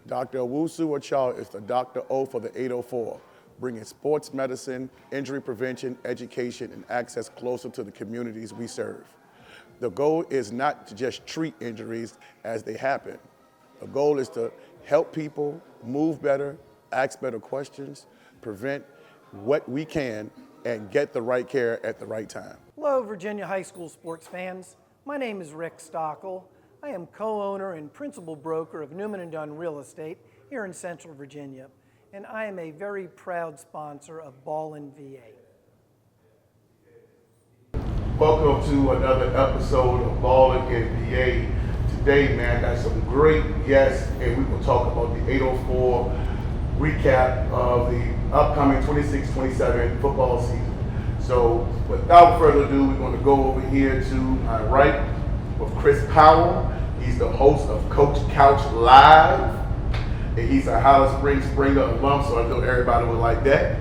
Dr. Owusu Ochoa is the Dr. O for the 804, bringing sports medicine, injury prevention, education, and access closer to the communities we serve. The goal is not to just treat injuries as they happen. The goal is to help people move better, ask better questions, prevent what we can, and get the right care at the right time. Hello, Virginia high school sports fans. My name is Rick Stockel. I am co-owner and principal broker of Newman & Dunn Real Estate here in Central Virginia, and I am a very proud sponsor of BallinVA. Welcome to another episode of BallinVA. Today, man, got some great guests, and we're going to talk about the 804 recap of the upcoming 26-27 football season. So, without further ado, we're going to go over here to my right with Chris Powell. He's the host of Coach Couch Live, and he's a Hollis Springs Springer alum, so I know everybody would like that.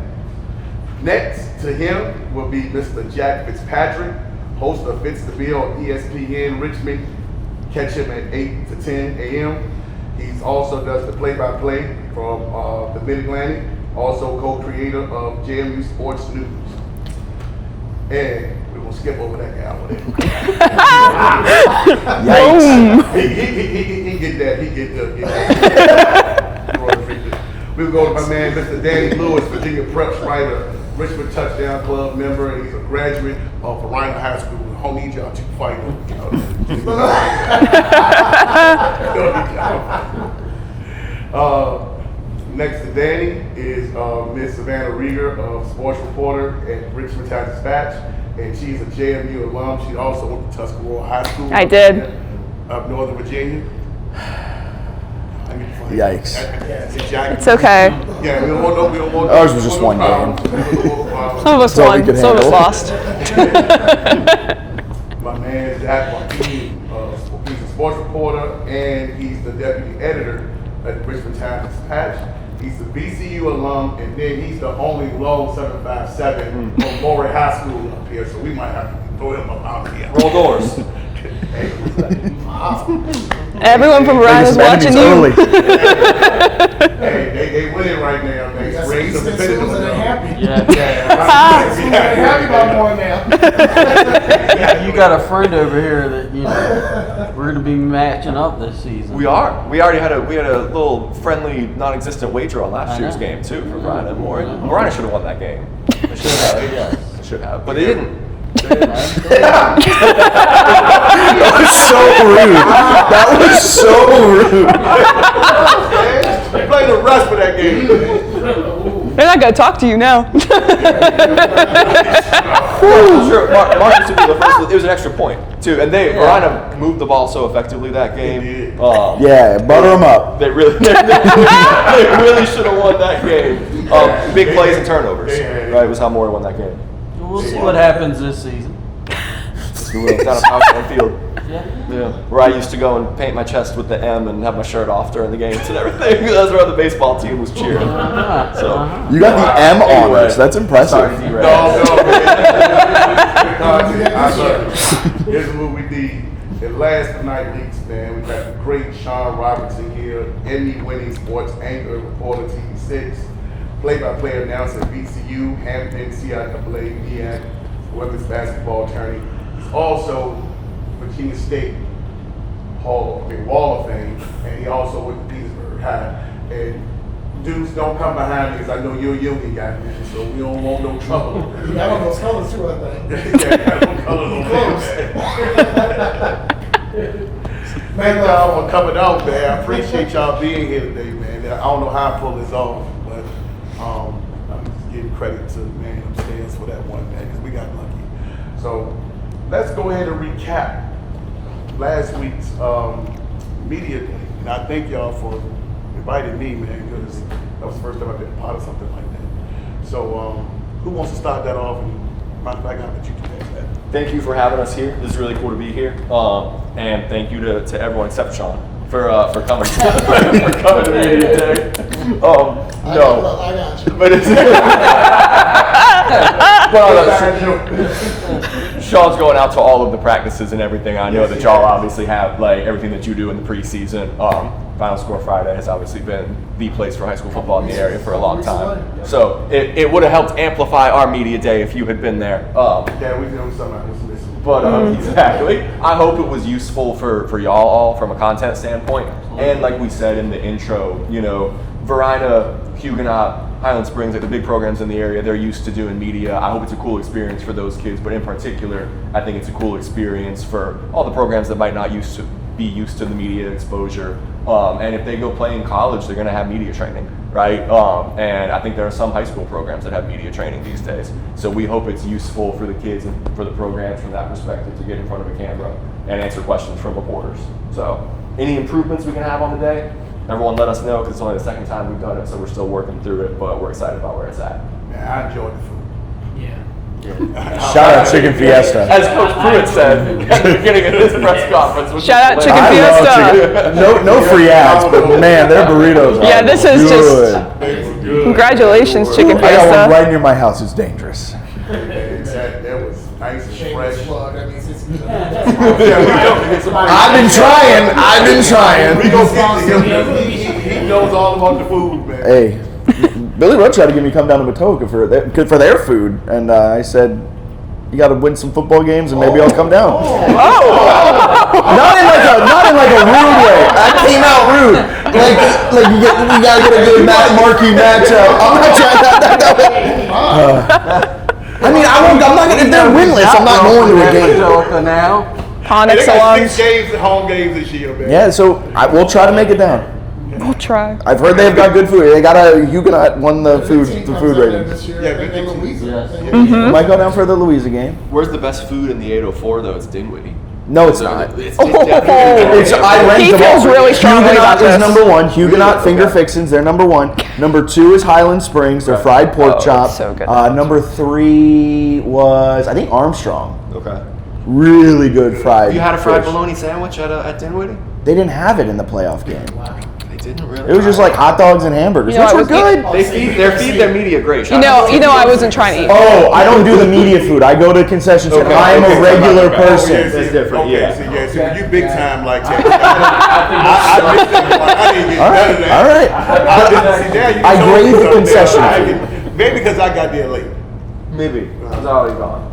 Next to him will be Mr. Jack Fitzpatrick, host of Fitz the Bill on ESPN Richmond. Catch him at 8 to 10 a.m. He also does the play-by-play from the Mid-Atlantic, also co-creator of JMU Sports News. And we're going to skip over that guy over there. Yikes. He get that. He get that. We'll go to my man, Mr. Danny Lewis, Virginia Preps writer, Richmond Touchdown Club member, and he's a graduate of Verona High School. I don't need y'all to fight him. Next to Danny is Miss Savannah Reger, sports reporter at Richmond Dispatch, and she's a JMU alum. She also went to Tuscarora High School. I did. Up Northern Virginia. Yikes. It's okay. Yeah, we don't want Ours was just one game. Some of us won, some of us lost. My man, Zach Joachim, he's a sports reporter, and he's the deputy editor at Richmond Dispatch. He's a VCU alum, and then he's the only low 757 from Merritte High School up here, so we might have to throw him up out here. Roll doors. Everyone from Ryan is watching you. Hey, they winning right now. They raised the competitive. Happy. Yeah. Happy about more now. You got a friend over here that we're going to be matching up this season. We are. We already had a little friendly, non-existent wager on last year's game too for Brian and Moore. Brian should have won that game. Should have, yes. Should have, but they didn't. That was so rude. That was so rude. Play the rest of that game. They're not going to talk to you now. Sure, Marcus would be the first. It was an extra point too, and Verona moved the ball so effectively that game. Yeah, butter them up. They really should have won that game. Big plays and turnovers, right? Was how Moore won that game. We'll see what happens this season. Down at Outland Field. Yeah. Where I used to go and paint my chest with the M and have my shirt off during the games and everything. That's where the baseball team was cheering. So You got the M on us. That's impressive. sorry, No, here's what we need. And last but not least, man, we got the great Sean Robertson here, Emmy-winning sports anchor, reporter, TV6, play-by-play announcer at VCU, Hampton, CIAA, MEAC, women's basketball attorney. He's also Virginia State Wall of Fame, and he also went to Petersburg High. And dudes, don't come behind me because I know you're a Union guy, man, so we don't want no trouble. You got all those colors too, I think. Yeah, got no colors on there, man. Thank y'all for coming out, man. I appreciate y'all being here today, man. I don't know how I pull this off, but I'm just giving credit to the man upstairs for that one, man, because we got lucky. So let's go ahead and recap last week's media day. And I thank y'all for inviting me, man, because that was the first time I've been a part of something like that. So who wants to start that off? And matter of fact, I'll let you do that. thank you for having us here. This is really cool to be here. And thank you to everyone except Sean for coming for coming to me today. No, I got you. but it's Sean's going out to all of the practices and everything. I know that y'all obviously have like everything that you do in the preseason. Final Score Friday has obviously been the place for high school football in the area for a long time. So it would have helped amplify our media day if you had been there. Yeah, we doing something I was missing. But exactly, I hope it was useful for y'all all from a content standpoint. And like we said in the intro, you know, Verina, Huguenot, Highland Springs, like the big programs in the area, they're used to doing media. I hope it's a cool experience for those kids, but in particular, I think it's a cool experience for all the programs that might not be used to the media exposure. And if they go play in college, they're going to have media training, right? And I think there are some high school programs that have media training these days. So we hope it's useful for the kids and for the programs from that perspective to get in front of a camera and answer questions from reporters. So any improvements we can have on the day? Everyone let us know, because it's only the second time we've done it, so we're still working through it, but we're excited about where it's at. Man, I enjoyed the food. Shout out Chicken Fiesta. As Coach Pruitt said at the beginning of his press conference. which Shout out was Chicken I love Fiesta. chicken. No free ads, but man, their burritos are Yeah, this is good. just congratulations, Chicken I got one Fiesta. right near my house. It's dangerous. That was nice and fresh. Shameless plug. That means it's Yeah, we don't get some. I've been trying. We gonna get to him. He knows all about the food, man. Hey, Billy Rowe tried to get me to come down to Matoka for their food, and I said, "You got to win some football games, and maybe I'll come down." Not in like a rude way. I came out rude. Like you gotta get a good marquee matchup. I'm not trying that way. I mean, I'm not gonna. If they're winless, I'm not going to a game. Now. Onyx They got alums. 6 games, home games this year, man. Yeah, so we'll try to make it down. We'll try. I've heard they've got good food. They got a Huguenot won the food rating. Yeah, good thing. I might go down for the Louisa game. Where's the best food in the 804 though? It's Dinwiddie. No, it's not. It's I ranked He them feels all. really strongly Huguenot about is this. number 1. Huguenot finger fixins, they're number 1. Number 2 is Highland Springs, their fried pork chop. so good. Number 3 was I think Armstrong. Okay. Really good fried. You had a fried fish. bologna sandwich at Dinwiddie? They didn't have it in the playoff game. They didn't really. It was just like hot dogs and hamburgers, You know, which I were was good. They feed their media great. You know, I wasn't trying to eat. Oh, I don't do the media food. I go to concession stand. I am a regular person. That's different, Okay, yeah. so when you big time like that, I didn't get All none of that. right, all right. I grade the concession food. Maybe because I got there late. Maybe. It's already gone.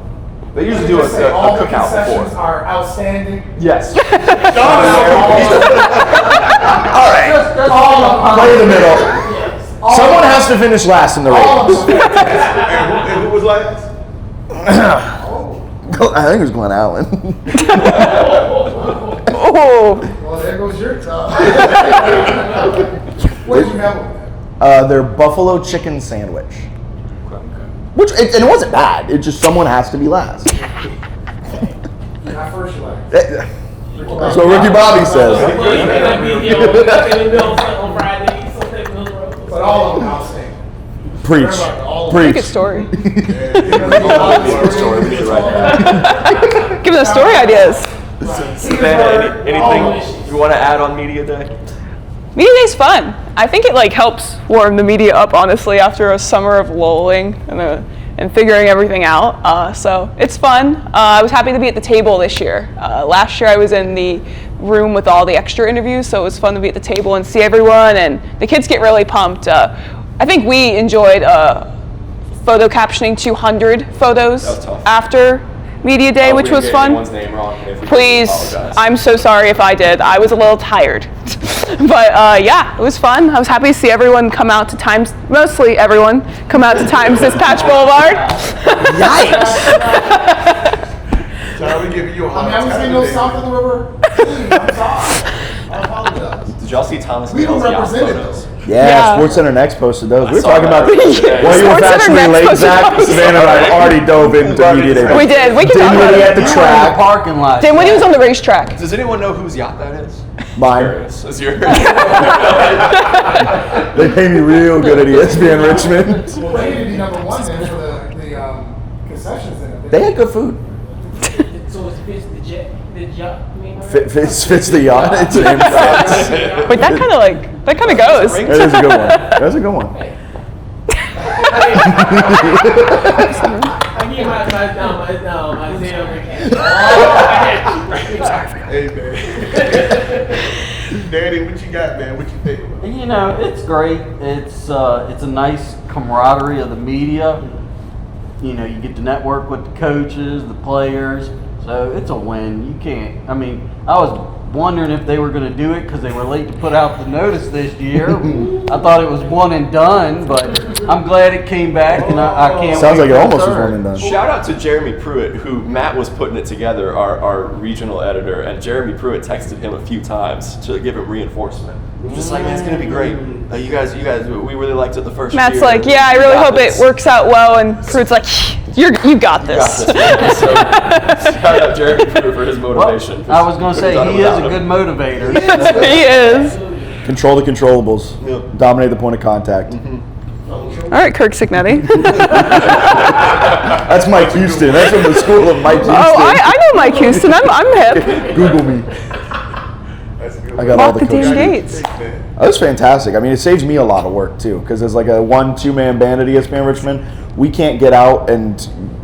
They usually do a all the cookout concessions before. are outstanding. Yes. All right. Play in the middle. Someone has to finish last in the ratings. And who was last? I think it was Glen Allen. Oh, Well, there goes your top. What did you have with that? Their buffalo chicken sandwich. Which and it wasn't bad. It just someone has to be last. Not first last. That's what Ricky Bobby says. But all of them outstanding. Preach. good Preach. story. Story we need to write down. Give us story ideas. Savannah, anything you want to add on Media Day? Media Day's fun. I think it helps warm the media up, honestly, after a summer of lulling and figuring everything out. So it's fun. I was happy to be at the table this year. Last year I was in the room with all the extra interviews, so it was fun to be at the table and see everyone, and the kids get really pumped. I think we enjoyed photo captioning 200 photos That was tough. after Media Day, which was fun. Anyone's name wrong, and if we Please, apologize. I'm so sorry if I did. I was a little tired. But yeah, it was fun. I was happy to see everyone come out to Times, mostly everyone, come out to Times Dispatch Boulevard. Yikes! So we giving you a I hard mean, I was time saying no today. south of the river. Please, I'm sorry. I apologize. Did y'all see Thomas We Nail's were yacht represented photos? though. Yeah, SportsCenter Next posted those. We were saw talking that. about while you were SportsCenter factually Next late, posted Zach. those. Savannah and I already dove into Media Day. We did. We can talk about Dinwiddie at it. the You were in the track. parking lot. Dinwiddie was on the racetrack. Does anyone know whose yacht that is? Mine. Curious. Is yours? They pay me real good at ESPN Richmond. Well, they need to be number one then for the concessions then. They had good food. So it's the yacht, Fits the yacht. It's named Fitz. Wait, that kind of goes. That is a good one. That's a good one. I give my Isaiah Hey, man. Daddy, what you got, man? What you think about it? You know, it's great. It's a nice camaraderie of the media. You know, you get to network with the coaches, the players. So it's a win. You can't. I mean, I was wondering if they were going to do it because they were late to put out the notice this year. I thought it was one and done, but I'm glad it came back, and I can't. Sounds wait like it for the almost was third. one and done. Shout out to Jeremy Pruitt, who Matt was putting it together, our regional editor, and Jeremy Pruitt texted him a few times to give him reinforcement. Just like, man, it's gonna be great. You guys, we really liked it the first Matt's year. like, yeah, I really hope it works out well, and Pruitt's like, you got this. So, shout out Jeremy Pruitt for his motivation. I was going to say, he is a good motivator. He is. Control the controllables. Dominate the point of contact. All right, Kirk Signetti. That's Mike Houston. That's from the school of Mike Houston. Oh, I know Mike Houston. I'm hip. Google me. That's good. I got Lock all the the damn coaches. gates. That was fantastic. I mean, it saves me a lot of work too, because as like a 1-2-man band at ESPN Richmond, we can't get out and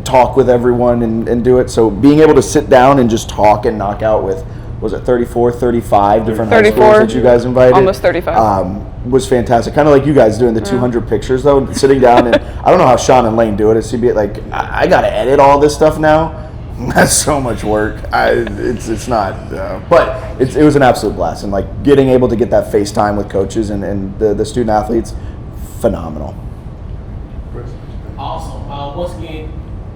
talk with everyone and do it. So being able to sit down and just talk and knock out with, was it 34, 35 different high 34, schools that you guys invited? almost 35. Was fantastic. Kind of like you guys doing the 200 pictures though, sitting down and I don't know how Sean and Lane do it. It's like I got to edit all this stuff now. That's so much work. It's not, but it was an absolute blast, and like getting able to get that FaceTime with coaches and the student athletes, phenomenal. Awesome. Once again,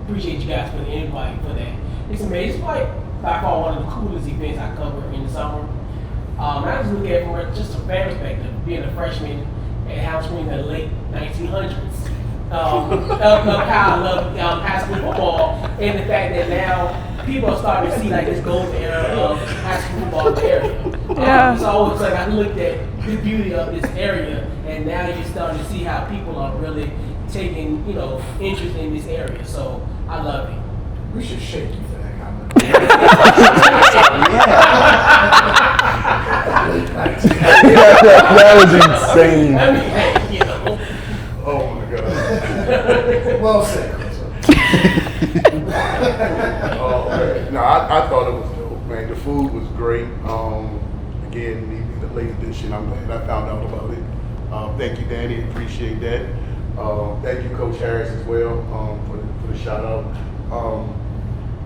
appreciate you guys for the invite for that. It's amazing. It's like by far one of the coolest events I cover in the summer. I just look at it from just a fan perspective, being a freshman at House Spring in the late 1900s. Of how I love high school football, and the fact that now people are starting to see like this golden era of high school football in the area. Yeah. So it's like I looked at the beauty of this area, and now you're starting to see how people are really taking, interest in this area. So I love it. We should shake you for that comment. That was insane. I mean, hey, Oh my God. Well said. Oh, man. No, I thought it was dope, man. The food was great. Again, the late edition, I'm glad I found out about it. Thank you, Danny. Appreciate that. Thank you, Coach Harris, as well, for the shout out.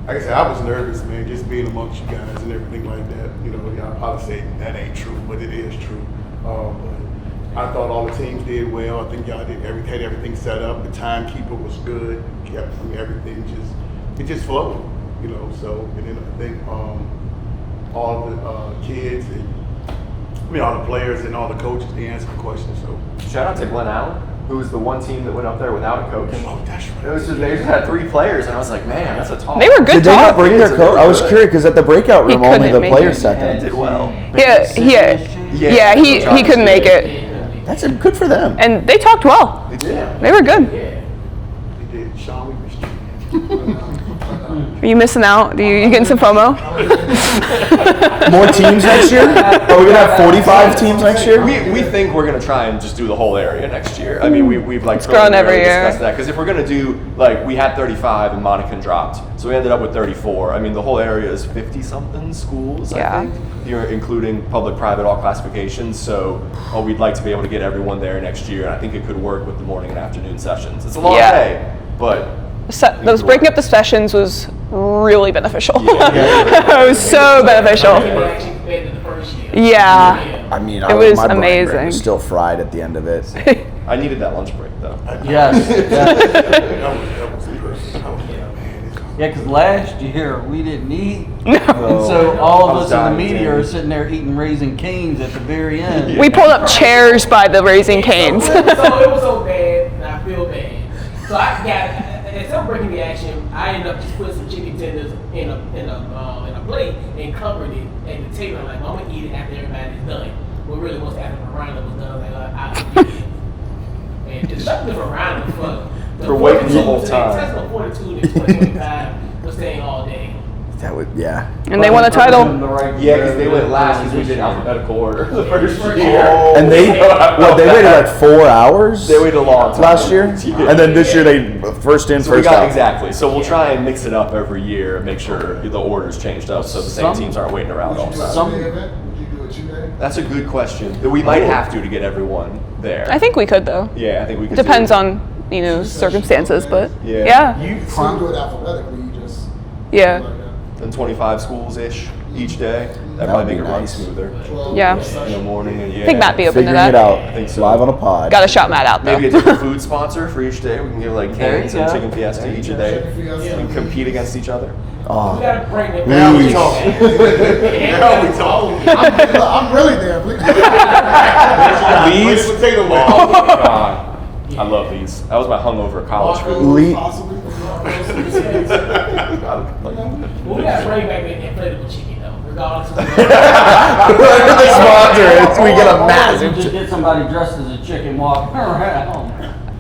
Like I said, I was nervous, man, just being amongst you guys and everything like that. Y'all probably say that ain't true, but it is true. But I thought all the teams did well. I think y'all had everything set up. The timekeeper was good. Everything just flowed, So, and then I think all the kids and all the players and all the coaches, they answered the questions. So Shout out to Glen Allen, who was the one team that went up there without a coach. oh, that's right. It was just, they just had 3 players, and I was like, man, that's a tall. They were good Did they not talk. bring their coach? I was curious because at the breakout room, only couldn't the make players it. sat They there. did well. Yeah, he couldn't make it. That's good for them. And they talked well. They did. They were good. They did. Sean, we missed you. Are you missing out? You getting some FOMO? More teams next year? Are we going to have 45 teams next year? We think we're going to try and just do the whole area next year. I mean, we've like It's grown every preliminarily year. discussed that, because if we're going to do, like, we had 35 and Monacan dropped, so we ended up with 34. I mean, the whole area is 50-something schools, Yeah. I think, here, including public, private, all classifications. So we'd like to be able to get everyone there next year, and I think it could work with the morning and afternoon sessions. It's a long Yeah. day, but Those breaking up the sessions was really beneficial. Yeah. It was so beneficial. Actually compared to the first year. Yeah. I mean, It was my brain amazing. was still fried at the end of it. I needed that lunch break, though. Yes. That was perfect. Yeah, because last year we didn't eat. No. And so all I of was us in the dying, media Danny. are sitting there eating Raising Cane's at the very end. We pulled up chairs by the Raising Canes. So it was so bad, and I feel bad. So as I'm breaking the action, I ended up just putting some chicken tenders in a plate and covered it at the table. I'm like, I'm gonna eat it after everybody's done. But really, once after Verona was done, I was like, I'll eat it. And just something for Verona for For waiting the whole time. That's 42 to 2025 was staying all day. That would, yeah. And they won a title. Yeah, because they went last because we did alphabetical order the first year. And they waited like 4 hours? They waited a long time. Last year? Yeah. And then this year they first in, So we first got out. exactly. So we'll try and mix it up every year and make sure the order's changed up so the same teams aren't waiting around all the time. Some event? Would you do a 2-day? That's a good question. We might have to get everyone there. I think we could though. Yeah, I think we could. Depends on circumstances, but Yeah. You can't do it alphabetically. You just yeah. And 25 schools-ish each day. That'd That probably would make be it run nice. smoother. Yeah. In the morning and I think Matt be open to Figuring it that. out. I think so. Live on a pod. Got to shout Matt out though. Maybe a different food sponsor for each day. We can give like There you canes and go. chicken fiesta each a day. And compete against each other. We Oh, gotta bring it Now we Please. talking. Now we talking. I'm really there. Please. Lee's? Potato Oh ball. my God. I love these. That was my hungover college food. Lee- Possibly. Well, we gotta bring back that inflatable chicken though, regardless of the sponsor is we get a Or massive. just get somebody dressed as a chicken walking around.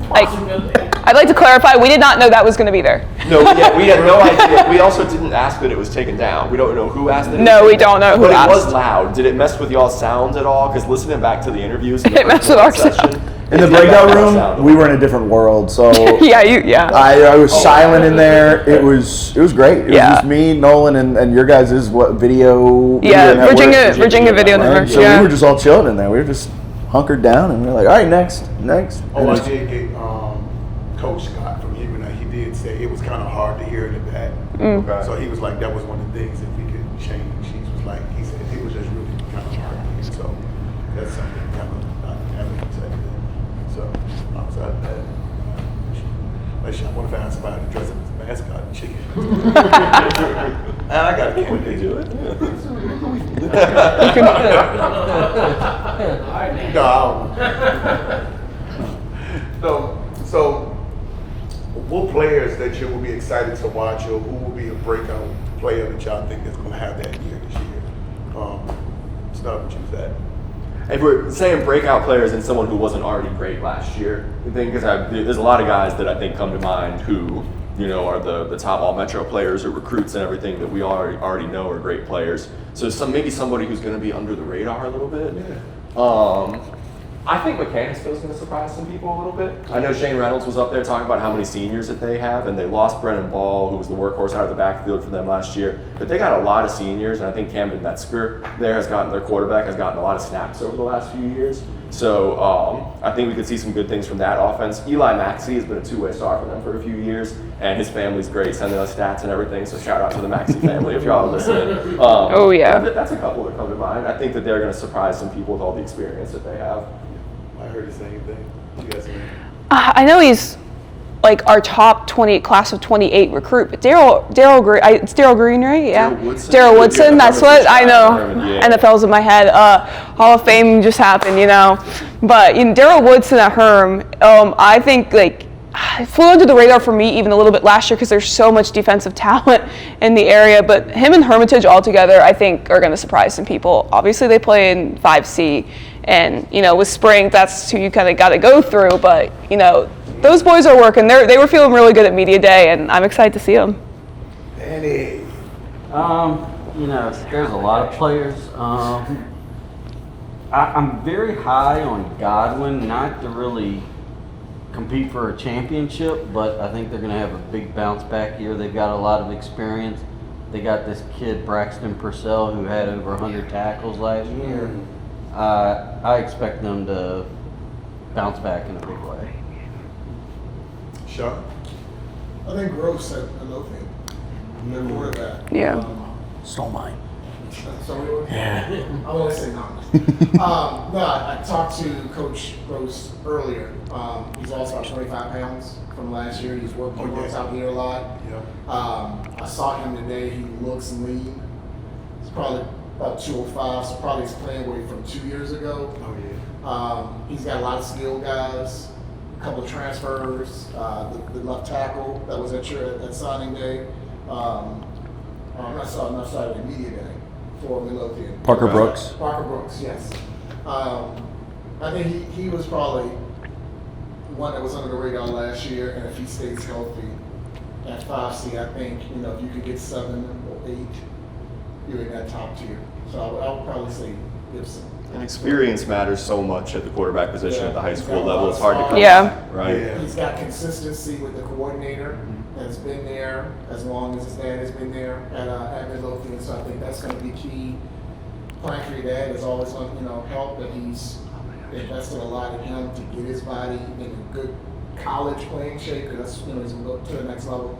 I'd like to clarify, we did not know that was going to be there. No, we had no idea. We also didn't ask that it was taken down. We don't know who asked it. No, we don't know who But asked. it was loud. Did it mess with y'all's sounds at all? Because listening back to the interviews, in the It messed first with our session, In the it breakout got our room, sound. we were in a different world, so Yeah. I was silent in there. It was great. It was Yeah. just me, Nolan, and your guys' video. Yeah, network. Virginia Video And Network. so we were just all chilling in there. We were just hunkered down, and we were like, all right, next. Oh, And I it's- did get Coach Scott from Huguenot. He did say it was kind of hard to hear in the back. Okay. So he was like, that was one of the things if we could change. He was like, he said it was just really kind of hard to hear. So that's something kind of having to say. So outside of that, I want to find somebody to dress up as a mascot and chicken. And I got a We candidate. could do it. No, so what players that you will be excited to watch, or who will be a breakout player that y'all think that's going to have that year this year? Start with you, Zach. If we're saying breakout players and someone who wasn't already great last year, I think because there's a lot of guys that I think come to mind who are the top all metro players or recruits and everything that we already know are great players. So maybe somebody who's going to be under the radar a little bit. Yeah. I think Mechanicsville's going to surprise some people a little bit. I know Shane Reynolds was up there talking about how many seniors that they have, and they lost Brennan Ball, who was the workhorse out of the backfield for them last year. But they got a lot of seniors, and I think Camden Metzger their quarterback has gotten a lot of snaps over the last few years. So I think we could see some good things from that offense. Eli Maxey has been a two-way star for them for a few years, and his family's great, sending us stats and everything. So shout out to the Maxey family if y'all are listening. Oh, yeah. That's a couple that come to mind. I think that they're going to surprise some people with all the experience that they have. I heard the same thing. You guys say? I know he's like our top 20 class of 28 recruit, but it's Daryl Green, right? Yeah. Daryl Woodson. Yeah, That's what I know. yeah. NFL's in my head. Hall of Fame just happened, But Daryl Woodson at Herm, I think flew under the radar for me even a little bit last year because there's so much defensive talent in the area. But him and Hermitage all together, I think, are going to surprise some people. Obviously, they play in 5C, and with spring, that's who you kind of got to go through. But those boys are working. They were feeling really good at media day, and I'm excited to see them. Danny. There's a lot of players. I'm very high on Godwin, not to really compete for a championship, but I think they're going to have a big bounce back year. They've got a lot of experience. They got this kid, Braxton Purcell, who had over 100 tackles last year. I expect them to bounce back in a big way. Sean? I think Gross at Midlothian. Their quarterback. Yeah. Stole mine. So yeah. I want to say no. I talked to Coach Gross earlier. He's also about 25 pounds from last year. He's worked out here a lot. Yeah. I saw him today. He looks lean. He's probably about 205, so probably he's playing weight from 2 years ago. Oh, yeah. He's got a lot of skilled guys, a couple of transfers, the left tackle that was at signing day. Not sorry, the media day for Midlothian. Parker Brooks. Parker Brooks, yes. I think he was probably one that was under the radar last year, and if he stays healthy at 5 seed, I think, you know, if you could get 7 or 8, you're in that top tier. So I would probably say Gibson. And experience matters so much at the quarterback position Yeah, at the high he's school got a level. lot It's of hard to come Yeah. back, right? Yeah. He's got consistency with the coordinator that's been there as long as his dad has been there at Midlothian. So I think that's going to be key. Playing for your dad is always going to, you know, help, but he's invested a lot in him to get his body in a good college playing shape, because that's, you know, he's going to go to the next level.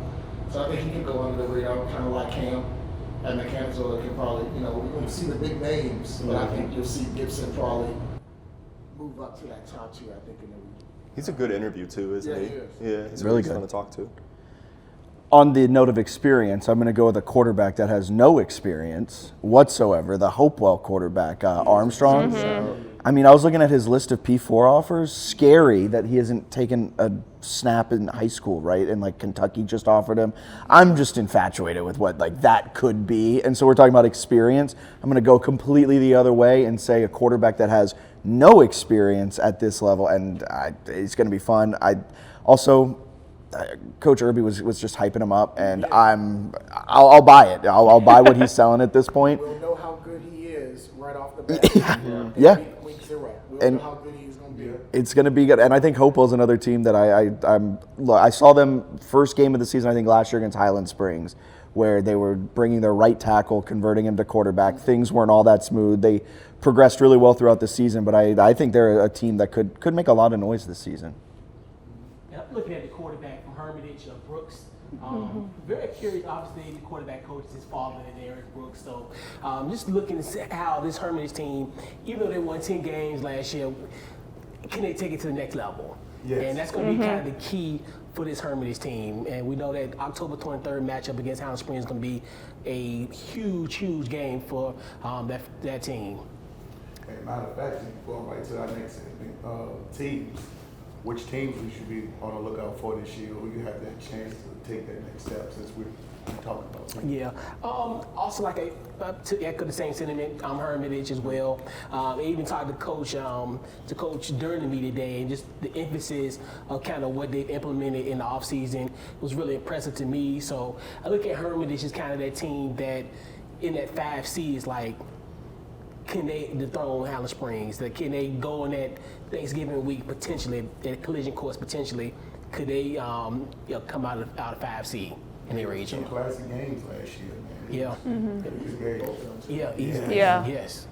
So I think he can go under the radar, kind of like Cam. And Mechanicsville can probably, you know, we won't see the big names, but I think you'll see Gibson probably move up to that top tier, I think, in the league. He's a good interview too, isn't Yeah, he? he is. Yeah, he's Really really fun good. to talk to. On the note of experience, I'm going to go with a quarterback that has no experience whatsoever, the Hopewell quarterback, Armstrong. I mean, I was looking at his list of P4 offers. Scary that he hasn't taken a snap in high school, right? And like Kentucky just offered him. I'm just infatuated with what like that could be. And so we're talking about experience. I'm going to go completely the other way and say a quarterback that has no experience at this level, and it's going to be fun. Coach Irby was just hyping him up, and I'll buy it. I'll buy what he's selling at this point. We'll know how good he is right off the bat. Yeah. Week 0. We'll And know how good he's going to be. It's going to be good, and I think Hopewell's another team that I saw them first game of the season, I think last year against Highland Springs, where they were bringing their right tackle, converting him to quarterback. Things weren't all that smooth. They progressed really well throughout the season, but I think they're a team that could make a lot of noise this season. And I'm looking at the quarterback from Hermitage, Brooks. Very curious, obviously, the quarterback coach is his father and Eric Brooks. So just looking to see how this Hermitage team, even though they won 10 games last year, can they take it to the next level? Yes. And that's going to be kind of the key for this Hermitage team. And we know that October 23rd matchup against Highland Springs is going to be a huge, huge game for that team. And matter of fact, going right to our next teams, which teams we should be on the lookout for this year, or you have that chance to take that next step, since we're talking about teams. Yeah. Also, to echo the same sentiment, Hermitage as well. I even talked to coach during the media day, and just the emphasis of kind of what they've implemented in the offseason was really impressive to me. So I look at Hermitage as kind of that team that in that 5C is like, can they dethrone Highland Springs? Can they go in that Thanksgiving week potentially, that collision course potentially? Could they come out of 5C in their region? Some classic games last year, man. Yeah. These games. Yeah. Easily. Yeah. Yes.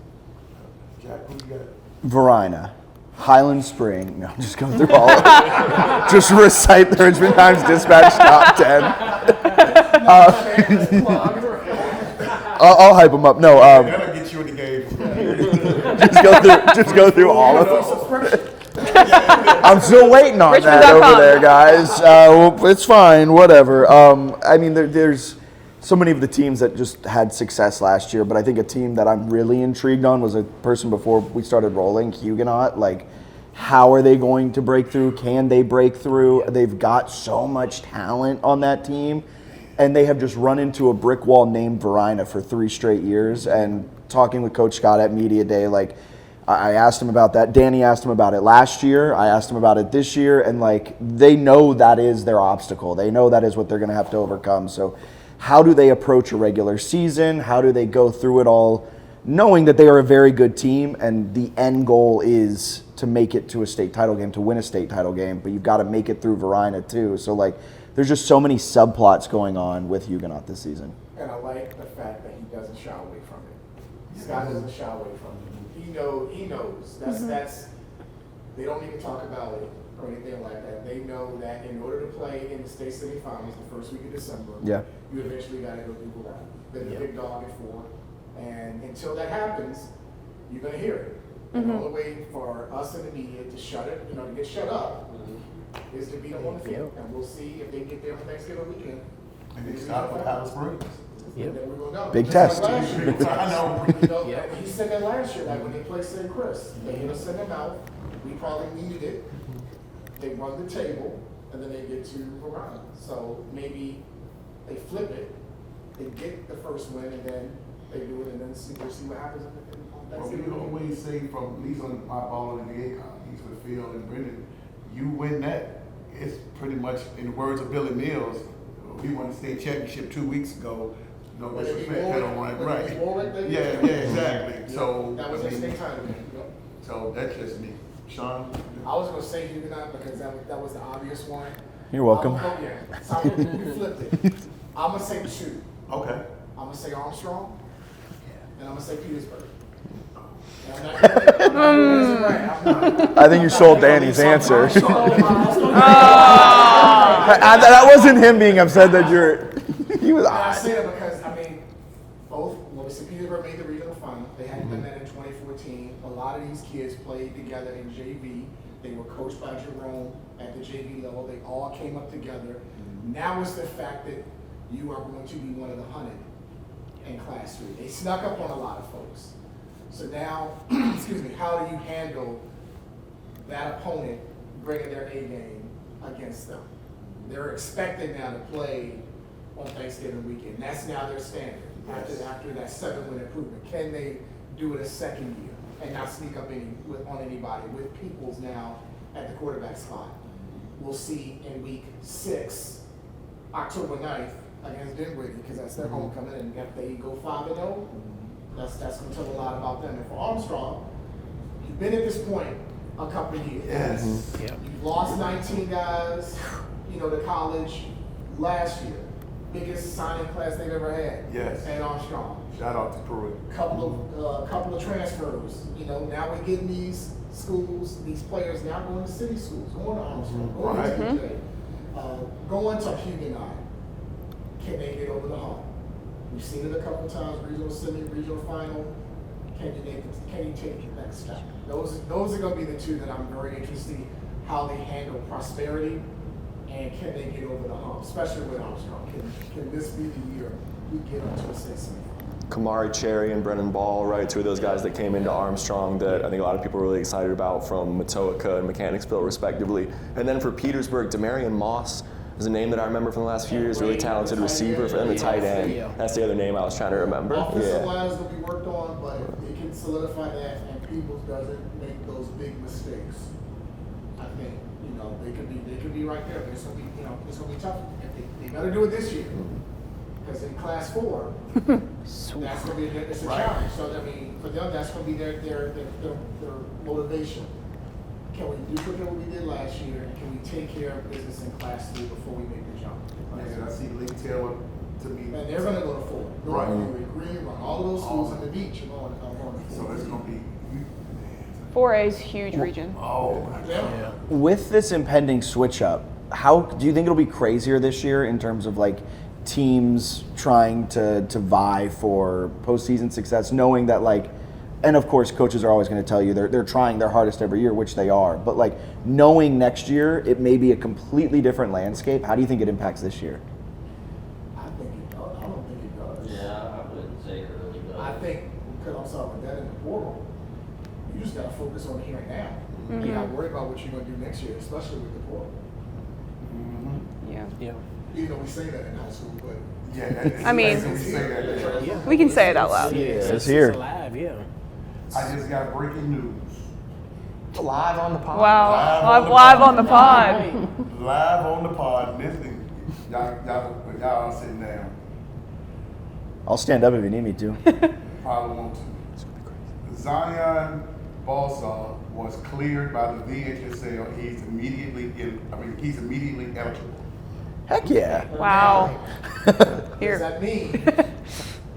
Jack, who you got? Verina, Highland Spring. No, just go through all of it. Just recite the Richmond Times Dispatch top 10. I'll hype them up. No, That'll get you in the game. just go through all of them. I'm still waiting on that Richmond.com. over there, guys. It's fine, whatever. I mean, there's so many of the teams that just had success last year, but I think a team that I'm really intrigued on was a person before we started rolling, Huguenot. Like, how are they going to break through? Can they break through? They've got so much talent on that team, and they have just run into a brick wall named Verina for 3 straight years. And talking with Coach Scott at Media Day, like, I asked him about that. Danny asked him about it last year. I asked him about it this year. And, like, they know that is their obstacle. They know that is what they're going to have to overcome. So how do they approach a regular season? How do they go through it all, knowing that they are a very good team and the end goal is to make it to a state title game, to win a state title game, but you've got to make it through Verina too. So, like, there's just so many subplots going on with Huguenot this season. And I like the fact that he doesn't shy away from it. Scott doesn't shy away from it. He knows. That's they don't even talk about it or anything like that. They know that in order to play in the state semifinals the first week of December, Yeah. you eventually got to go through Verona. They're the big dog at 4. And until that happens, you're going to hear it. And the only way for us in the media to shut it, to get shut up, is to beat them on the field. And we'll see if they get there on Thanksgiving weekend. And they start with Highland Springs. Then we're going to know. Big Just test. like last year. I know. He said that last year, like when they played St. Chris, they hit us in the mouth. We probably needed it. They run the table, and then they get to Verona. So maybe they flip it, they get the first win, and then they do it, and then we'll see what happens. Well, we always say from, at least on my BallinVA columns with Phil and Brendan, you win that, it's pretty much, in the words of Billy Mills, we won the state championship 2 weeks ago. No When they beat disrespect, that don't Warwick, right, when they beat Warwick, right? they Yeah, beat yeah, exactly. So that was I their mean, state tournament. Yep. so that's just me. Sean. I was gonna say Huguenot because that was the obvious one. You're welcome. Yeah, so we flipped it. I'm gonna say 2. Okay. I'm gonna say Armstrong, and I'm gonna say Petersburg. And I'm not doing this right. I'm not. I think you sold Danny's answer. Armstrong. That wasn't him being upset that you're. He was. And I say that because, I mean, both, well, St. Petersburg made the regional final. They hadn't done that in 2014. A lot of these kids played together in JV. They were coached by Jerome at the JV level. They all came up together. Now it's the fact that you are going to be one of the 100 in Class 3. They snuck up on a lot of folks. So now, excuse me, how do you handle that opponent bringing their A game against them? They're expected now to play on Thanksgiving weekend. That's now their standard. After that 7-win improvement, can they do it a second year and not sneak up on anybody with Peoples now at the quarterback spot? We'll see in week 6, October 9th against Dinwiddie, because that's their homecoming, and if they go 5-0, that's going to tell a lot about them. And for Armstrong, you've been at this point a couple of years. Yes. You've lost 19 guys, to college last year. Biggest signing class they've ever had. Yes. At Armstrong. Shout out to Peru. Couple of transfers. Now we're getting these schools, these players now going to city schools, going to Armstrong, going to TJ, going to Huguenot. Can they get over the hump? We've seen it a couple times, regional semi, regional final. Can you take the next step? Those are going to be the 2 that I'm very interested in, how they handle prosperity, and can they get over the hump, especially with Armstrong. Can this be the year we get up to a state semifinal? Kamari Cherry and Brennan Ball, right? 2 of those guys that came into Armstrong that I think a lot of people are really excited about from Matoaka and Mechanicsville, respectively. And then for Petersburg, Demarion Moss is a name that I remember from the last few years. Really talented receiver for them, the tight end. That's the other name I was trying to remember. Offensive line is going to be worked on, but it can solidify that, and Peoples doesn't make those big mistakes. I think they could be right there, but it's going to be it's going to be tough. They better do it this year, because in Class 4, that's going to be it's a challenge. So for them, that's going to be their motivation. Can we duplicate what we did last year, and can we take care of business in Class 3 before we make the jump? And I see Lee Taylor to me. And they're going to go to 4. Right. Green Run, all of those schools on the beach are going to 4. So it's going to be. 4A is huge region. Oh my God. With this impending switch up, how do you think it'll be crazier this year in terms of like teams trying to vie for postseason success, knowing that like, and of course coaches are always going to tell you they're trying their hardest every year, which they are, but like knowing next year it may be a completely different landscape. How do you think it impacts this year? I think it does. I don't think it does. Yeah, I wouldn't say it really does. I think, because I'm sorry, with that in the portal, you just got to focus on here and now. You're not worried about what you're going to do next year, especially with the portal. Yeah. Even though we say that in high school, but Yeah. I mean, we say that. We can say it out loud. It's here. Alive, yeah. I just got breaking news. Live on the pod. Wow. Live on the pod. Live on the pod. Listen, y'all sitting down. I'll stand up if you need me to. Probably won't to. Zion Balsaw was cleared by the VHSL. He's immediately eligible. Heck yeah. Wow. what does Here. that mean?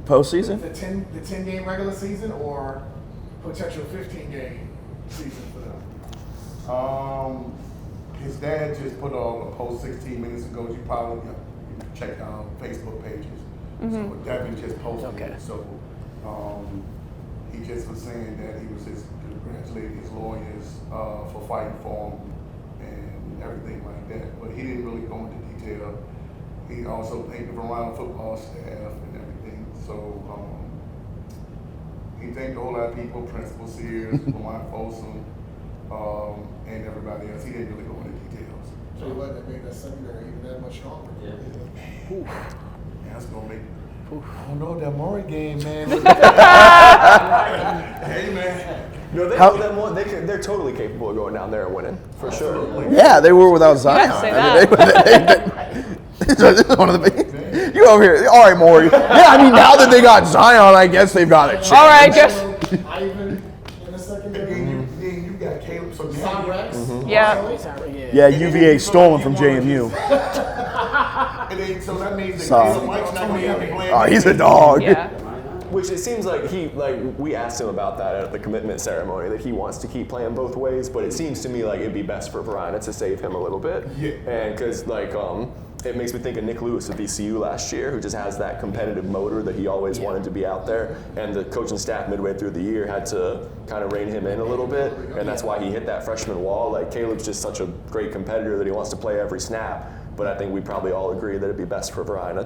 Postseason? The 10 game regular season or potential 15 game season for them? His dad just put on a post 16 minutes ago. You probably check Facebook pages. So Devin just posted it. So he just was saying that he was just congratulating his lawyers for fighting for him and everything like that. But he didn't really go into detail. He also thanked the Vermont football staff and everything. So he thanked a whole lot of people, Principal Sears, Vermont Folsom, and everybody else. He didn't really go into details. So what, that made that secondary even that much stronger. Yeah, that's gonna make. I don't know that Murray game, man. Hey, man. No, they're totally capable of going down there and winning, for sure. Yeah, they were without Zion. say I mean, One of the big. You over here. All right, Maury. Yeah, I mean, now that they got Zion, I guess they've got a chance. All right, guess. Ivan in the secondary. Then you got Caleb. So Son Rex. Yeah. Yeah, UVA stolen from JMU. And then, so that means that Sorry. Caleb Mike's not going to have to play. Oh, he's a dog. Yeah. Which it seems like we asked him about that at the commitment ceremony, that he wants to keep playing both ways, but it seems to me like it'd be best for Verina to save him a little bit. Yeah. And because it makes me think of Nick Lewis at VCU last year, who just has that competitive motor that he always wanted to be out there, and the coaching staff midway through the year had to kind of rein him in a little bit, and that's why he hit that freshman wall. Like, Caleb's just such a great competitor that he wants to play every snap. But I think we probably all agree that it'd be best for Verina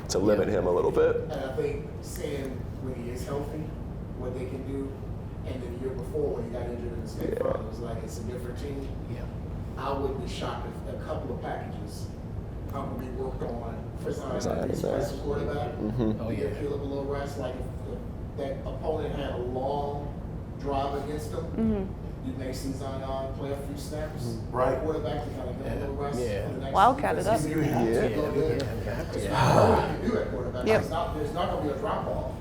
to limit him a little bit. And I think seeing when he is healthy, what they can do, and the year before when he got injured in the state final, it was like it's a different team. Yeah. I wouldn't be shocked if a couple of packages probably worked on for Zion Zion, as yeah. a quarterback. Oh, yeah. Give Caleb a little rest. Like if that opponent had a long drive against them, you may see Zion play a few snaps. Right. Quarterback to kind of get a little rest. Yeah. for the next Wildcat it up. season. You have to. There's not do at quarterback. Yep. There's not going to be a drop off.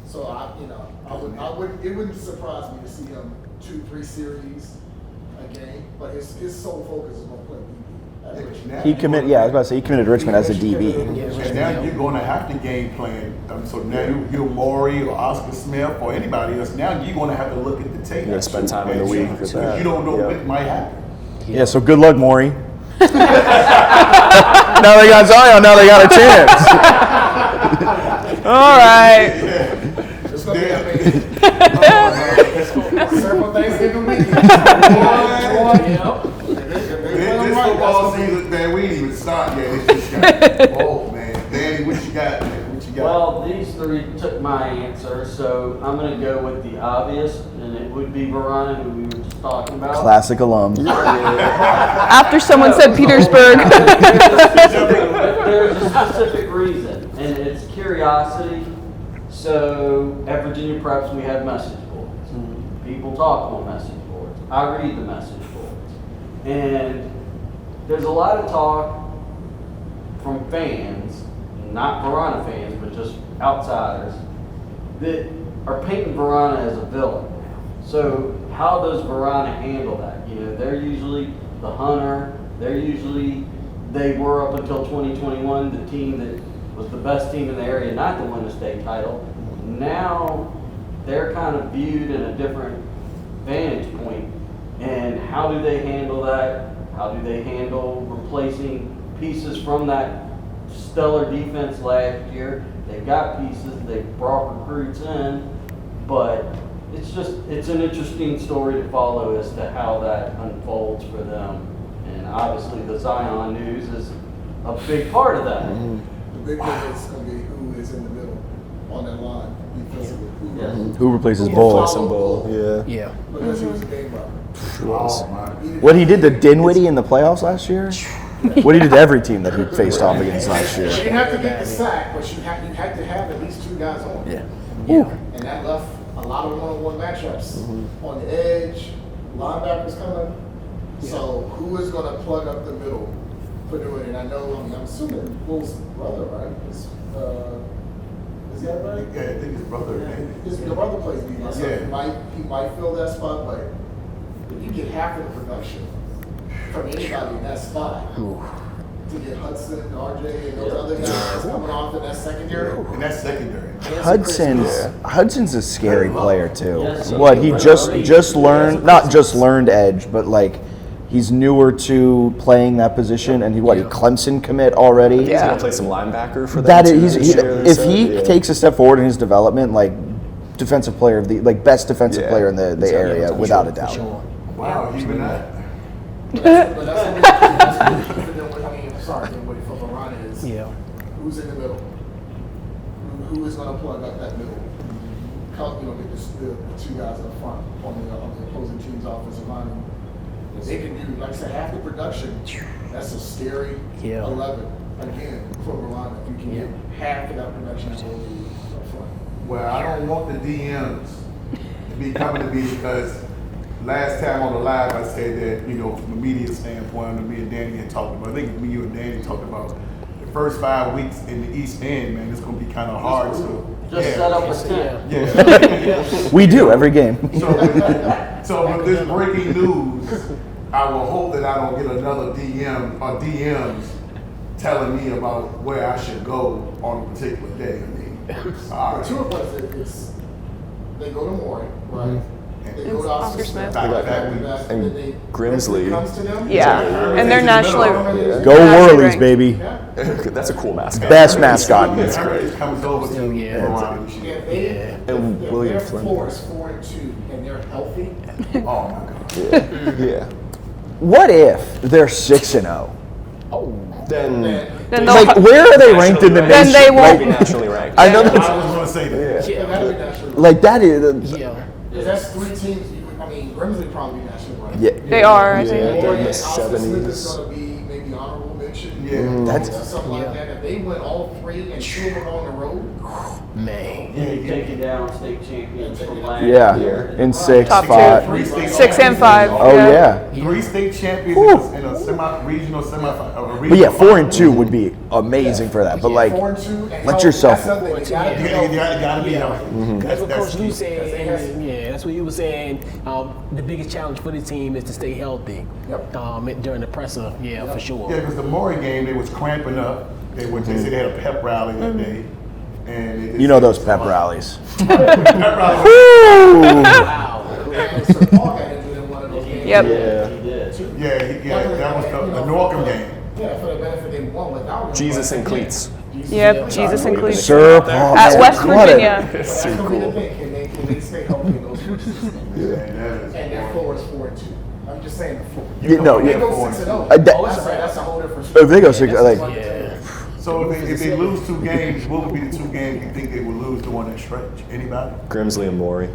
So I would. It wouldn't surprise me to see him 2-3 series a game. But his sole focus is going to play DB at Richmond. He committed. Yeah, I was about to say he committed to Richmond as a DB. And now you're going to have to game plan. So now you're Maury or Oscar Smith or anybody else. Now you're going to have to look at the tape. Yeah, spend time in the week with because that. you don't know Yep. what might happen. Yeah. So good luck, Maury. Now they got Zion. Now they got a chance. All right. It's going to be amazing. Circle Thanksgiving weekend. This football season, man, we ain't even start yet. It's just got, oh man, Danny, what you got, man? What you got? Well, these three took my answer, so I'm going to go with the obvious, and it would be Verina, who we were just talking about. Classic alum. After someone said Petersburg. There's a specific reason, and it's curiosity. So at Virginia Preps, we have message boards. People talk on message boards. I read the message boards. And there's a lot of talk from fans, not Verina fans, but just outsiders, that are painting Verina as a villain. So how does Verina handle that? You know, they're usually the hunter. They were up until 2021 the team that was the best team in the area not to win the state title. Now they're kind of viewed in a different vantage point. And how do they handle that? How do they handle replacing pieces from that stellar defense last year? They've got pieces, they've brought recruits in, but it's an interesting story to follow as to how that unfolds for them. And obviously the Zion news is a big part of that. The big thing is going to be who is in the middle on that line defensively. Yes. Who replaces Bull? Yeah. Yeah. Because he was a game runner. Oh, man. What he did to Dinwiddie in the playoffs last year? What he did to every team that he faced off against last You year? didn't have to get the sack, but you had to have at least two guys on. Yeah. And that left a lot of one-on-one matchups on the edge, linebackers coming. So who is going to plug up the middle for doing it? And I'm assuming Bull's brother, right? Is that right? Yeah, I think his brother. The brother plays defense. So Yeah. he might fill that spot, but if you get half of the production from anybody in that spot, to get Hudson, RJ, and those other guys coming off in that secondary. And that's secondary. Hudson's a scary player too. Yes. What he just learned, not just learned edge, but like he's newer to playing that position, and he Clemson commit already. He's gonna play some linebacker for them. That too is, this year, they if said. he takes a step forward in his development, like defensive player of the best defensive player in the He's got area, potential, without a for doubt. sure. Wow, even that. But that's what Dinwiddie for Verina is. Yeah. Who's in the middle? Who is going to plug up that middle? Get the two guys up front on the opposing team's offensive line. They can do, like I said, half the production. That's a scary 11 again for Verina. If you can get half of that production up front. Well, I don't want the DMs to be coming to me because last time on the live I said that, from a media standpoint, me and Danny had talked about, I think me, you and Danny talked about, if first 5 weeks in the East End, man, it's gonna be kind of hard to. Just set up a tent. Yeah. We do every game. So with this breaking news, I will hope that I don't get another DM or DMs telling me about where I should go on a particular day. I mean, all The right. tour bus is they go to Maury, right? They go to Oscar Smith. Back-to-back weeks. And Then Grimsley. comes to them. Yeah, and they're nationally. Go Whirlies, baby. That's a cool mascot. Best mascot. That's great. Comes over to Veronica. And If William their Flynn. floor is 4-2 and they're healthy, Oh my God. Yeah. What if they're 6-0? Then Then Like, where are they ranked in the Then nation? they won't- be nationally ranked. I know I that. was gonna say that. so that'd be national. Like that is. Yeah. Because that's 3 teams. I mean, Grimsley probably be national, right? Yeah. They are, I Yeah, think. they're in the Oscar Smith is 70s. going to be maybe honorable mention. Yeah. That's- something like that. If they win all 3 and 2 of them on the road, Man. They take it down state champions from last Yeah. year. In 6, Top 5. 3 state 6 and 5. Oh yeah. 3 state champions in a semi-regional, semi-final. But yeah, 4 and 2 would be amazing for that. But like, 4 and 2, and let healthy. yourself- That's something they gotta be You healthy. gotta be healthy. That's what Coach Lou key. said. And, yeah, that's what he was saying. The biggest challenge for the team is to stay healthy. Yep. During the presser, for sure. Yeah, because the Maury game, they was cramping up. They said they had a pep rally that day. And they just you know those pep rallies. pep rally. Wow. And so Paul got injured in one of those games. Yep. He did. Yeah, that was the Norcom game. Yeah, for the benefit they won without him. Jesus and cleats. Yep, Jesus included. Sir Paul. At man, West what a- Virginia. That's going to be the thing. Can they stay healthy in those first Yeah, that is. And their floor is 4-2. I'm just saying the floor. Yeah, no, They yeah. go 6-0. That's a whole different If they go 6, That's like, one- So if they lose 2 games, what would be the 2 games you think they would lose during that stretch? Anybody? Grimsley and Maury.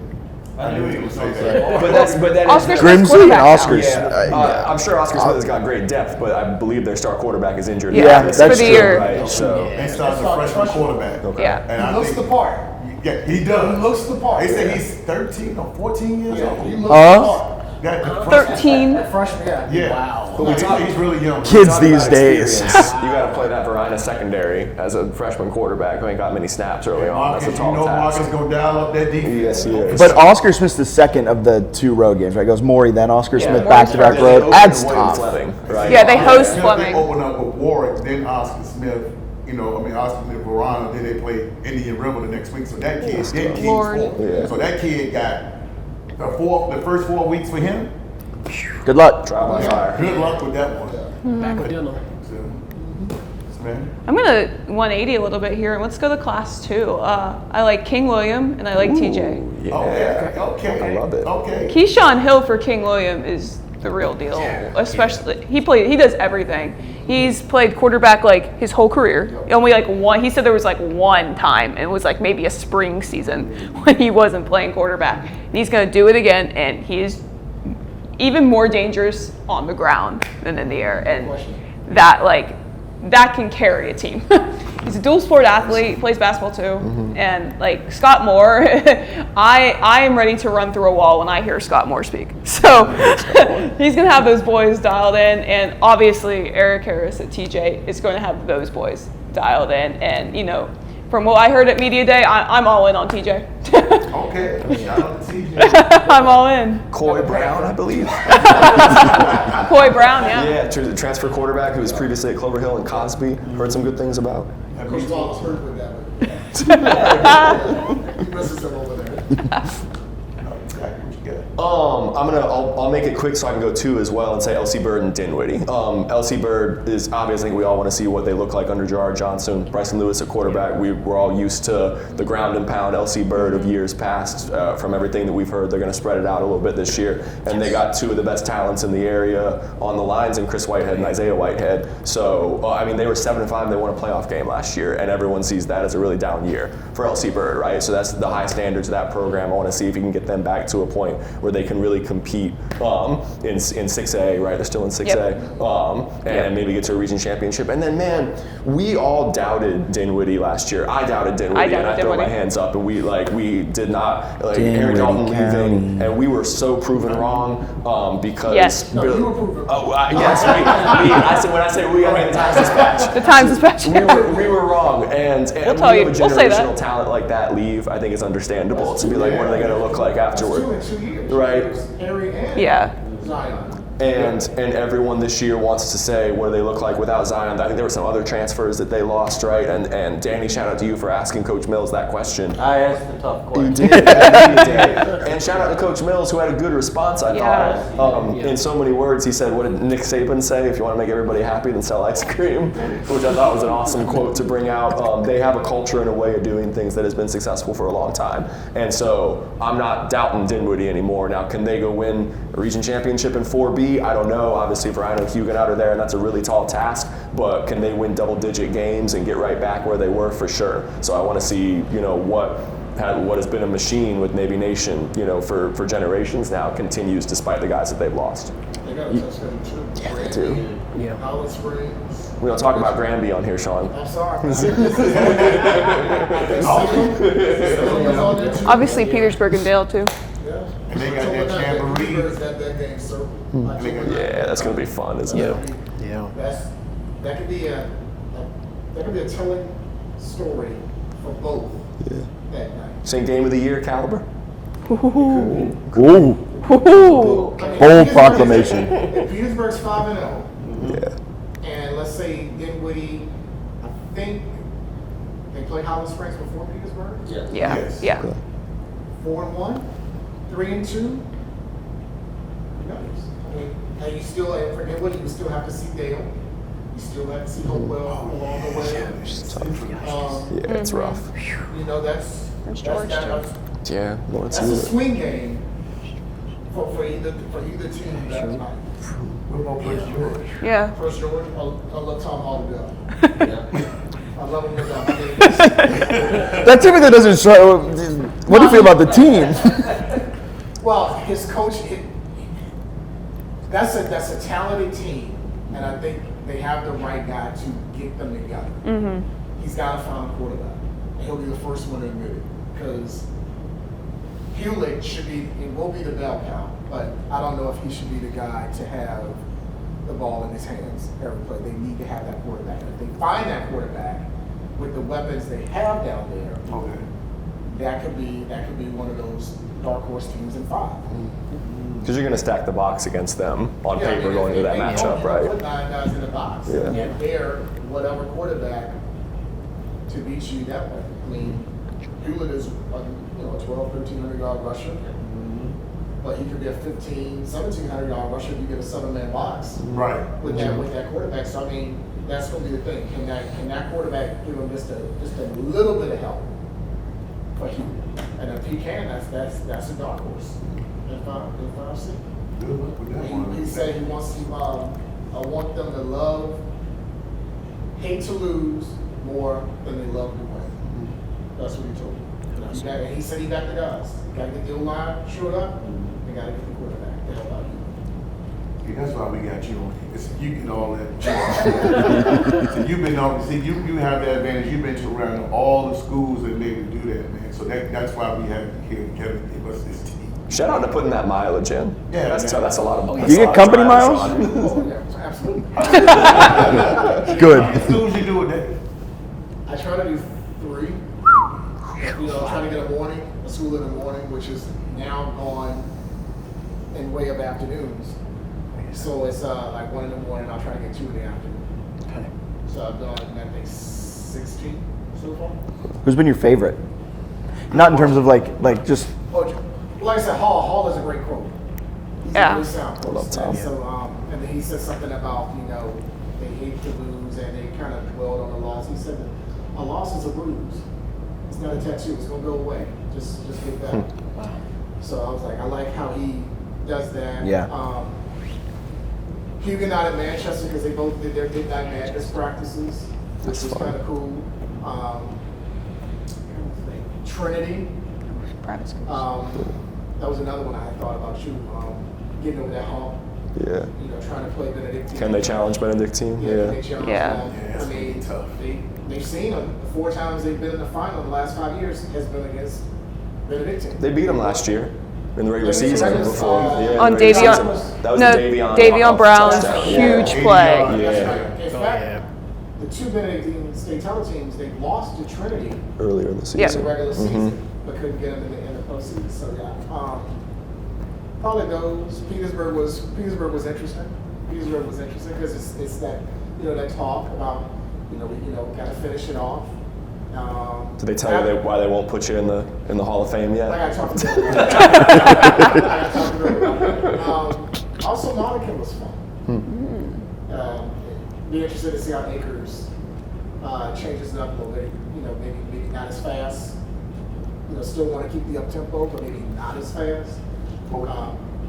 I knew he would say that. But that Oscar is Smith's Grimsley and quarterback now. Oscars. Yeah, I'm sure Oscar Smith has got great depth, but I believe their star quarterback is injured. Yeah, that's for the true. year. Right, so They started the freshman quarterback. Yeah. And He I looks think, the part. yeah, he does. He looks the part. They say he's 13 or 14 years Yeah, old. he looks the part. Got the freshman- 13. Freshman, yeah. Yeah. Wow. But he's really young. Kids Talking these about days. experience, you got to play that Verina secondary as a freshman quarterback who ain't got many snaps early on. Marcus, That's a you tall know task. Marcus gonna dial up that defense. Yes, he is. But Oscar Smith's the second of the 2 road games, right? It goes Maury, then Oscar Smith, Maury's back-to-back first. road. Open Adds William tough. Fleming, right? Yeah, they host They Fleming. open up with Warwick, then Oscar Smith. Oscar Smith, Verona. Then they play Indian River the next week. So that kid, then King's Lord. 4. Yeah. So that kid got the first 4 weeks for him. Good luck. Trial by fire. Good luck with that one. Back with dinner. So, man. I'm gonna 180 a little bit here. Let's go to class 2. I like King William and I like TJ. Okay. I love it. Okay. Keyshawn Hill for King William is the real deal. Especially he does everything. He's played quarterback like his whole career. Only like one. He said there was like one time, and it was like maybe a spring season when he wasn't playing quarterback. And he's gonna do it again, and he is even more dangerous on the ground than in the air, and that can carry a team. He's a dual sport athlete, plays basketball too, and like Scott Moore, I am ready to run through a wall when I hear Scott Moore speak. So he's gonna have those boys dialed in, and obviously Eric Harris at TJ is going to have those boys dialed in, and from what I heard at Media Day, I'm all in on TJ. Okay. Shout out to TJ. I'm all in. Coy Brown, I believe. Coy Brown, yeah. Yeah, the transfer quarterback who was previously at Clover Hill and Cosby. Heard some good things about. Coach Paul was hurt with that. He misses him over there. I'll make it quick so I can go 2 as well and say LC Bird and Dinwiddie. LC Bird is obviously, we all want to see what they look like under Gerard Johnson. Bryson Lewis at quarterback. We're all used to the ground and pound LC Bird of years past. From everything that we've heard, they're going to spread it out a little bit this year. And they got 2 of the best talents in the area on the lines in Chris Whitehead and Isaiah Whitehead. So, they were 7-5. They won a playoff game last year, and everyone sees that as a really down year for LC Bird, right? So that's the high standards of that program. I want to see if you can get them back to a point where they can really compete in 6A, right? They're still in 6A, and maybe get to a region championship. And then, man, we all doubted Dinwiddie last year. I doubted Dinwiddie, and I throw my hands up, and we did not, Aaron Dalton leaving, and we were so proven wrong because you were proven wrong. When I say we, I mean the Times Dispatch. The Times Dispatch. We were wrong, and We'll tell you. when We'll say that. generational talent like that leave, I think it's understandable to be like, what are they going to look like afterward? 2 years. Right. Harry and Zion. And everyone this year wants to say, what do they look like without Zion? I think there were some other transfers that they lost, right? And Danny, shout out to you for asking Coach Mills that question. I asked the tough question. You did. And shout out to Coach Mills, who had a good response, I thought. In so many words, he said, what did Nick Saban say? If you want to make everybody happy, then sell ice cream, which I thought was an awesome quote to bring out. They have a culture and a way of doing things that has been successful for a long time. And so I'm not doubting Dinwiddie anymore. Now, can they go win a region championship in 4B? I don't know. Obviously, Verino and Huguenot are there, and that's a really tall task. But can they win double-digit games and get right back where they were? For sure. So I want to see, what has been a machine with Navy Nation, for generations now continues despite the guys that they've lost. They got a touchdown too. Yeah, they do. Yeah. Howard Springs. We don't talk about Granby on here, Sean. I'm sorry. Obviously, Petersburg and Dale too. And they got that jamboree. That game circle. Yeah, that's gonna be fun, isn't it? Yeah. That could be a telling story for both that night. Same game of the year caliber? Ooh. I mean, Bold proclamation. If Petersburg's 5-0, Yeah. and let's say Dinwiddie, I think they play Holland Springs before Petersburg. Yeah. Yes. Yeah. 4-1, 3-2. Who knows? I mean, and you still, for Dinwiddie, you still have to see Dale. You still have to see Hopewell along the way. Yeah, it's rough. That's Georgetown. Yeah, well, let's That's see a it. swing game for either team that night. What about Prince George? Yeah. First George, I love Tom Hall to go. I love him to go. That typically doesn't show. What do you feel about the team? Well, his coach, that's a talented team, and I think they have the right guy to get them together. Mm-hmm. He's got to find a quarterback, and he'll be the first one to admit it, because Hewlett will be the bell cow, but I don't know if he should be the guy to have the ball in his hands every play. They need to have that quarterback. And if they find that quarterback with the weapons they have down there, Okay. that could be one of those dark horse teams in 5. Because you're going to stack the box against them on Yeah, paper I mean, going into that you matchup, don't right? Put 9 guys in the box. Yeah. And dare whatever quarterback to beat you that way. I mean, Hewlett is a 1,200-1,300 yard rusher, but he could be a 1,500-1,700 yard rusher if you get a 7-man box. Right. With that quarterback. So I mean, that's going to be the thing. Can that quarterback give him just a little bit of help for Hewlett? And if he can, that's a dark horse. If I see. Good luck with that one. He said he wants to. I want them to hate to lose more than they love to win. That's what he told me. And he said he got the guys. Got to get the O-line shored up. They got to get the quarterback to help out you. See, that's why we got you on here. You get all that. So you've been on. See, you have that advantage. You've been around all the schools that make you do that, man. So that's why we have here Kevin give us this team. Shout out to putting that mileage in. Yeah, that's man. a lot of. Do you get company miles? Oh, yeah, absolutely. Good. As soon as you do it, that. I try to do 3. I try to get a school in the morning, which is now gone in way of afternoons. So it's like 1 in the morning. I'll try to get 2 in the afternoon. Okay. So I've done, I think, 16 so far. Who's been your favorite? Not in terms of like just. Like I said, Hall is a great quote. He's Yeah. a great sound I love Tom. And so, and then he said something about, they hate to lose and they kind of dwelled on the loss. He said that a loss is a bruise. It's not a tattoo. It's going to go away. Just get better. So I was like, I like how he does that. Yeah. Huguenot at Manchester, because they both did their Midnight Madness practices, which That's was fun. kind of cool. Trinity. Private schools. That was another one I had thought about you, getting over that hump. Yeah. You know, trying to play Benedictine. Can they challenge Benedictine? Yeah. Can they challenge them? Yeah, it's gonna be tough. They've seen them. The 4 times they've been in the final in the last 5 years has been against Benedictine. They beat them last year in the regular season. Before. On the regular Davion- season. That was no, the Davion. Davion Brown's touchdown. huge Yeah. play. Davion, Yeah. That's right. In fact, the 2 Benedictine state title teams, they lost to Trinity Earlier in the Yeah. in season. the regular season, but couldn't get them in the postseason. So yeah, probably those. Petersburg was interesting. Petersburg was interesting because it's that that talk about we got to finish it off. Did they tell you why they won't put you in the Hall of Fame yet? I got to talk to them about that. Also, Monacan was fun. Be interested to see how Akers changes it up a little bit. Maybe not as fast. Still want to keep the up tempo, but maybe not as fast.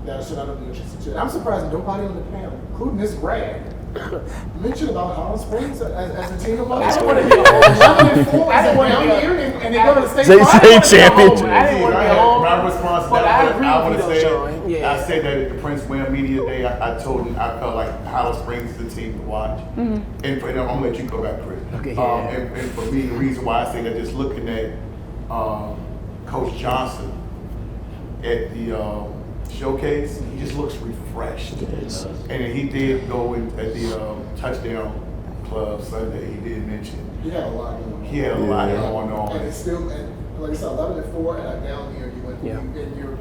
That'll be interesting too. And I'm surprised nobody on the panel, including this Brad, mentioned about Holland Springs as a team of I didn't want to be a I didn't want to be here, and they go to the state State final. championship. I didn't want to be home. My response to But I that, agree I with would you, say, though, Sean. Yeah. I said that at the Prince William Media Day. I told him I felt like Holland Springs is the team to watch. And I'm gonna let you go back, Chris. Okay, yeah. And for me, the reason why I say that, just looking at Coach Johnson at the showcase, he just looks refreshed. And then he did go in at the touchdown club Sunday. He did mention He had a lot going on. he had a lot going on. And it's still, and like I said, 11-4, and down here, you went in your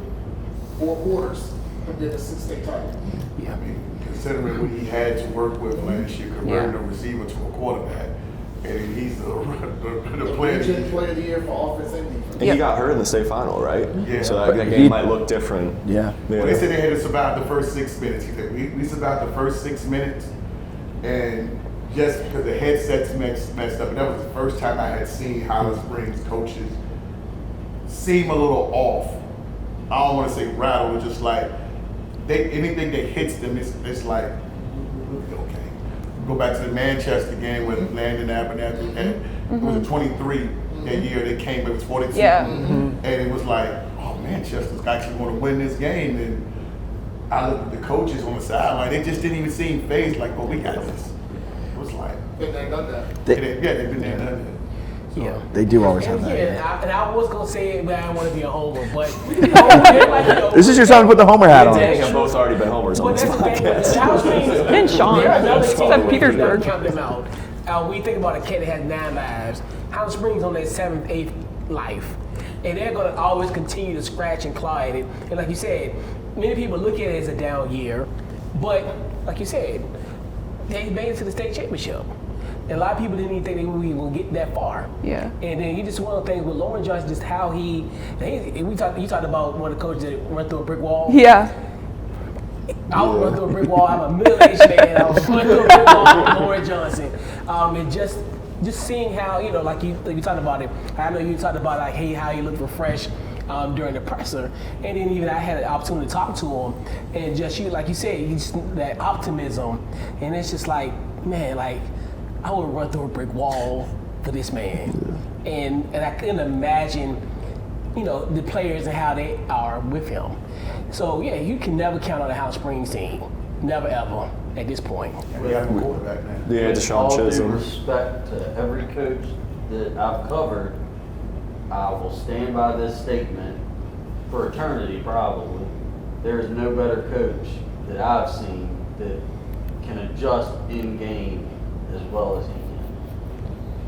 4 quarters and did a 6-state title. I mean, considering what he had to work with last year, converting a receiver to a quarterback, and he's the player. Region Player of the Year for offense and defense. And he got hurt in the state final, right? Yeah. So But that he- game might look different. Yeah. Well, they said they had to survive the first 6 minutes. He said, we survived the first 6 minutes, and just because the headsets messed up, and that was the first time I had seen Highland Springs coaches seem a little off. I don't want to say rattled, just like anything that hits them, it's like, okay. Go back to the Manchester game with Landon Abernathy had, it was a 23 that year. They came, it was 42. Yeah. And it was like, oh, Manchester's actually going to win this game. And I looked at the coaches on the sideline, they just didn't even seem phased, like, oh, we got this. It was like, Been there, done that. they've been there, done that. Yeah. They do always have And, that. yeah, and I was gonna say it, but I didn't want to be a homer. But This is your time to put the homer hat on. Dang, have both already been homers on But this that's the thing. podcast. The House Springs, And Sean. they're another team. Except We Petersburg. count them out. We think about a kid that has 9 lives. House Springs on their 7th, 8th life, and they're gonna always continue to scratch and claw at it. And like you said, many people look at it as a down year, but like you said, they made it to the state championship. And a lot of people didn't even think they would even get that far. Yeah. And then you just one of the things with Lauren Johnson, just how you talked about one of the coaches that went through a brick wall. Yeah. I would run through a brick wall. I'm a middle-aged man. I would run through a brick wall with Lauren Johnson. And just seeing how, like you talked about it. I know you talked about how you look refreshed during the presser, and then even I had an opportunity to talk to him, and just like you said, that optimism, and it's just like, man, like I would run through a brick wall for this man, and I couldn't imagine, the players and how they are with him. So yeah, you can never count on the House Springs team, never ever at this point. We have a quarterback now. Yeah, With Deshaun all due Chisholm. respect to every coach that I've covered, I will stand by this statement for eternity probably. There is no better coach that I've seen that can adjust in game as well as he can.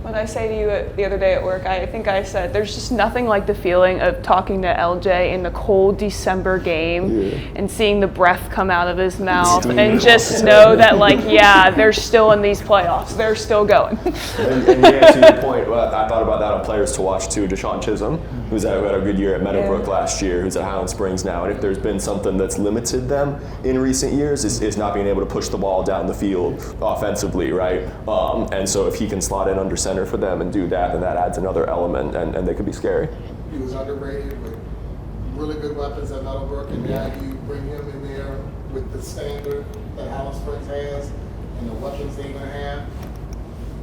What I say to you the other day at work, I think I said, there's just nothing like the feeling of talking to LJ in the cold December game and seeing the breath come out of his mouth and just know that, they're still in these playoffs. They're still going. And yeah, to your point, I thought about that on players to watch too. Deshaun Chisholm, who had a good year at Meadowbrook last year, who's at Highland Springs now. And if there's been something that's limited them in recent years, is not being able to push the ball down the field offensively, right? And so if he can slot in under center for them and do that, then that adds another element, and they could be scary. He was underrated with really good weapons at Meadowbrook, and now you bring him in there with the standard that Highland Springs has and the weapons they're going to have.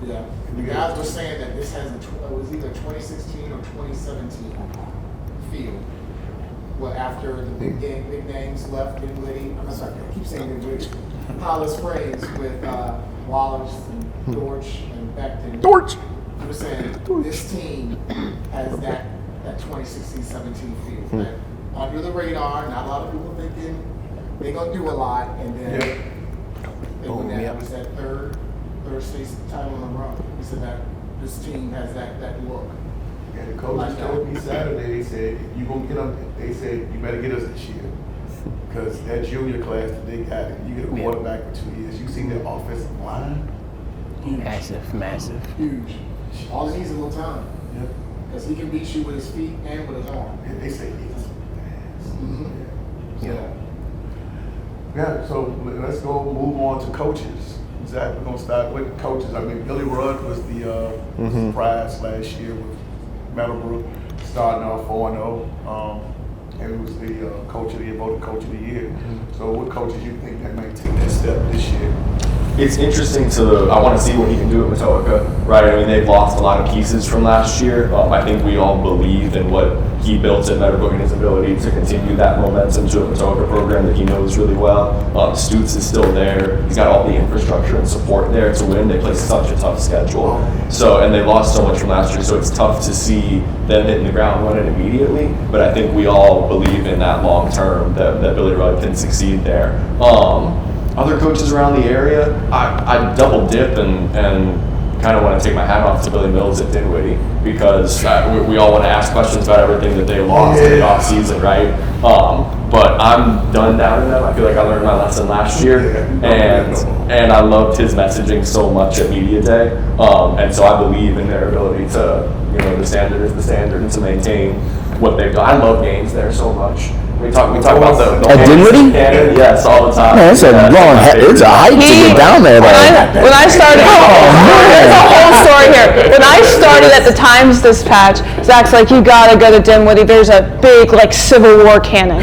Yeah. The guys were saying that this has it was either 2016 or 2017 field. after the big names left Dinwiddie, I'm sorry, I keep saying Dinwiddie, Hollis Springs with Wallace and Dortch and Becton. Dortch. You were saying this team has that 2016-17 feel. Like, under the radar, not a lot of people thinking they're going to do a lot, and then they win that. It was that third state title in a row. He said that this team has that look. And the coaches told me Saturday, they said, you gonna get them, they said, you better get us this year. Because that junior class that they got, you get a quarterback for 2 years. You see their offensive line? Massive. Huge. All he needs is a little time. Yep. Because he can beat you with his feet and with his arm. And they say he's fast. Yeah. Yeah, so let's go move on to coaches. Zach, we're gonna start with coaches. I mean, Billy Rudd was the surprise last year with Meadowbrook starting off 4-0. And it was the coach of the year, voted coach of the year. So what coaches you think that might take that step this year? It's interesting I want to see what he can do at Matoaka, right? I mean, they've lost a lot of pieces from last year. I think we all believe in what he built at Meadowbrook and his ability to continue that momentum to a Matoaka program that he knows really well. Stutes is still there. He's got all the infrastructure and support there to win. They play such a tough schedule. And they lost so much from last year, so it's tough to see them hitting the ground running immediately. But I think we all believe in that long term, that Billy Rudd can succeed there. Other coaches around the area, I double dip and kind of want to take my hat off to Billy Mills at Dinwiddie because we all want to ask questions about everything that they lost in the offseason, right? But I'm done doubting them. I feel like I learned my lesson last year, and I loved his messaging so much at Media Day. And so I believe in their ability to, the standard is the standard, and to maintain what they've done. I love games there so much. We talk about the At Dinwiddie? Yes, all the time. Man, it's a hike to get down there. When I started, there's a whole story here. When I started at the Times Dispatch, Zach's like, you gotta go to Dinwiddie. There's a big Civil War cannon.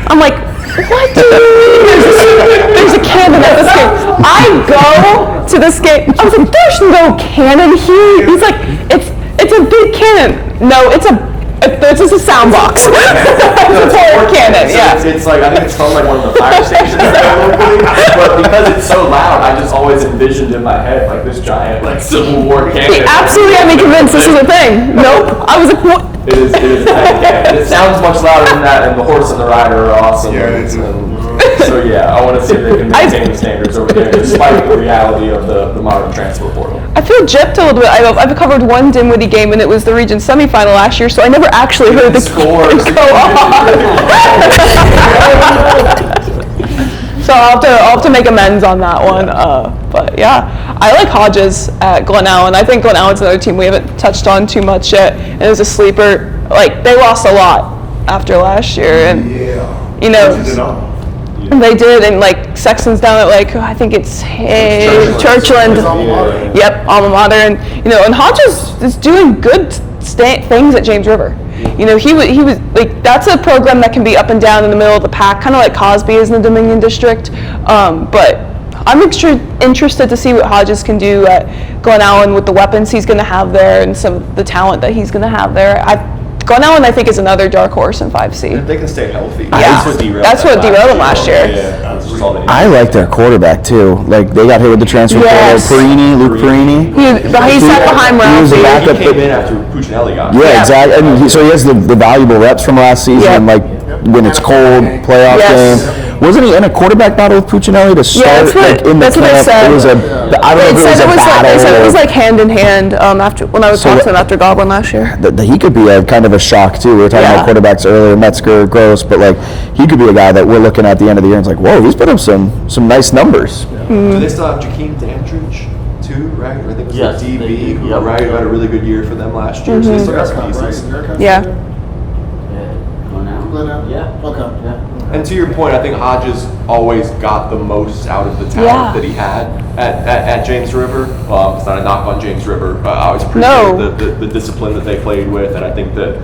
I'm like, what do you mean? There's a cannon at this game. I go to this game. I was like, there's no cannon here. He's like, it's a big cannon. No, it's just a sound box. It's a total cannon, yeah. It's like, I think it's from one of the fire stations there locally, but because it's so loud, I just always envisioned in my head this giant Civil War cannon. He absolutely had me convinced this was a thing. Nope. I was like, what? It is a tiny cannon. It sounds much louder than that, and the horse and the rider are awesome. Yeah, they do. So yeah, I want to see if they can maintain the standards over there, despite the reality of the modern transfer portal. I feel gypped a little bit. I've covered one Dinwiddie game, and it was the region semifinal last year, so I never actually heard the score go on. So I'll have to make amends on that one. But yeah, I like Hodges at Glen Allen. I think Glen Allen's another team we haven't touched on too much yet, and it was a sleeper. They lost a lot after last year, and they did, and Sexton's down at I think it's Churchland. Yep, alma mater, and Hodges is doing good things at James River. He was that's a program that can be up and down in the middle of the pack, kind of like Cosby is in the Dominion District. But I'm interested to see what Hodges can do at Glen Allen with the weapons he's going to have there and some of the talent that he's going to have there. Glen Allen, I think, is another dark horse in 5C. If they can stay healthy. Yeah, that's what derailed them last year. I like their quarterback too. They got hit with the transfer portal. Luke Perini. He sat behind Ralphie. He was a backup. He came in after Puccinelli got. Yeah, exactly. And so he has the valuable reps from last season. When it's cold, playoff game. Wasn't he in a quarterback battle with Puccinelli to start in the camp? They said. It was I don't know if it was a battle. They said it was hand in hand after when I was talking to him after Goblin last year. He could be a kind of a shock too. We were talking about quarterbacks earlier, Metzger, Gross, but he could be a guy that we're looking at the end of the year and it's whoa, he's put up some nice numbers. Do they still have Joachim Dandridge too, right? I think it was the DB who had a really good year for them last year. So they still got some pieces. Yeah. Yeah. Okay. Yeah. And to your point, I think Hodges always got the most out of the talent that he had at James River. It's not a knock on James River. I always appreciate the discipline that they played with, and I think that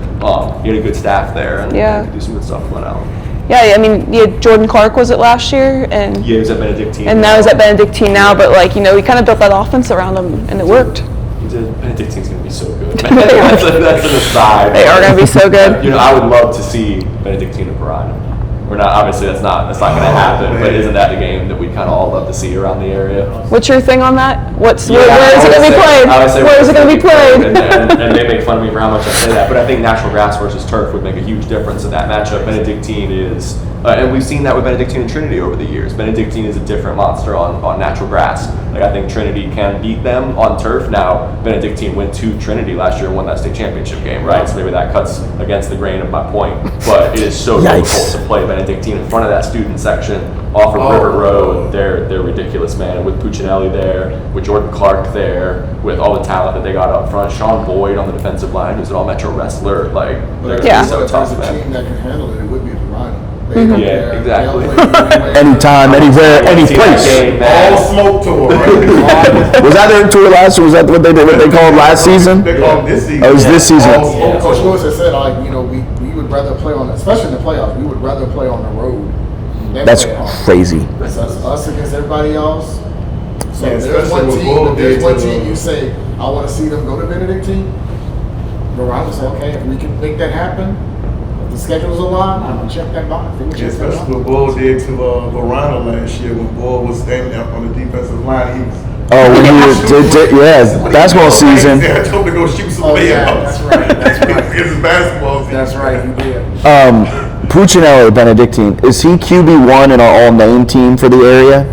he had a good staff there and could do some good stuff with Glen Allen. Yeah, I mean, Jordan Clark was it last year, and he was at Benedictine. And now he's at Benedictine now, but he kind of built that offense around him, and it worked. Benedictine's going to be so good. that's an aside. They are going to be so good. You know, I would love to see Benedictine and Verina. We're not, obviously that's not going to happen, but isn't that the game that we kind of all love to see around the area? What's your thing on that? Where is it I going to be played? Where is it going to be played? And they make fun of me for how much I say that, but I think natural grass versus turf would make a huge difference in that matchup. Benedictine is, and we've seen that with Benedictine and Trinity over the years. Benedictine is a different monster on natural grass. Like I think Trinity can beat them on turf. Now Benedictine went to Trinity last year and won that state championship game, right? So maybe that cuts against the grain of my point, but it is so difficult to play Benedictine in front of that student section off of River Road. They're ridiculous, man. And with Puccinelli there, with Jordan Clark there, with all the talent that they got up front, Sean Boyd on the defensive line, who's an all-metro wrestler, like they're gonna be so tough, man. If there's a team that can handle it, it would be Verina. Yeah, exactly. Anytime, anywhere, any place. All smoke tour, right? Was that their tour last, or was that what they called last season? They called this season. Oh, it was this season. Coach Lewis has said, we would rather play on, especially in the playoffs, we would rather play on the road. That's crazy. It's us against everybody else. So Yeah, there's one team you say, I want to see them go to Benedictine. Verina say, okay, if we can make that happen, if the schedule's aligned, I'm going to check that box. Especially what Bull did to Verina last year when Bull was standing up on the defensive line. He was when he was, basketball season. I told him to go shoot some layups. That's right. It's his basketball season. That's right, he did. Puccinelli, Benedictine, is he QB1 in our all-name team for the area?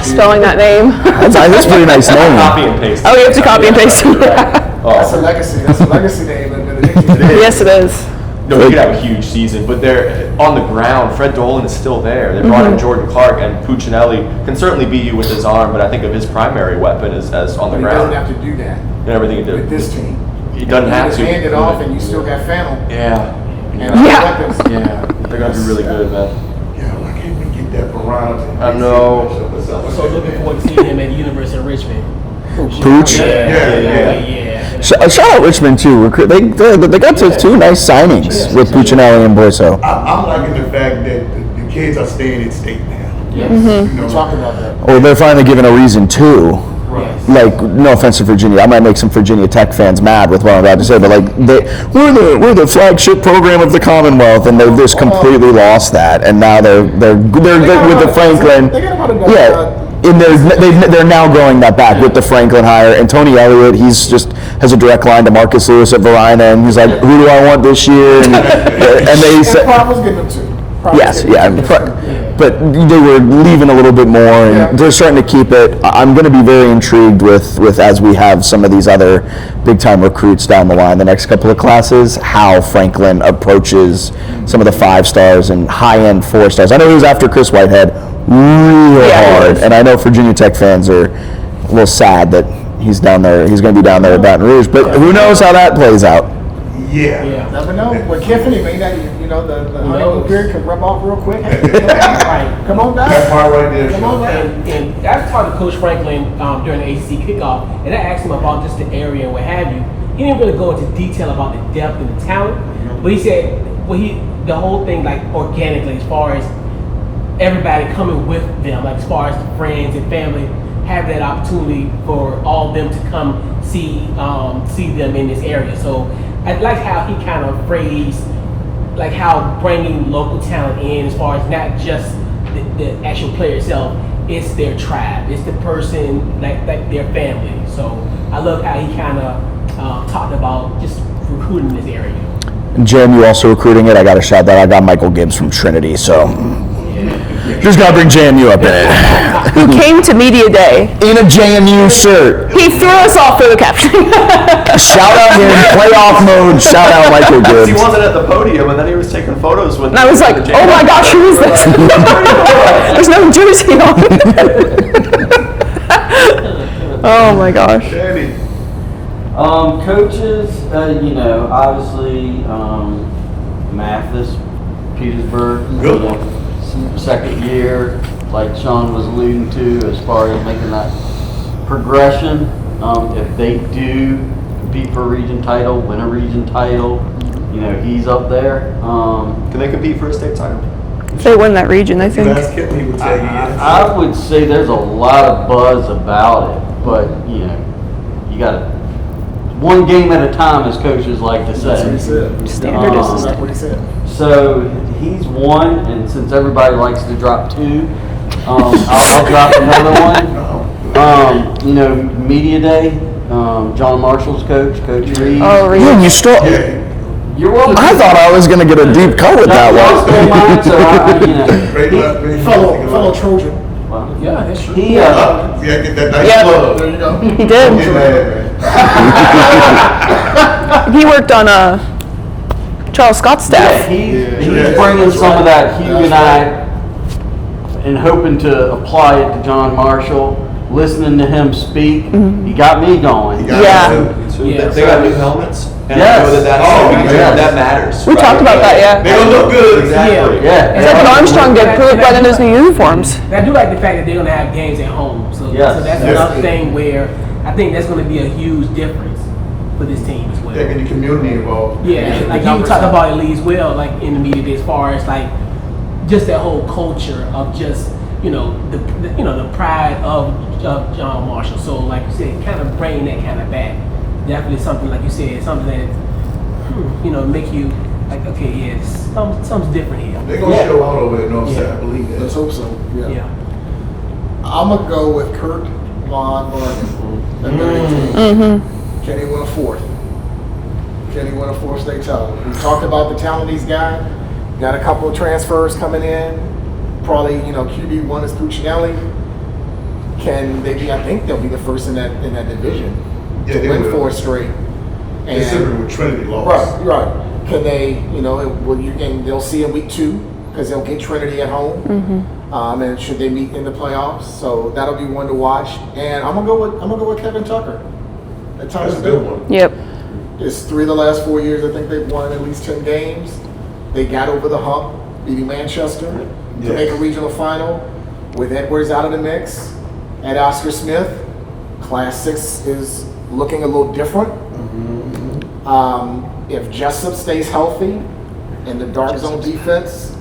Spelling that name. That's a pretty nice name. Copy and paste. Oh, you have to copy and paste. That's a legacy. That's a legacy name in Benedictine. Yes, it is. No, he could have a huge season, but they're on the ground. Fred Dolan is still there. They brought in Jordan Clark, and Puccinelli can certainly beat you with his arm, but I think of his primary weapon as on the But ground. he doesn't have to do that And everything he did with this team. He doesn't have to. You hand it off, and you still got Fennel. Yeah. And weapons. Yeah. They're going to be really good, man. Yeah, why can't we get that Verina? I know. So looking forward to seeing him at the University of Richmond. Pooch? Yeah. Shout out Richmond, too. They got to two nice signings with Puccinelli and Boyso. I'm liking the fact that the kids are staying in state now. Yes. You know, Talk about that. Or they're finally given a reason to. Yes. Like, no offense to Virginia, I might make some Virginia Tech fans mad with what I'm about to say, but like, we're the flagship program of the Commonwealth, and they've just completely lost that, and now they're with the Franklin. They got about a Yeah. And they're now growing that back with the Franklin hire, and Tony Elliott, he's just has a direct line to Marcus Lewis at Verina, and he's like, who do I want this year? And they said, Prime was getting them too. yes, yeah, but they were leaving a little bit more, and they're starting to keep it. I'm going to be very intrigued with as we have some of these other big time recruits down the line, the next couple of classes, how Franklin approaches some of the 5 stars and high end 4 stars. I know he was after Chris Whitehead real hard, and I know Virginia Tech fans are a little sad that he's down there. He's going to be down there at Baton Rouge, but who knows how that plays out. Yeah. Never know. With Kiffin, he may not, the honeymoon period could rub off real quick. Right. Come on down. That part right there. Come on down. And I talked to Coach Franklin during the ACC kickoff, and I asked him about just the area and what have you. He didn't really go into detail about the depth and the talent, but he said, the whole thing like organically, as far as everybody coming with them, like as far as the friends and family, have that opportunity for all of them to come see them in this area. So I like how he kind of phrased like how bringing local talent in, as far as not just the actual player itself, it's their tribe, it's the person, like their family. So I love how he kind of talked about just recruiting this area. Jim, you also recruiting it? I got to shout that. I got Michael Gibbs from Trinity, so just got to bring JMU up in it. Who came to Media Day in a JMU shirt. He threw us off for the captioning. Shout out him, playoff mode. Shout out Michael Gibbs. He wasn't at the podium, and then he was taking photos with. And I was like, oh my gosh, who is this? There's no jersey on. Oh my gosh. Coaches, obviously, Mathis, Petersburg, second year, like Sean was alluding to, as far as making that progression. If they do compete for a region title, win a region title, he's up there. Can they compete for a state title? If they win that region, I think. That's Kip, he would tell you yes. I would say there's a lot of buzz about it, but got one game at a time, as coaches like to say. That's what he said. Standard is the That's standard. what he said. So he's one, and since everybody likes to drop two, I'll drop another one. You know, Media Day, John Marshall's coach, Coach Reed. Oh, Reed. Yeah, you stole. You're welcome. I thought I was gonna get a deep cut with that one. So Great luck, man. Fellow Trojan. Yeah, that's true. he, Yeah, get that nice Yep. plug. There you go. He Get did. mad, man. He worked on Charles Scott's staff. he's bringing some of that Huguenot and hoping to apply it to John Marshall. Listening to him speak, he got me going. Yeah. They got new helmets. And Yes. I know that matters. We talked about that, yeah. They gonna look good. Exactly. Yeah. It's like what Armstrong did, put right in those new uniforms. And I do like the fact that they're going to have games at home. So, Yes. so that's Yes. another thing where I think that's going to be a huge difference for this team as well. Yeah, get the community involved. Yeah, like you talked about it, Lee, as well, like in the media as far as like just that whole culture of just the pride of John Marshall. So like you said, kind of bringing that kind of back. Definitely something like you said, something that make you like, okay, yeah, something's different here. They're gonna show out over at Northside, I believe that. Let's hope so. Yeah. I'm gonna go with Kurt Von Bargen. At Merritte. Can he win a fourth? Can he win a fourth state title? We talked about the talent he's got. Got a couple of transfers coming in. Probably, QB1 is Puccinelli. Can they be? I think they'll be the first in that division Yeah, to they win will. four straight. They similar with Trinity lost. Right. Can they? They'll see in week 2 because they'll get Trinity at home. And should they meet in the playoffs, so that'll be one to watch. And I'm gonna go with Kevin Tucker. At That's a Thomas good Bill. one. Yep. It's 3 of the last 4 years. I think they've won at least 10 games. They got over the hump, beating Manchester to Yes. make a regional final. With Edwards out of the mix, and Oscar Smith, Class 6 is looking a little different. If Jessup stays healthy and the dark zone defense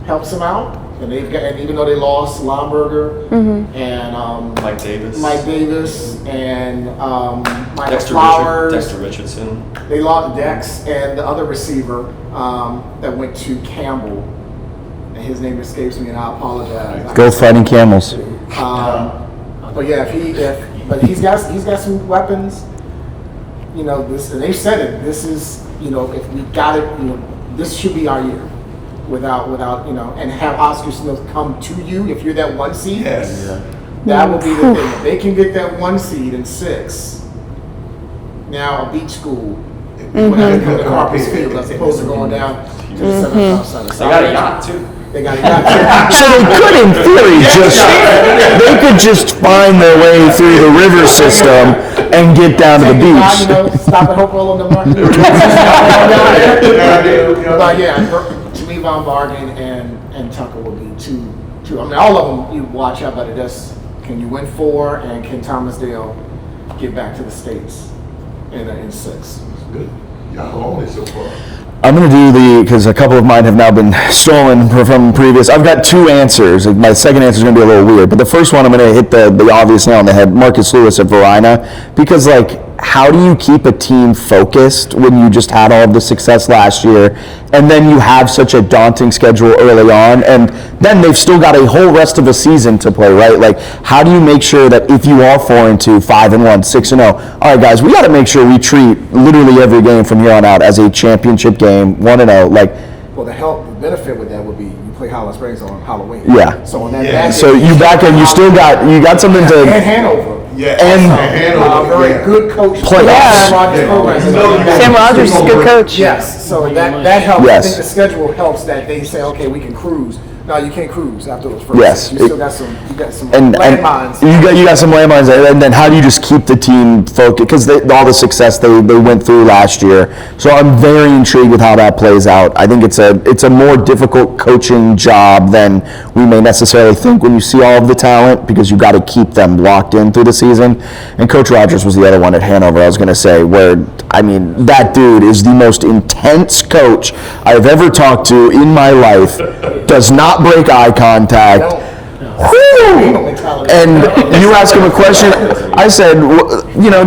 helps him out, and even though they lost Lomberger and Mike Davis. Mike Davis and Michael Dexter Flowers, Dexter Richardson. they lost Dex and the other receiver that went to Campbell, and his name escapes me, and I apologize. Go fighting camels. But yeah, but he's got some weapons. And they've said it. This is, if we got it, this should be our year. Without, and have Oscar Smith come to you if you're that 1 seed. Yes. That will be the thing. If they can get that 1 seed in 6, now a beach school, whatever, come to Carpus Field as opposed to going down to the 7th outside. They got a yacht too. They got a yacht. So they could, in theory, they could just find their way through the river system and get down to the beach. Stop at Hopewell on the market. But yeah, to me, Von Bargen and Tucker will be two. I mean, all of them you watch out, but can you win 4, and can Thomas Dale get back to the States in 6? Good. Y'all own it so far. I'm going to do because a couple of mine have now been stolen from previous. I've got 2 answers. My second answer is going to be a little weird, but the first one I'm going to hit the obvious nail on the head. Marcus Lewis at Verina, because how do you keep a team focused when you just had all of the success last year, and then you have such a daunting schedule early on, and then they've still got a whole rest of a season to play, right? How do you make sure that if you are 4-2, 5-1, 6-0, all right, guys, we got to make sure we treat literally every game from here on out as a championship game, 1-0, Well, the benefit with that would be you play Holland Springs on Halloween. Yeah. So on that Yeah. back So you back end, you got something and to Hanover. Yeah. And Very good coach. Playoffs. Sam Rogers program. Sam Rogers is a good coach. Yes, so that helps. Yes. I think the schedule helps that they say, okay, we can cruise. No, you can't cruise after those first. Yes. 6. You still got some. You got some and landmines. you got some landmines, and then how do you just keep the team focused? Because all the success they went through last year. So I'm very intrigued with how that plays out. I think it's a more difficult coaching job than we may necessarily think when you see all of the talent, because you got to keep them locked in through the season. And Coach Rogers was the other one at Hanover. I was going to say, that dude is the most intense coach I've ever talked to in my life. Does not break eye contact. Whew! And you ask him a question. I said,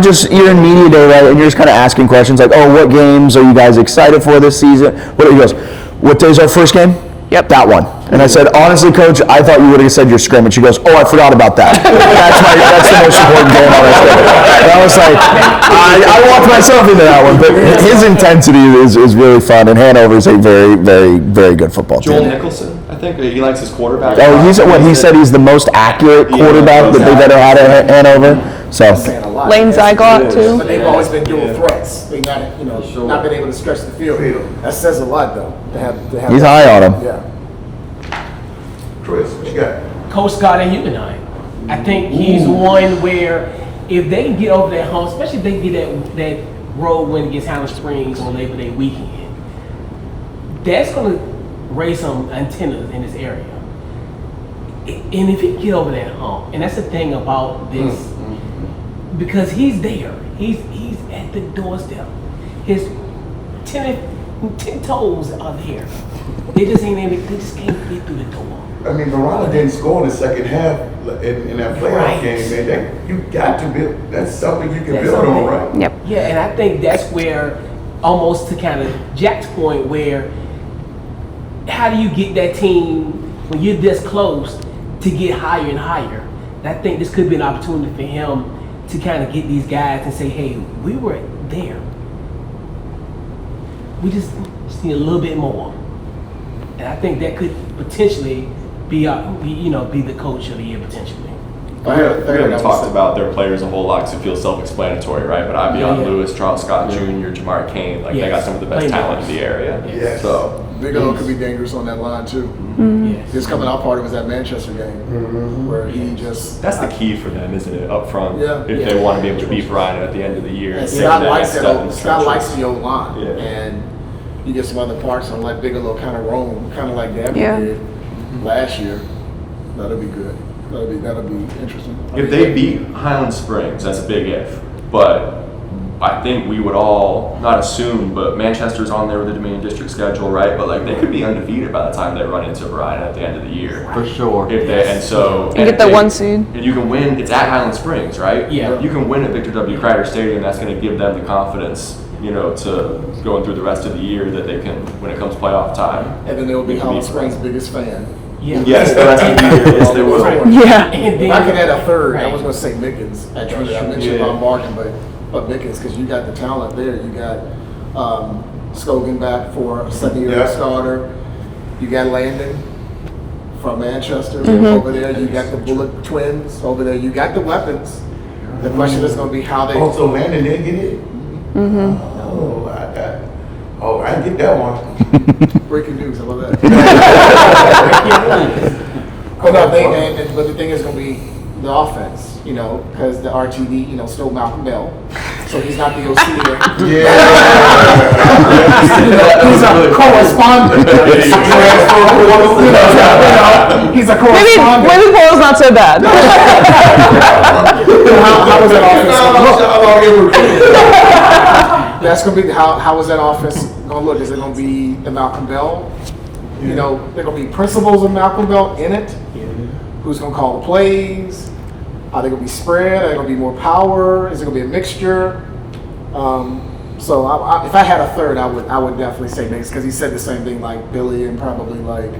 just you're in media day, right? And you're just kind of asking questions like, oh, what games are you guys excited for this season? He goes, what day's our first game? Yep, that one. And I said, honestly, Coach, I thought you would have said your scrimmage. She goes, oh, I forgot about that. That's the most important game on our schedule. And I was like, I walked myself into that one, but his intensity is really fun, and Hanover is a very, very, very good football team. Joel Nicholson, I think he likes his quarterback. Oh, he said he's the most accurate quarterback that they've ever had at Hanover. So Lane Zygot too. But they've always been dual threats. They not, not been able to stretch the field. That says a lot, though. To have he's high on him. Yeah. Chris, what you got? Coach Scott and Huguenot. I think he's one where if they can get over that hump, especially if they get that road win against Highland Springs on Labor Day weekend, that's going to raise some antennas in this area. And if he get over that hump, and that's the thing about this, because he's there, he's at the doorstep. His 10 toes are there. They just can't get through the door. I mean, Merritte didn't score in the second half in that playoff game, man. You got to build. That's something you can build on, right? Yep. Yeah, and I think that's where, almost to kind of Jack's point, where how do you get that team when you're this close to get higher and higher? And I think this could be an opportunity for him to kind of get these guys and say, hey, we were there. We just need a little bit more. And I think that could potentially be the coach of the year potentially. We haven't talked about their players a whole lot because it feels self-explanatory, right? But Avion Lewis, Charles Scott Jr., Jamar Kane, they got some of the best talent in the area. Yes. So Bigelow could be dangerous on that line too. Yes. His coming out party was that Manchester game where he just. that's the key for them, isn't it? Up front, Yeah. if they want to be able to beat Ryan at the end of the year. And take Scott that likes next that. step in the Scott likes trenches. the old line, Yeah. and you get some other parts and let Bigelow kind of roam, kind of like Dabney Yeah. did last year. That'll be good. That'll be interesting. If they beat Highland Springs, that's a big if. But I think we would all, not assume, but Manchester's on there with the Dominion District schedule, right? But they could be undefeated by the time they run into Ryan at the end of the year. For sure. If they and get the 1 seed. And you can win. It's at Highland Springs, right? Yeah. You can win at Victor W. Crider Stadium. That's going to give them the confidence, to going through the rest of the year that they can, when it comes playoff time. And then they'll be Holland Springs' biggest fan. Yeah. Yes, the rest of the year. Yes, they will. Yeah. And If I could add a third, I Right. was going to say Mickens. I mentioned Yeah. about Martin, but Mickens, because you got the talent there. You got Scogan back for a second-year Yeah. starter. You got Landon from Manchester over there. You got the Bullet twins over there. You got the weapons. The question is going to be how they. Also, Landon didn't get it. I get that one. Breaking news, how about that? But no, but the thing is going to be the offense, because the RTD, stole Malcolm Bell, so he's not the OC there. He's a correspondent. He's a correspondent. Maybe Paul's not so bad. How was that offense? That's going to be how is that offense going to look? Is it going to be the Malcolm Bell? They're going to be principals of Malcolm Bell in it. Who's going to call the plays? Are they going to be spread? Are they going to be more power? Is it going to be a mixture? So if I had a third, I would definitely say Nix, because he said the same thing like Billy and probably like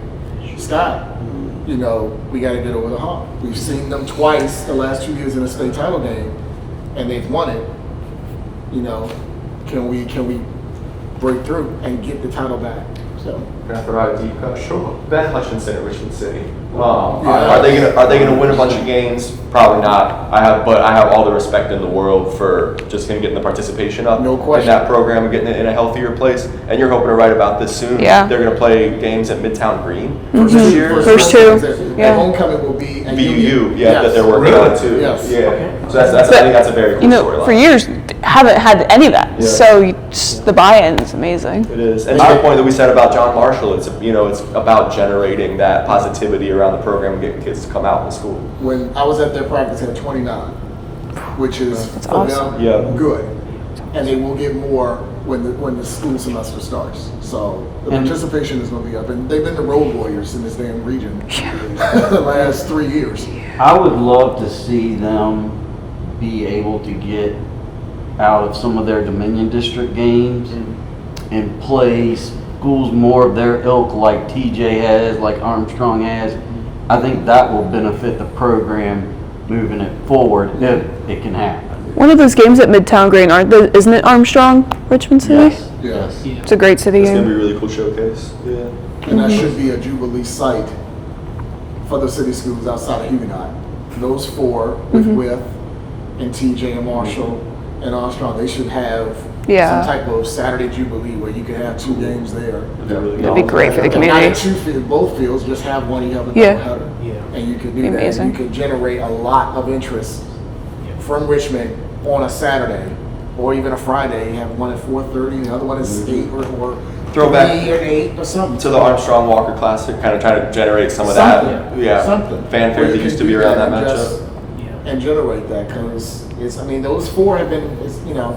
Scott. We got to get over the hump. We've seen them twice the last 2 years in a state title game, and they've won it. Can we break through and get the title back? So. Can I throw out a deep cut? Sure. Ben Hutchinson at Richmond City. Are they gonna win a bunch of games? Probably not. I have all the respect in the world for just him getting the participation up No question. in that program and getting it in a healthier place. And you're hoping to write about this soon. Yeah. They're gonna play games at Midtown Green this year. First two. And homecoming will be at VUU, Yes. that they're working on too. Yes. Yeah. So I think that's a very cool storyline. For years, haven't had any of that. Yeah. So the buy-in is amazing. It is, and to the point that we said about John Marshall, it's about generating that positivity around the program and getting kids to come out in school. When I was at their practice at 29, which is for awesome. them Yeah. good, and they will get more when the school semester starts. So the participation is going to be up, and they've been the road warriors in this damn region the last 3 years. I would love to see them be able to get out of some of their Dominion District games and play schools more of their ilk like TJ has, like Armstrong has, I think that will benefit the program moving it forward if it can happen. One of those games at Midtown Green, isn't it Armstrong, Richmond City? Yes. It's a great city It's gonna be game. a really cool showcase. Yeah. And that should be a Jubilee site for the city schools outside of Huguenot. Those four with With and TJ and Marshall and Armstrong, they should have Yeah. some type of Saturday Jubilee where you could have 2 games there. That'd be great for the And not community. in 2 fields, both fields, just have one, you have a Yeah. doubleheader. Yeah. And you could do Be that. amazing. And you could generate a lot of interest from Richmond on a Saturday or even a Friday. You have one at 4:30, the other one is 8 or Throwback 3 or 8 or something. to the Armstrong Walker Classic, kind of trying to generate some of Something. that. Yeah. Something. Fanfare Where that you used to can be do around that and matchup. just- and generate that because it's, I mean, those 4 have been, you know,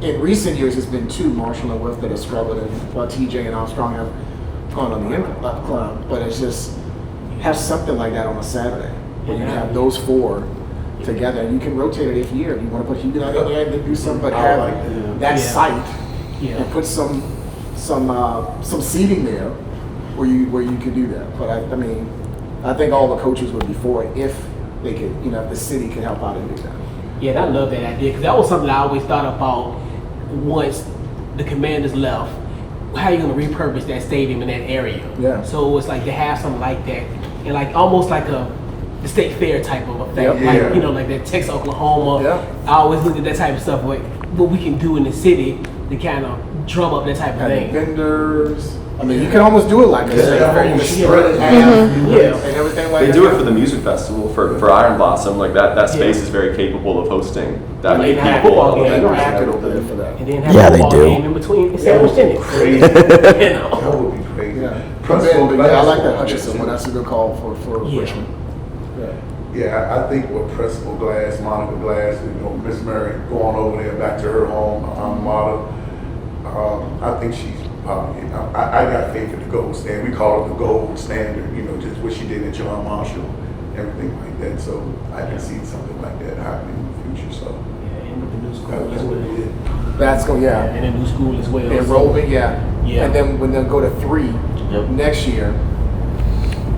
in recent years it's been 2, Marshall and With, that have struggled, and TJ and Armstrong have gone on the club, but it's just, have something like that on a Saturday where you have those 4 together and you can rotate it if year. If you want to put Huguenot in there and then do something, but have that Yeah. site Yeah. and put some seating there where you could do that. But I mean, I think all the coaches would be for it if they could, you know, if the city could help out and do that. Yeah, and I love that idea because that was something I always thought about once the Commanders left. How are you going to repurpose that stadium in that area? Yeah. So it's like to have something like that, and like almost like the state fair type of effect, Yep. like Yeah. you know, like that Texas, Oklahoma. Yeah. I always look at that type of stuff, like what we can do in the city to kind of drum up that type of And thing. vendors. I mean, you can almost do it like a state fair. You can spread it half Yeah. and everything like They that. do it for the music festival for Iron Blossom. Like that space is very capable of hosting that And many they have people. football games. They Right. pack it over there for that. And then have Yeah, a they football do. game in between, and sandwich in it. Crazy. You know. That would be crazy. Yeah. Principal But yeah, I like that Glass- Hutchinson one. That's a good call for Yeah. Richmond. Yeah. Yeah, I think with Principal Glass, Monica Glass, you know, Miss Merritte going over there back to her home, Mata, I think she's probably, I got faith in the gold standard. We call it the gold standard, you know, just what she did at John Marshall, everything like that. So I can see something like that happening in the future. So Yeah, and with the new school as that's what well. we did. That's going, yeah. And a new school as well. Enrollment, yeah. Yeah. And then when they'll go to 3 Yep. next year,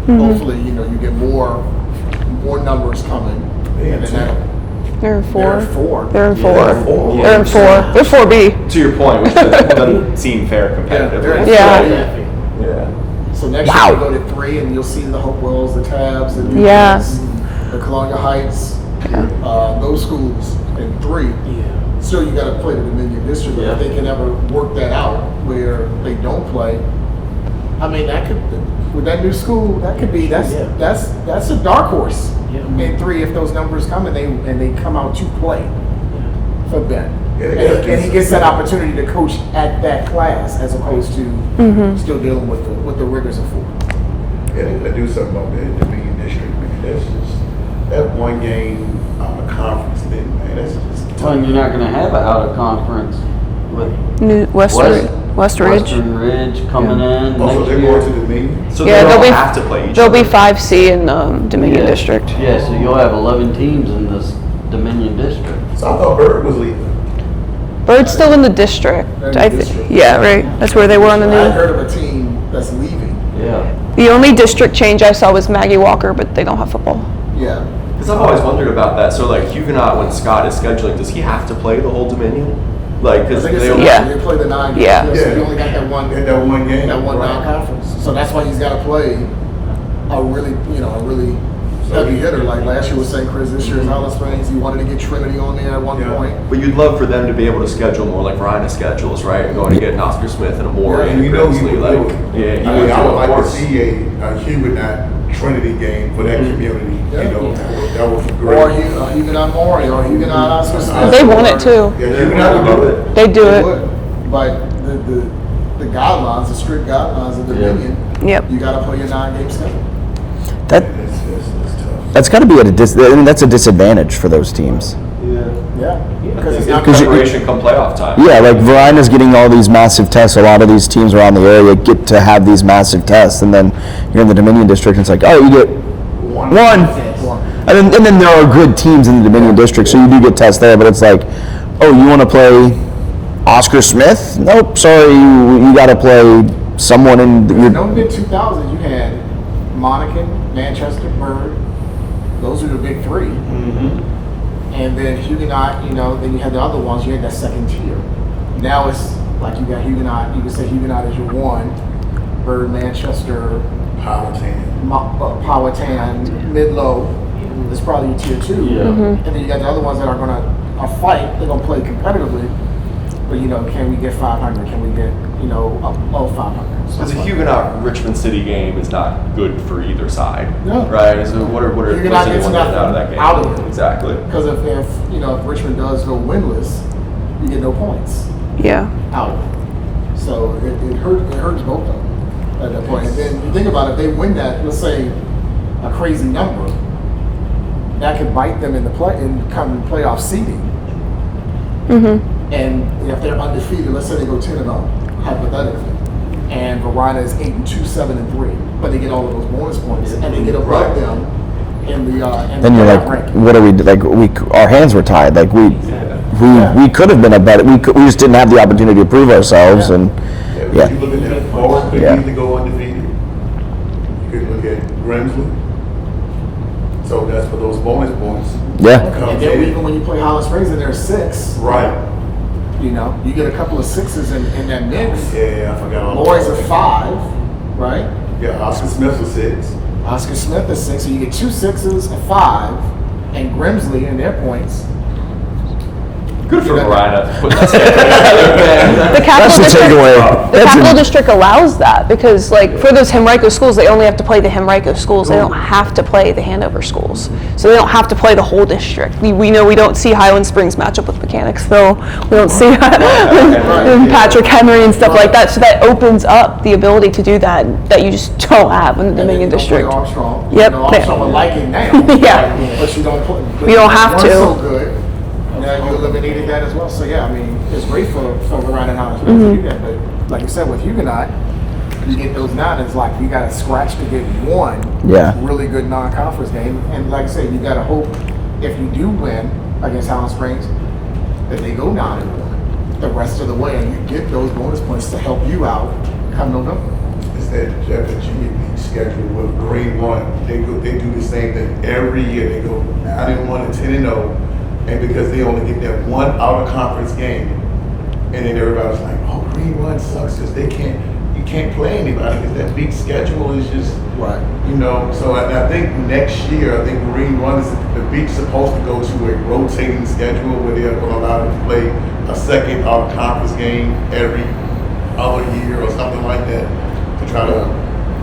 hopefully, you know, you get more numbers coming. Yeah, And then too. that'll, They're in they're 4. at 4. They're in 4. they're 4. They're in 4. They're 4B. To your point, which doesn't seem fair competitively. they're at Yeah. 4. Yeah. So next Wow. year we'll go to 3 and you'll see the Hopewells, the Tabs, the Yeah. Newtons, the Columbia Heights, those schools in 3. Yeah. Still, you got to play the Dominion District. But Yeah. if they can ever work that out where they don't play, I mean, that could, with that new school, that could be, that's a dark horse Yeah. in 3 if those numbers come and they come out to play for Ben. Yeah, they gotta do And he gets that something. opportunity to coach at that class as opposed to still dealing with the rigors of 4. Yeah, they gotta do something about the Dominion District, man. That's just, that one game conference thing, man, that's just Well, you're not going to have an out of conference with New West Ridge. Western Ridge coming in also next they're year. going to Dominion. So Yeah, they they'll don't be- have to play each They'll other. be 5C in the Dominion Yeah. District. Yeah, so you'll have 11 teams in this Dominion District. So I thought Bird was leaving. Bird's still in the district. They're in the I district. Yeah, right. That's where they were on the I new. heard of a team that's leaving. Yeah. The only district change I saw was Maggie Walker, but they don't have football. Yeah. Because I've always wondered about that. So like Huguenot, when Scott is scheduling, does he have to play the whole Dominion? Like, I because think it's they the- Yeah. they play the 9 games. Yeah. So you only got that one That one game. that one Right. non-conference. So that's why he's got to play a really heavy hitter. Like last year with St. Chris, this year is Hollis Springs. He wanted to get Trinity on there at one Yeah. point. But you'd love for them to be able to schedule more like Verina schedules, right? And going to get an Oscar Smith and a Moore Yeah, and You know, Grimsley, you like, would. yeah, you I would, mean, I would of like to course. see a Huguenot Trinity game for that community. Yeah. You know, that would be Or great. Huguenot Maury or Huguenot Oscar Smith. They want it too. Yeah, Huguenot would do it. They do They it. would. But the guidelines, the strict guidelines of the Dominion, Yep. you got to play your 9-game schedule. That It's tough. that's got to be I mean, that's a disadvantage for those teams. Yeah. Because it's In not preparation come playoff time. Yeah, like Verina's getting all these massive tests. A lot of these teams around the area get to have these massive tests, and then you're in the Dominion District, and it's like, oh, you get one. And then there are good teams in the Dominion District, so you do get tests there. But it's like, oh, you want to play Oscar Smith? Nope, sorry, you got to play someone in your. No, mid 2000s, you had Monacan, Manchester, Bird. Those were the big three. And then Huguenot, then you had the other ones. You had that second tier. Now it's like you got Huguenot. You could say Huguenot is your one. Bird, Manchester, Powhatan, Mid-Low is probably your tier two. And then you got the other ones that are gonna fight. They're gonna play competitively. But can we get 500? Can we get above 500? Because a Huguenot Richmond City game is not good for either side, No. right? So what are Huguenot gets anyone nothing out of that game? out of it. Exactly. Because if Richmond does go winless, you get no points Yeah. out of it. So it hurts both of them at that point. And then you think about it, if they win that, let's say a crazy number, that could bite them in come playoff seeding. And if they're undefeated, let's say they go 10-0, hypothetically, and Verona is 8-2, 7-3, but they get all of those bonus points and they get above them in the Then you're like, ranking. what are we like? Our hands were tied. Like we could have been a better. We just didn't have the opportunity to prove ourselves. And Yeah, if you look at that, Bowen could Yeah. easily go undefeated. You could look at Grimsley. So that's for those bonus points. yeah, Comes And then in. even when you play Holland Springs and there's 6, Right. you get a couple of 6s in that mix. Yeah, I forgot all Lloyd's a that. 5, right? Yeah, Oscar Smith was 6. Oscar Smith is 6, so you get 2 6s, a 5, and Grimsley in their points. Good for Verona putting that The capital that's the district. takeaway. The That's capital a- district allows that because, like, for those Henrico schools, they only have to play the Henrico schools. They don't have to play the Hanover schools. So they don't have to play the whole district. We know we don't see Highland Springs match up with Mechanicsville. We don't see Patrick Henry and stuff like that. So that opens up the ability to do that you just don't have in the Dominion District. Armstrong. Yep. Armstrong would like it now. Yeah. But you don't put. You don't have one's to. So good. Now you eliminated that as well. So yeah, I mean, it's great for Verona and Holland Springs to do that. But like you said, with Huguenot, you get those 9. It's like you got to scratch to get one really good non-conference game. And like I said, you got to hope if you do win against Holland Springs that they go 9-1 the rest of the way, and you get those bonus points to help you out come November. It's that junior league schedule with Green One. They do the same thing every year. They go 9-1 and 10-0. And because they only get that one out of conference game, and then everybody's like, "Oh, Green One sucks because you can't play anybody because that big schedule is just Right. So I think next year, I think Green One the Beach's supposed to go to a rotating schedule where they're going to allow them to play a second out of conference game every other year or something like that to try to.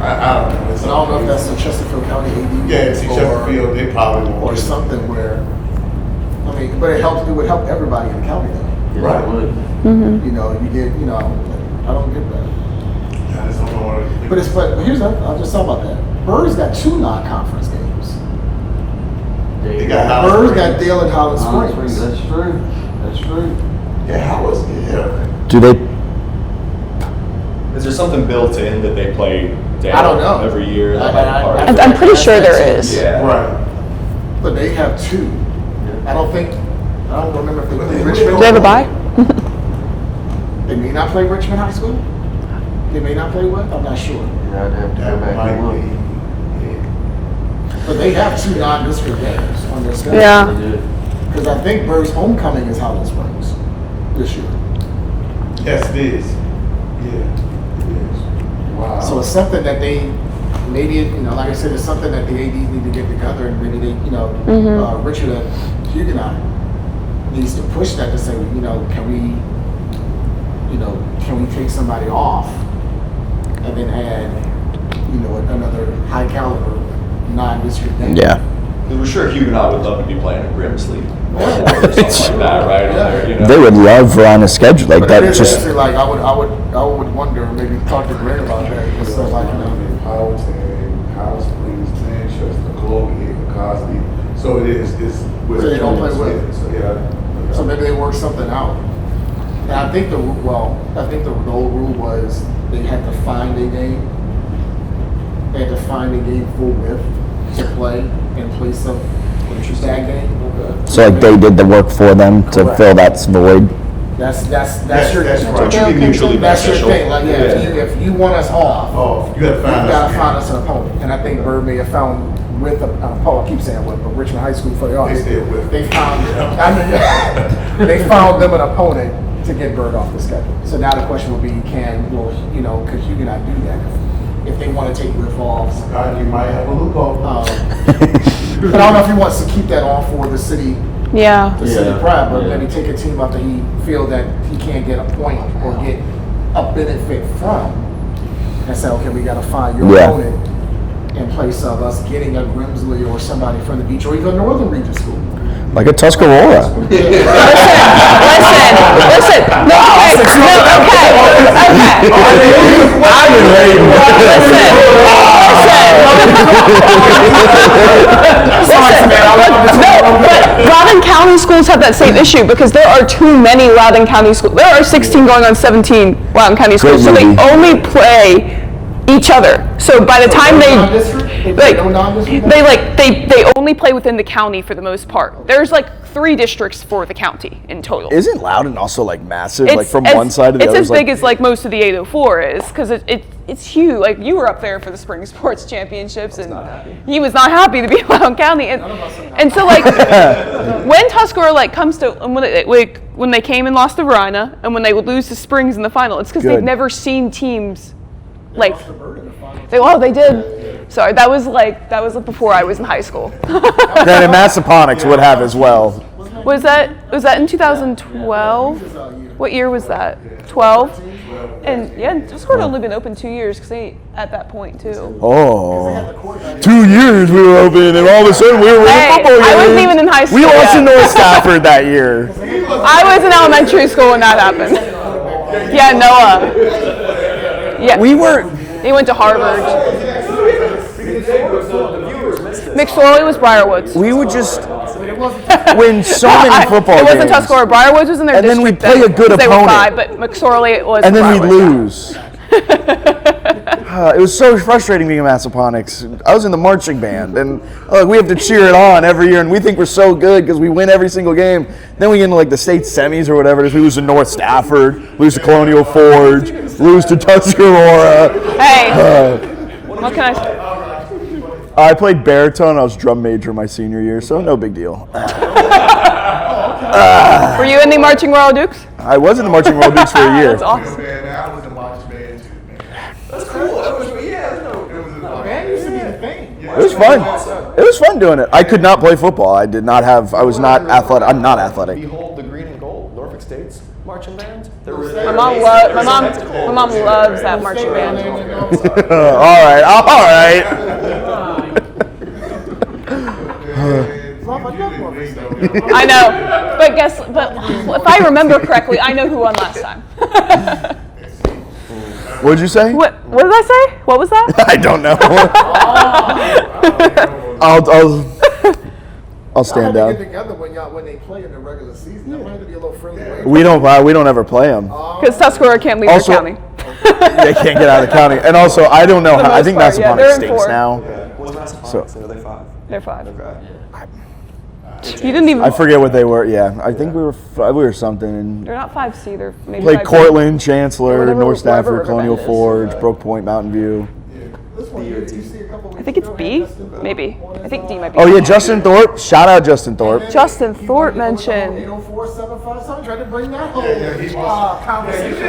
I don't know. So I don't know if that's the Chesterfield County AD. Yeah, see Chesterfield, they probably won't. Or something where. I mean, but it would help everybody in the county though. Right. You get, I don't get that. I just don't know what But here's I'll just talk about that. Bird's got 2 non-conference games. They got Holland Bird's Springs. got Dale and Holland Springs. That's true. That's true. Yeah, how was it? Yeah. do they? Is there something built in that they play down I don't know. every year? That I- might be I- part of I- it? I'm pretty sure there is. Yeah. Right. But they have 2. I don't remember if they play They- Richmond. Do they have a bye? They may not play Richmond High School. They may not play what? I'm not sure. Yeah, I'd have to go That back might and look. be. But they have 2 non-district games on their schedule. Yeah. They do. Because I think Bird's homecoming is Holland Springs this year. Yes, it is. Yeah, it is. Wow. So it's something that they maybe, like I said, it's something that the ADs need to get together and maybe they, Richard at Huguenot needs to push that to say, can we take somebody off and then add, another high caliber non-district game? Yeah. We're sure Huguenot would love to be playing at Grimsley or something like that, right? They would love Verona's schedule like But that. it is Just actually like I would wonder, maybe talk to Greg about that. It's so like, Powhatan, Holland Springs, Manchester, Columbia, Cosby. So it is. It's with So they don't play with it. So yeah. So maybe they work something out. And I think the old rule was they had to find a game. They had to find a game full width to play in place of that game. So like they did the work for them to Correct. fill that void. That's your that's right. It should be mutually that's your beneficial. thing. Like if you want us off, Oh, you gotta you find gotta us. find us an opponent. And I think Bird may have found with an opponent. I keep saying with, but Richmond High School for the They stayed with. they found. They found them an opponent to get Bird off the schedule. So now the question will be, could Huguenot do that if they want to take Riff off? God, you might have a loophole. But I don't know if he wants to keep that on for the city. Yeah. The city pride, but maybe take a team after he feel that he can't get a point or get a benefit from, and say, okay, we got to find your Yeah. opponent in place of us getting a Grimsley or somebody from the beach or even Northern Region School. Like a Tuscarora. Listen. No, okay. I've been waiting. No, but Loudoun County schools have that same issue because there are too many Loudoun County schools. There are 16 going on 17 Loudoun County schools, so they movie. only play each other. So by the time they only play within the county for the most part. There's like 3 districts for the county in total. Isn't Loudoun also like massive? Like from as- one side to the it's other? as big as like most of the 804 is because it's huge. Like you were up there for the spring sports championships, and he was not happy to be in Loudoun County. And so like when Tuscarora like comes to when they came and lost to Verina, and when they would lose to Springs in the final, it's because they've Good. never seen teams like they did. Sorry, that was like before I was in high school. Granted, Massaponics would have as well. Was that in 2012? What year was that? 12? And yeah, Tuscarora had only been open 2 years because they at that point too. Oh, 2 years we were open, and all of a sudden we were winning Hey, football games. I wasn't even in high school We lost to yet. North Stafford that year. I was in elementary school when that happened. Yeah, Noah. Yeah, We were. he went to Harvard. McSorley was Briarwoods. We would just win so many football It games. wasn't Tuscarora. Briarwoods was in their And then district. we'd play a good 'cause they were opponent. 5, but McSorley was. And then we'd Briarwoods. lose. It was so frustrating being a Massaponics. I was in the marching band, and we have to cheer it on every year, and we think we're so good because we win every single game. Then we get into like the state semis or whatever it is. We lose to North Stafford, lose to Colonial Forge, lose to Tuscarora. Hey, what can I say? I played baritone. I was drum major my senior year, so no big deal. Were you in the Marching Royal Dukes? I was in the Marching Royal Dukes for a year. That's awesome. Man, I was a marching band too, man. That's cool. That was, yeah, It was a Man, used to be the thing. It was fun. It was fun doing it. I could not play football. I did not have. I was not athletic. I'm not athletic. Behold the green and gold, Norfolk State's marching band. My mom loves that marching band. All right. I know, but if I remember correctly, I know who won last time. What'd you say? What did I say? What was that? I don't know. I'll stand Get down. together when they play in the regular season. That might have to be a little friendly way. We don't ever play them. Because Tuscarora can't leave Also- their county. They can't get out of the county. And also, I don't know how. I most think part, yeah, Massaponics they're in stinks 4. now. What's Massaponics? So- Are they 5? They're 5. Okay. You didn't even. I forget what they were. Yeah, I think we were something. And They're not 5C. They're maybe. played 5B. Cortland, Chancellor, Whatever- North Stafford, wherever Colonial Riverbend is. Forge, Broke Point, Mountain View. This one here, you see a couple I think it's B. Maybe. I think D might be. Oh yeah, Justin Thorpe. Shout out Justin Thorpe. Justin Thorpe mentioned. 804-757. Tried to bring that whole conversation.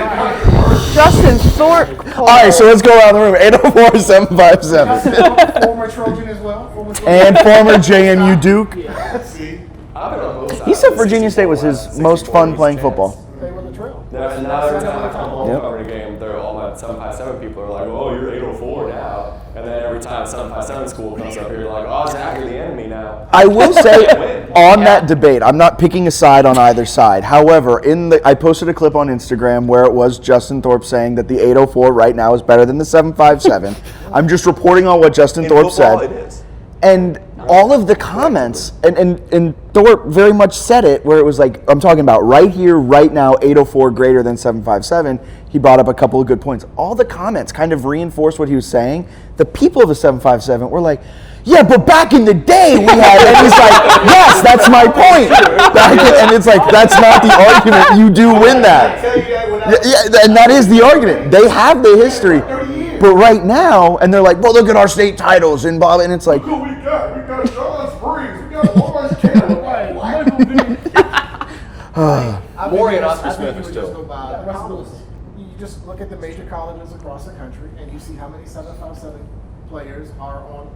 Justin Thorpe. All right, so let's go around the room. 804-757. Former Trojan as well. And former JMU Duke. See? I've been on both sides. He said Virginia State was his most fun playing football. They were the trail. And now every time I come home covering a game, they're all my 757 people are like, oh, you're 804 now. And then every time 757 school comes up here, like, oh, Zach, you're the enemy now. I will say on that debate, I'm not picking a side on either side. However, I posted a clip on Instagram where it was Justin Thorpe saying that the 804 right now is better than the 757. I'm just reporting on what Justin In Thorpe football, said. it is. And all of the comments, and Thorpe very much said it, where it was like, I'm talking about right here, right now, 804 greater than 757. He brought up a couple of good points. All the comments kind of reinforced what he was saying. The people of the 757 were like, yeah, but back in the day we had, and he's like, yes, that's my point. And it's like, that's not the argument. You do win that. Yeah, and that is the argument. They have the history. But right now, and they're like, well, look at our state titles and Bob, and it's like, Look what we got. We got Charlotte Springs. We got Lawrence County. Maury and I Oscar think Smith you are would still. just go by the colleges. You just look at the major colleges across the country, and you see how many 757 players are on.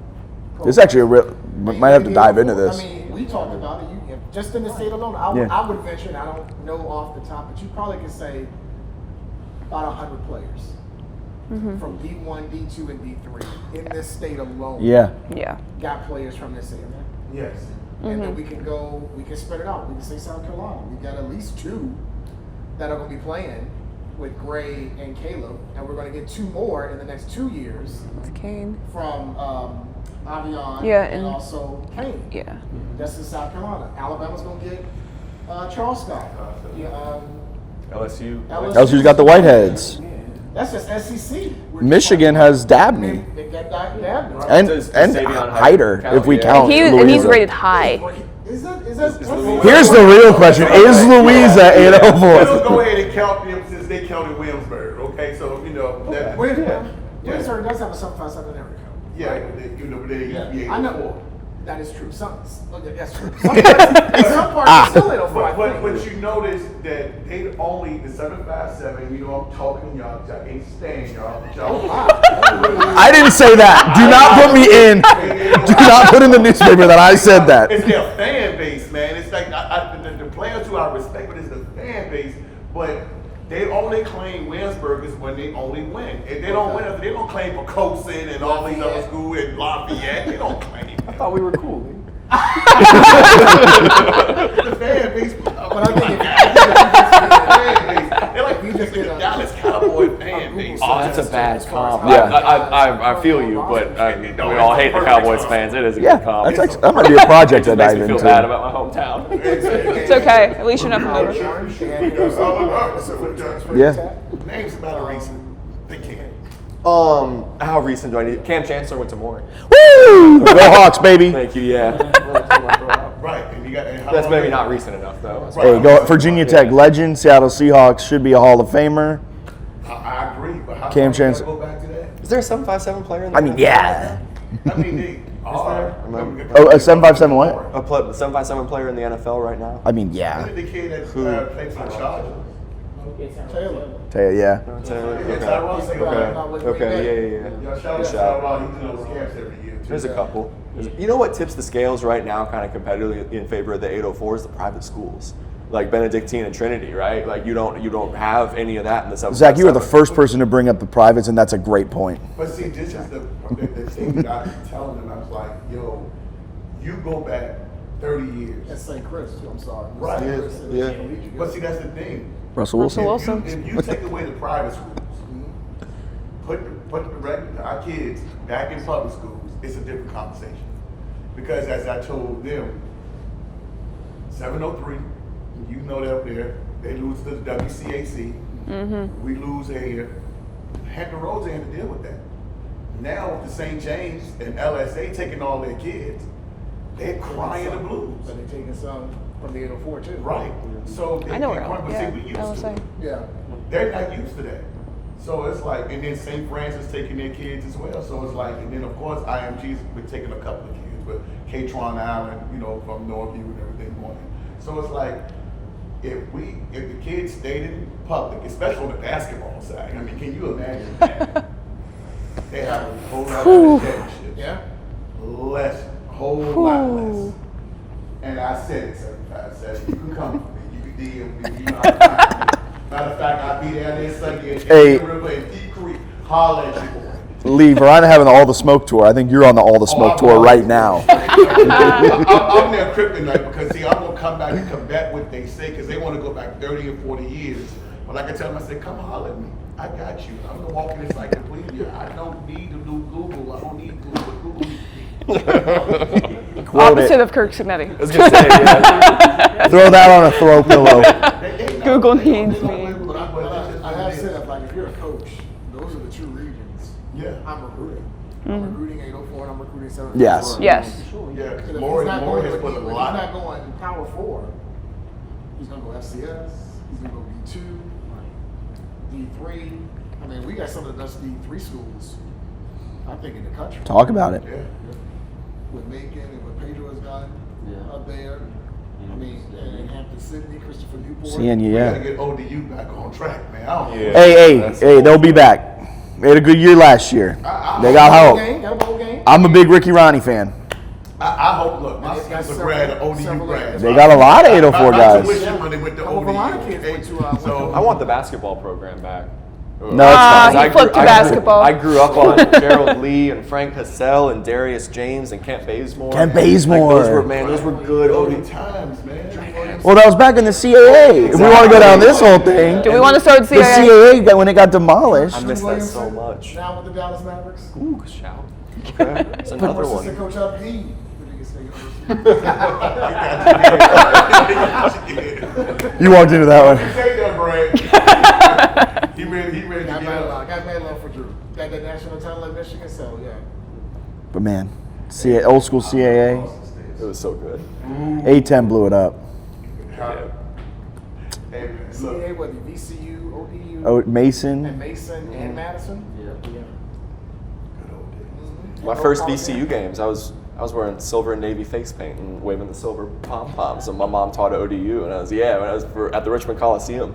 this is actually a real, might have to dive into this. I mean, we talked about it. Just in the state alone, I would venture, and I don't know off the top, but you probably could say about 100 players from D1, D2, and D3 in this state alone. Yeah. Got players from this area. Yes. And then we can spread it out. We can say South Carolina. We've got at least 2 that are going to be playing with Gray and Caleb, and we're going to get 2 more in the next 2 years It's Kane. from Avion Yeah, and and- also Kane. Yeah. That's in South Carolina. Alabama's going to get Charles Scott. LSU. LSU's got the Whiteheads. That's just SEC. Michigan has Dabney. They got Dabney. And Does and Savion Hyder, count? if we Yeah. count And he's Louisa. rated high. Is that Here's the real question: is Louisa Let's 804? go ahead and count them since they counted Williamsburg. Okay, so that. Williamsburg does have a 757 area code. Yeah, but they, but they used to be I know. 804. That is true. That's true. Some parts are still 804. I think. But you notice that they only the 757. I'm talking y'all. I can't stand y'all. I didn't say that. Do not put me in. Do not put in the newspaper that I said that. It's their fan base, man. It's like the players who I respect, but it's the fan base. But they only claim Williamsburg is when they only win. If they don't win, they don't claim Pocosin and all these other schools and Lafayette. They don't claim. I thought we were cool. The fan base, but I think they're like you just did a Dallas Cowboy fan base. Oh, that's a bad comp. Yeah. I feel you, but we all hate the Cowboys fans. It is a Yeah, good comp. that's actually, that might be a project to It makes dive me feel bad into. about my hometown. It's okay. At least you're not from Nova. Yeah. Names about a reason. They can't. How recent do I need? Cam Chancellor went to Maury. Woo! Go Hawks, baby. Thank you. Yeah. Right, and you got. And That's maybe not recent enough though. Hey, go Virginia Tech legend, Seattle Seahawks should be a Hall of Famer. I agree, but how Cam far you Chancellor. gotta go back to that? Is there a 757 player in the I mean, yeah. I mean, they are. Oh, a 757 what? A 757 player in the NFL right now? I mean, Look yeah. at the kid that played for the Chargers. Taylor. Tell you, yeah. Okay, yeah. Y'all shout out to Tyrone. He do those camps every year, too. There's a couple. You know what tips the scales right now kind of competitively in favor of the 804s? The private schools. Like Benedictine and Trinity, right? Like you don't have any of that in the 757. Zach, you were the first person to bring up the privates, and that's a great point. But see, this is the thing that I was telling them. I was like, yo, you go back 30 years. That's St. Chris, too. I'm sorry. Right. St. Chris is Yeah. collegiate. But see, that's the thing. Russell Wilson. If you take away the private schools, put our kids back in public schools, it's a different conversation. Because as I told them, 703, you know that up there, they lose to the WCAC. We lose here. Hampton Roads had to deal with that. Now with the St. James and LSA taking all their kids, they're crying the blues. But they're taking some from the 804, too. Right. So they I know can't where. cry, but see, we used to LSA. it. Yeah. They're not used to that. So it's like, and then St. Francis taking their kids as well. So it's like, and then of course IMG's been taking a couple of kids, but Catron Island, from Northview and everything going. So it's like, if the kids stayed in public, especially on the basketball side, I mean, can you imagine that? They have a whole lot of attention. Yeah. A whole lot less. And I said it 75-7. You can come for me. You can DM me. You know, matter of fact, I'll be down there Sunday in Hey. the river in Deep Creek. Holler at you, boy. Lee, Verona having the All the Smoke tour. I think you're on the All the Smoke tour right now. I'm their kryptonite because, see, I'm going to come back and combat what they say because they want to go back 30 and 40 years. But like I tell them, I said, come holler at me. I got you. I'm going to walk in this encyclopedia. I don't need to do Google. I don't need Google. Google needs me. Quote Opposite it. of Kirk Signetti. I was gonna say, yeah. Throw that on a throw pillow. Google needs me. I have said, like, if you're a coach, those are the two regions. Yeah. I'm recruiting. I'm recruiting 804 and I'm recruiting recruiting center. Yes. Yes. Yeah, If Lori he's not has going, put a he's lot. not going Power 4. He's gonna go FCS. He's gonna go D2, D3. I mean, we got some of the best D3 schools, I think, in the country. Talk about it. Yeah. With Macon and what Pedro has done up there. I mean, and Hampton Sydney, Christopher Newport. Seeing you, We yeah. gotta get ODU back on track, man. I don't know. Hey, they'll be back. They had a good year last year. They got Bowl hope. game, got a bowl game. I'm a big Ricky Ronnie fan. I hope, look, my They got son's a grad, ODU several- grad. They got a lot of 804 My guys. tuition money went to A lot of ODU. kids went to, okay? I want the basketball program back. No, it's fine. he flipped to basketball. I grew up on Gerald Lee and Frank Hassell and Darius James and Kent Bazemore. Kent Like, Bazemore. those were good Early ODU. times, man. Well, that was back in the CAA. If we want to go down this whole thing, Do we want to start with the CAA? CAA when it got demolished. I miss that so much. Now with the Dallas Mavericks. Ooh, shout. Okay. It's another Assistant one. coach up P. You walked into that one. Say that, Brad. He ready to Got get mad up. love. Got mad love for Drew. Got that national title in Michigan, so yeah. But man, old school CAA, It was so good. A10 blew it up. Hey, man, look. CAA, what, the VCU, ODU, Oh, and Mason. Mason, and Madison. My first VCU games, I was wearing silver and navy face paint and waving the silver pom poms. And my mom taught at ODU, and when I was at the Richmond Coliseum.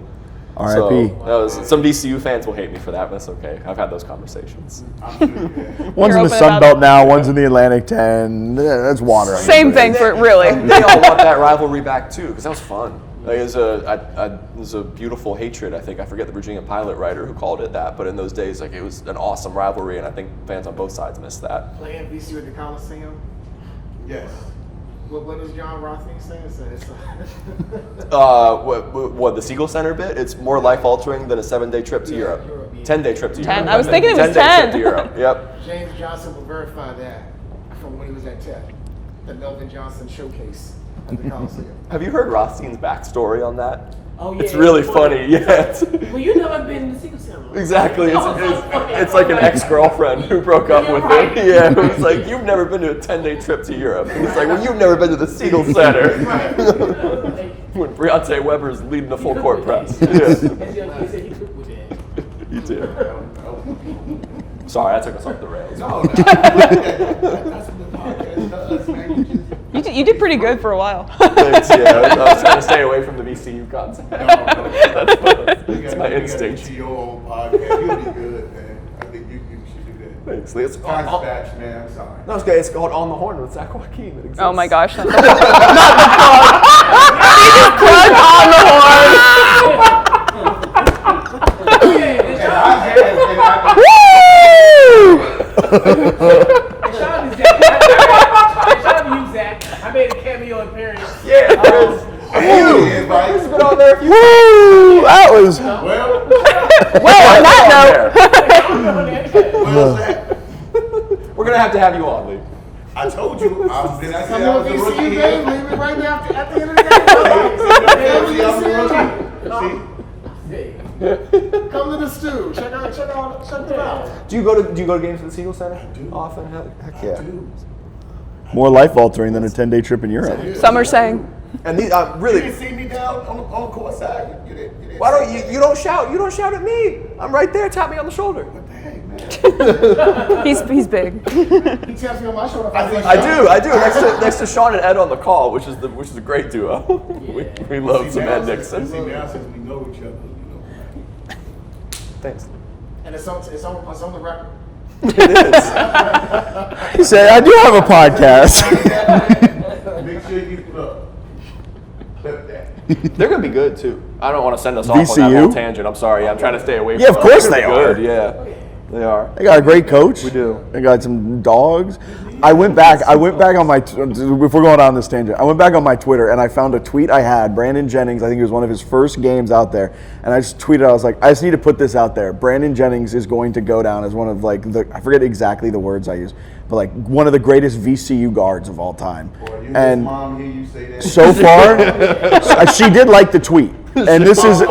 R.I.P. So that was, some VCU fans will hate me for that, but that's okay. I've had those conversations. I'm sure you can. One's You're in the open Sun about Belt it. now. One's in the Atlantic 10. That's water. on Same your thing brain. for really. They all want that rivalry back too, because that was fun. Like, it was a beautiful hatred. I think I forget the Virginia Pilot writer who called it that, but in those days, like, it was an awesome rivalry, and I think fans on both sides missed that. Playing VCU at the Coliseum. Yes. What does John Rothstein say? What the Siegel Center bit? It's more life altering than a 7-day trip to Europe. 10-day trip to 10. Europe. I was thinking it was 10-day 10. trip to Europe. Yep. James Johnson will verify that from when he was at Tech. The Melvin Johnson showcase at the Coliseum. Have you heard Rothstein's backstory on that? Oh, yeah. It's really funny. Yeah. Well, you never been to the Secret Center. Exactly. Oh, so funny. It's like an ex-girlfriend who broke up with him. Yeah, it was like, you've never been to a 10-day trip to Europe. And he's like, well, you've never been to the Siegel Center. When Briante Weber's leading the full court press. Yeah. He said he cooked with that. You did. Sorry, I took us off the rails. No, that's what the podcast does, man. You did pretty good for a while. Thanks, yeah. I was trying to stay away from the VCU concept. It's my instinct. To your own podcast. You'll be good, man. I think you should do that. Thanks, Lee. It's Times batch, man. I'm sorry. No, it's okay. It's called On the Horn with Zach Joachim. It exists. Oh my gosh. Not the plug. He just plugged on the horn. Shout out to you, Zach. I made a cameo appearance. Yeah, there's It's been on there a few times. Woo! That was. Well, On that well, Zach, We're going to have you on, Lee. I told you. Did I say Come I to was the a rookie VCU here? game, leave it right there at the end of the game. Come to the stew. Check them out. Do you go to games at the Siegel Center often? Heck yeah. More life altering than a 10-day trip in Europe. note. Some are saying. And these You really. didn't see me down on the court side. You didn't Why don't you don't shout? You don't shout at me. I'm right there. Tap me on the shoulder. Dang, man. He's big. He taps me on my shoulder. I do. Next to Sean and Ed on the call, which is a great duo. we love some Ed Nixon. See, now since we know each other, Thanks. And it's on the record. It is. He said, I do have a podcast. Make sure you look. They're gonna be good too. I don't want to send us off on that VCU? whole tangent. I'm sorry. I'm trying to stay away from. Yeah, of them. course They're they good. are. Yeah, they are. They got a great coach. We do. They got some dogs. I went back on my, if we're going on this tangent, I went back on my Twitter and I found a tweet I had, Brandon Jennings, I think it was one of his first games out there, and I just tweeted, I was like, I just need to put this out there. Brandon Jennings is going to go down as one of I forget exactly the words I used, but one of the greatest VCU guards of all time. Boy, you And mom hear you say that. so far, she did like the tweet. And this was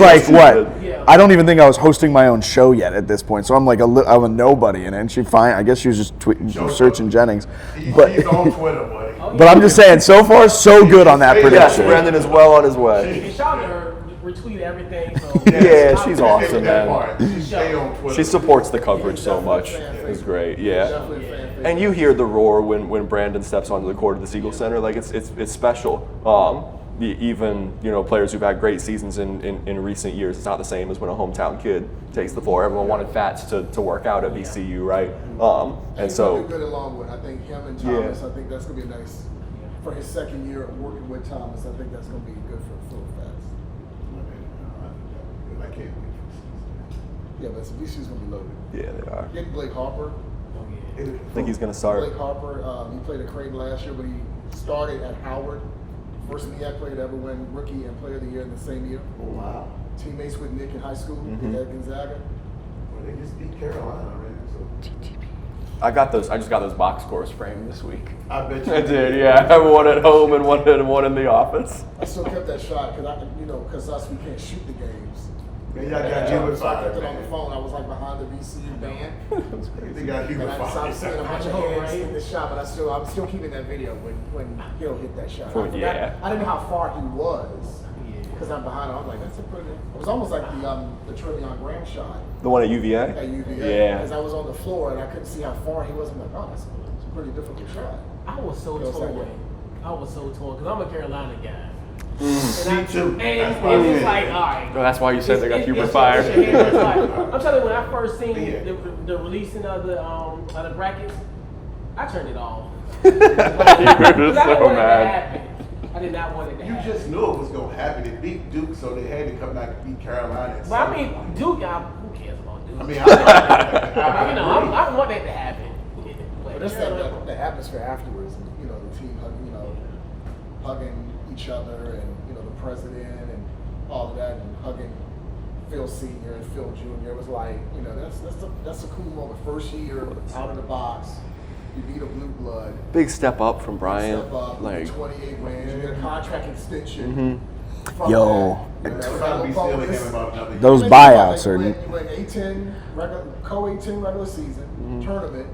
like what? I don't even think I was hosting my own show yet at this point, so I'm like I'm a nobody in it. And I guess she was just searching Jennings. But He's on Twitter, buddy. but I'm just saying, so far so good on that Yes, prediction. Brandon is well on his way. And shout out to her, retweet everything. So Yeah, she's awesome, That man. part. She stay on Twitter. She supports the coverage so much. It's great, yeah. Definitely a fan favorite. And you hear the roar when Brandon steps onto the court of the Siegel Center. Like it's special. Even players who've had great seasons in recent years, it's not the same as when a hometown kid takes the floor. Everyone wanted Fats to work out at VCU, right? And he's so gonna do good at Longwood. I think him and Thomas. I think that's gonna be nice for his second year working with Thomas. I think that's gonna be good for Fats. I can't wait. Yeah, but VCU's gonna be loaded. yeah, they are. Getting Blake Harper. I think he's gonna start. Blake Harper. He played at Creighton last year, but he started at Howard. First MEAC player to ever win Rookie and Player of the Year in the same year. Oh, wow. Teammates with Nick in high school. Mm-hmm. At Gonzaga. Well, they just beat Carolina, man. So. I just got those box scores framed this week. I bet you I did, yeah. I have one at home and one in the office. I still kept that shot because us we can't shoot the games. Man, y'all got human So I fire. kept it on the phone. I was like behind the VCU band. They got human And I fire. stopped seeing a bunch of hands in the shot, but I'm still keeping that video when Hill hit that shot. I didn't know how far he was because I'm behind him. I was like, that's a pretty. It was almost like the Trevion Graham shot The one at UVA? at UVA. Yeah. Because I was on the floor and I couldn't see how far he was. I'm like, oh, that's a pretty difficult shot. I was so Feels that torn. way. I was so torn because I'm a Carolina guy. Me too. That's And why it was I like, said. all right. Oh, that's why you said they got human it's fire. I'm telling you, when I first seen Yeah. the releasing of the brackets, I turned it off. You were so mad. I did not want it to You happen. just knew it was going to happen. They beat Duke, so they had to come back and beat Carolina. at But I some mean, point. Duke, who cares about Duke? I mean, I want that to happen. But it's the atmosphere afterwards. The team hugging each other, and the president and all of that, and hugging Phil Senior and Phil Junior. It was like that's a cool moment. First year out of the box, you beat a blue blood. Big step up from Bryant. Step up, Like 28 wins. You get a contract extension. from Yo. that. We're going to be stealing him about another year. Those You buyouts are. win A10 co-A10 regular season tournament,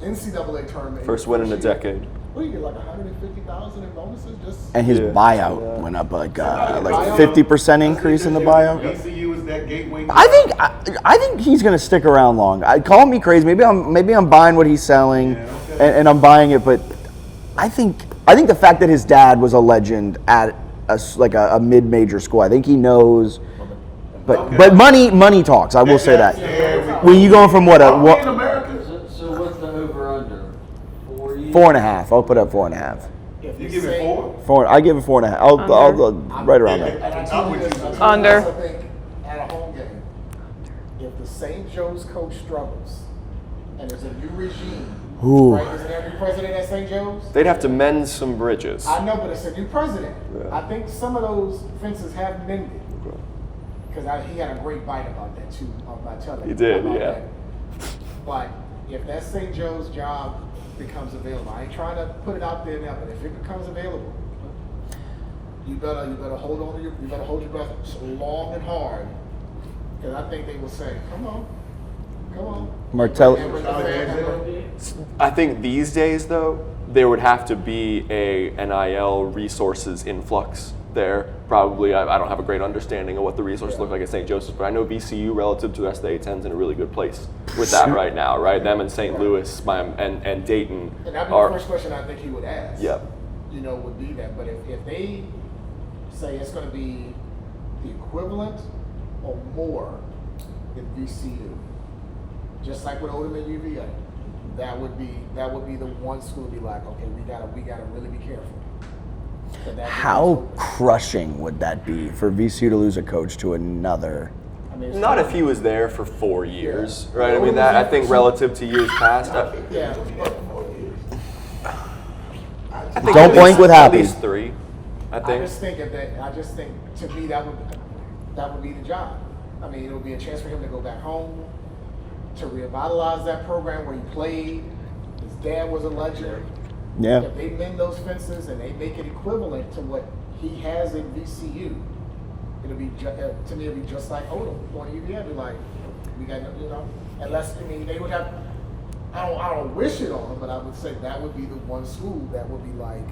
NCAA tournament. First win in a decade. What do you get, like 150,000 in bonuses? Just And his Yeah. buyout went up like 50% increase in the buyout. VCU is that gateway. I think he's gonna stick around long. Call me crazy. Maybe I'm buying what he's selling, Yeah, okay. and I'm buying it. But I think the fact that his dad was a legend at a mid-major school, I think he knows. But money talks. I will say that. When you going from what in a America. So what's the over/under? 4 years? 4.5? I'll put up 4.5. You give it 4? I give it 4.5. I'll right around there. And I told you this, I told you Under. this, I think, at a home game, if the St. Joe's coach struggles and there's a new regime, Ooh. right? Isn't there a new president at St. Joe's? They'd have to mend some bridges. I know, but it's a new president. Yeah. I think some of those fences have mended. Because he had a great bite about that too, by telling He did, about yeah. that. But if that St. Joe's job becomes available, I ain't trying to put it out there now, but if it becomes available, you better hold on to you better hold your breath long and hard. Because I think they will say, come on. Martelli. And we're the fan- I think these days, though, there would have to be a NIL resources influx there. Probably, I don't have a great understanding of what the resources look like at St. Joseph's, but I know VCU relative to the rest of the A10's in a really good place with that right now, right? Them and St. Louis and Dayton And that'd be are. the first question I think he would ask. Yep. Would be that. But if they say it's going to be the equivalent or more than VCU, just like with Odom and UVA, that would be the one school to be like, okay, we gotta really be careful. How crushing would that be for VCU to lose a coach to another? I mean, it's Not tough. if he was there for 4 years, Yeah. right? I mean, that I think relative to years past. Yeah. I think Don't at blink least- with At happy. least 3, I I think. just think to me that would be the job. I mean, it would be a chance for him to go back home, to revitalize that program where he played. His dad was a legend. Yeah. If they mend those fences and they make it equivalent to what he has in VCU, it'll be to me it'll be just like Odom going to UVA. Be like, we got unless they would have. I don't wish it on them, but I would say that would be the one school that would be like,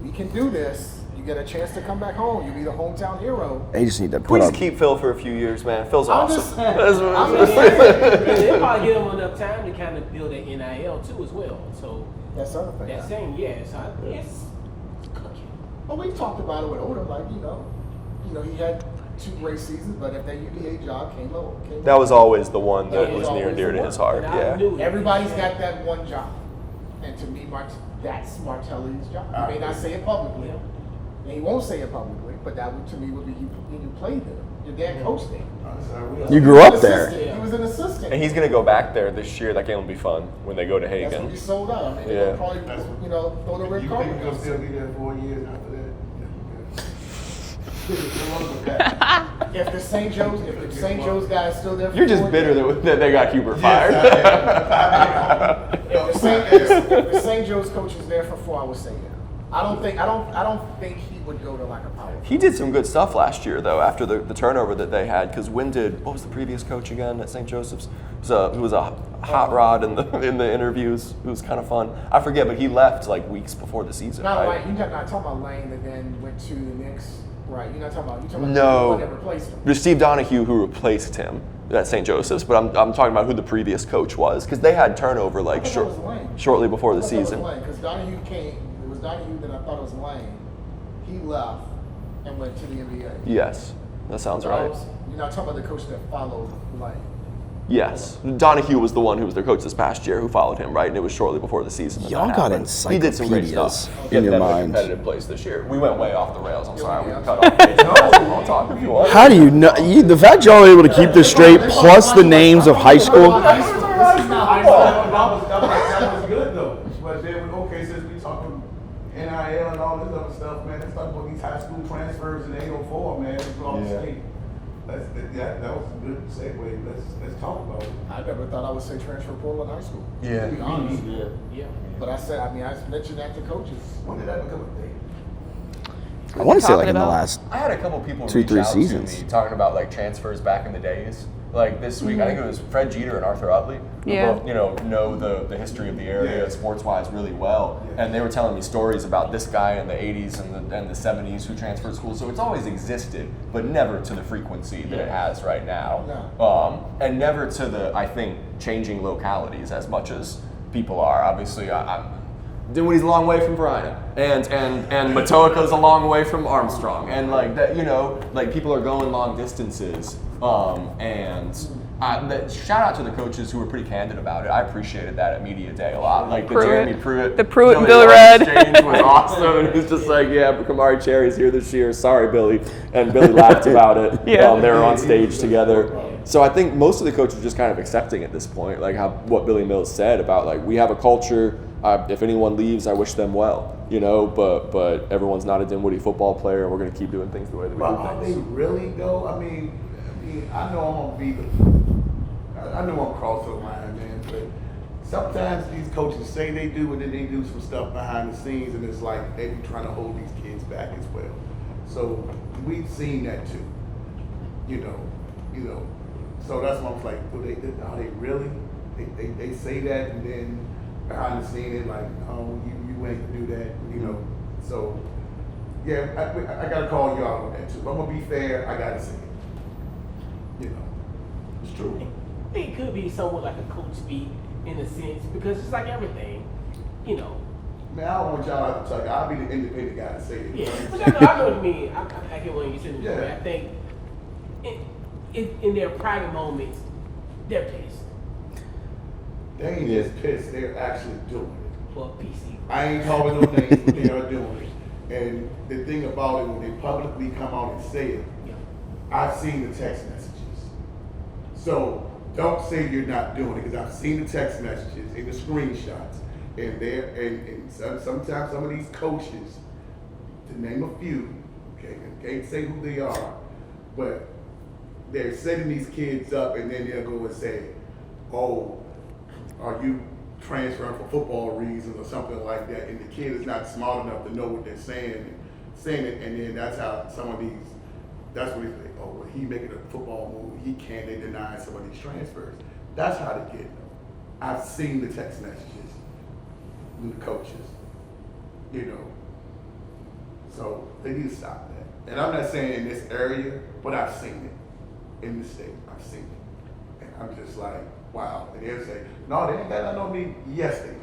we can do this. You get a chance to come back home. You'll be the hometown hero. They just need to Can put we up. just keep Phil for a few years, man? Phil's I'm awesome. just saying. They'll probably give them enough time to kind of build an NIL too as well. So That's the other thing. that same so it's cooking. Well, we talked about it with Odom, like he had 2 great seasons, but if that UVA job came low, That was always the one that That was was near and always dear the to his heart. And I Yeah. knew it. everybody's got that one job, and to me, that's Martelli's job. He may not say it publicly, and he won't say it publicly, but that would to me would be you played there. Your dad coached there. You grew up there. He was an assistant. And he's going to go back there this year. That game will be fun when they go to That's Hagen. when he sold out. I mean, Yeah. they'll probably throw the red You carpet. think he'll still be there 4 years after that? If the St. Joe's guy is still there, for You're just 4 bitter years, that they got Huber fired. if the St. Joe's coach is there for 4, I would say yeah. I don't think he would go to like a power. He did some good stuff last year, though, after the turnover that they had. Because what was the previous coach again at St. Joseph's? Who was a hot rod in the interviews. It was kind of fun. I forget, but he left like weeks before the season. Not Right? Lane. You're not talking about Lane that then went to the Knicks, right? You're talking about the No. one that replaced him. There's Steve Donahue who replaced him at St. Joseph's, but I'm talking about who the previous coach was because they had turnover like I thought that was Lane. shortly before the season. Because Donahue came. It was Donahue that I thought it was Lane. He left and went to the NBA. Yes, that sounds right. You're not talking about the coach that followed Lane. Yes, Donahue was the one who was their coach this past year who followed him, right? And it was shortly before the season. Y'all got He did some great encyclopedias stuff. in your them in a mind. competitive place this year. We went way off the rails. I'm sorry. We can cut off. I'll talk if you want. How do you know? The fact y'all are able to keep this straight, plus the names of high school. That was good though. But then, since we talking NIL and all this other stuff, man, let's talk about these high school transfers in 804, man. Across the state. That was a good segue. Let's talk about it. I never thought I would say transfer portal in high school. Yeah. To be honest. Yeah. But I mentioned that to coaches. When did that become a thing? I want to say like in the Talking last. I had a couple people 2-3 reach out seasons. to me talking about like transfers back in the days. Like this week, I think it was Fred Jeter and Arthur Utley, who Yeah. both, know the history of the area sports-wise really well. And they were telling me stories about this guy in the 80s and the 70s who transferred schools. So it's always existed, but never to the frequency that it has right now. And never to the, I think, changing localities as much as people are. Obviously, Dinwiddie's a long way from Verina, and Matoaca's a long way from Armstrong, and like that, like people are going long distances. Shout out to the coaches who were pretty candid about it. I appreciated that at Media Day a lot. Like the Jeremy Pruitt, the Pruitt and Billy Red exchange was awesome, and it was just like, yeah, Kamari Cherry's here this year. Sorry, Billy, and Billy laughed about it. Yeah. They were on stage together. So I think most of the coaches are just kind of accepting at this point, like what Billy Mills said about like we have a culture. If anyone leaves, I wish them well, but everyone's not a Dinwiddie football player, and we're going to keep doing things the way that we But do are they things. really though? I mean, I know I'm gonna be I know I'm cross the line, man. But sometimes these coaches say they do, and then they do some stuff behind the scenes, and it's like they be trying to hold these kids back as well. So we've seen that too, So that's why I was like, are they really? They say that, and then behind the scene, they're like, oh, you ain't do that, So, yeah, I got to call you out on that too. If I'm going to be fair, I got to say it. It's true. It could be somewhat like a coach speak in a sense because it's like everything, Man, I don't want y'all to talk. I'll be the independent guy to say it. Yeah, but I know what you mean. I get what you're saying. Yeah. I think in their private moments, they're pissed. They ain't just pissed. They're actually doing it. Well, PC. I ain't calling no names, but they are doing it. And the thing about it, when they publicly come out and say it, I've seen the text messages. So don't say you're not doing it, because I've seen the text messages and the screenshots. And sometimes some of these coaches, to name a few, okay, I can't say who they are, but they're setting these kids up, and then they'll go and say, oh, are you transferring for football reasons or something like that, and the kid is not smart enough to know what they're saying it, and then that's how some of these That's what he think. Oh, well, he making a football move. He can't. They deny some of these transfers. That's how they get them. I've seen the text messages from the coaches. You know. So they need to stop that. And I'm not saying in this area, but I've seen it in the state. I've seen it, and I'm just like, wow. And they'll say, no, they ain't got nothing on me. Yes, they do.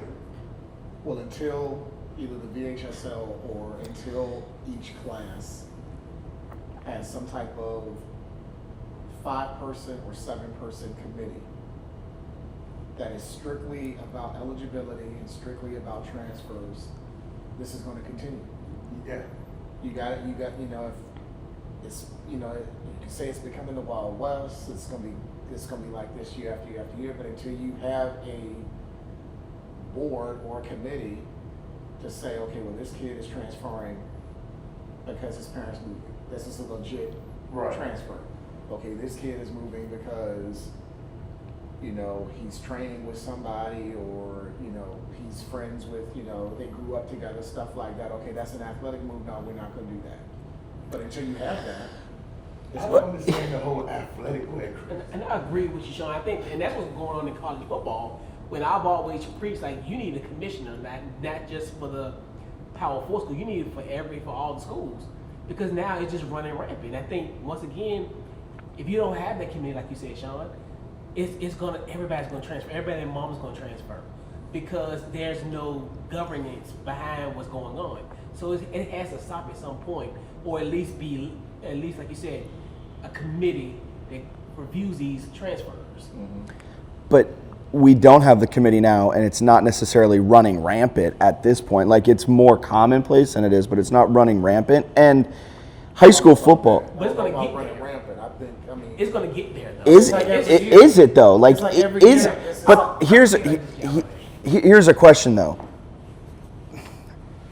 Well, until either the VHSL or until each class has some type of 5-person or 7-person committee that is strictly about eligibility and strictly about transfers, this is going to continue. Yeah. You know, if it's, you know, you can say it's becoming the Wild West, it's gonna be like this year after year after year, but until you have a board or a committee to say, okay, well, this kid is transferring because his parents moving. This is a legit transfer. Okay, this kid is moving because, you know, he's training with somebody, or, you know, he's friends with, you know, they grew up together, stuff like that. Okay, that's an athletic move. No, we're not going to do that. But until you have that, I don't understand the whole athletic way. And I agree with you, Sean. I think, and that's what's going on in college football. When I've always preached, like, you need a commissioner, not just for the Power 4 school. You need it for all the schools, because now it's just running rampant. I think once again, if you don't have that committee, like you said, Sean, everybody's gonna transfer. Everybody and mom's gonna transfer, because there's no governance behind what's going on. So it has to stop at some point, or at least like you said, a committee that reviews these transfers. Mm-hmm. But we don't have the committee now, and it's not necessarily running rampant at this point. Like, it's more commonplace than it is, but it's not running rampant. And high school football. But it's gonna get running there. rampant. I mean, It's gonna get there, though. Is it though? Like, It's like every is year. it? But here's a question though.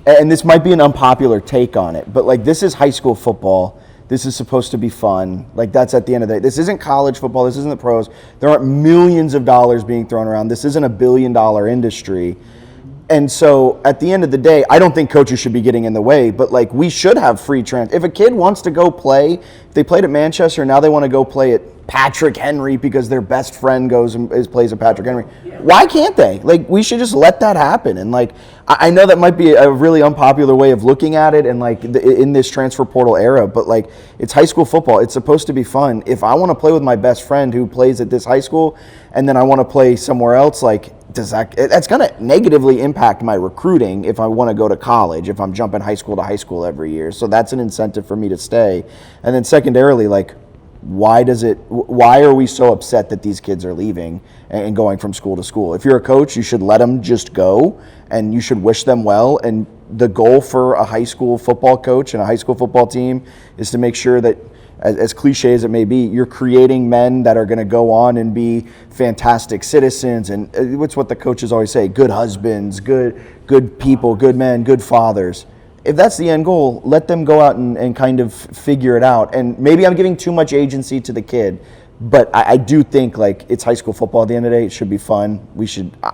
And this might be an unpopular take on it, but like, this is high school football. This is supposed to be fun. Like, that's at the end of the day. This isn't college football. This isn't the pros. There aren't millions of dollars being thrown around. This isn't $1 billion industry. And so at the end of the day, I don't think coaches should be getting in the way, but like, we should have free If a kid wants to go play, if they played at Manchester, now they want to go play at Patrick Henry because their best friend goes and plays at Patrick Henry. Why can't they? Like, we should just let that happen. And like, I know that might be a really unpopular way of looking at it, and like in this transfer portal era, but like, it's high school football. It's supposed to be fun. If I want to play with my best friend who plays at this high school, and then I want to play somewhere else, like, that's going to negatively impact my recruiting if I want to go to college, if I'm jumping high school to high school every year. So that's an incentive for me to stay. And then secondarily, like, why are we so upset that these kids are leaving and going from school to school? If you're a coach, you should let them just go, and you should wish them well. And the goal for a high school football coach and a high school football team is to make sure that, as cliche as it may be, you're creating men that are going to go on and be fantastic citizens, and it's what the coaches always say: good husbands, good people, good men, good fathers. If that's the end goal, let them go out and kind of figure it out. And maybe I'm giving too much agency to the kid, but I do think, like, it's high school football at the end of the day. It should be fun.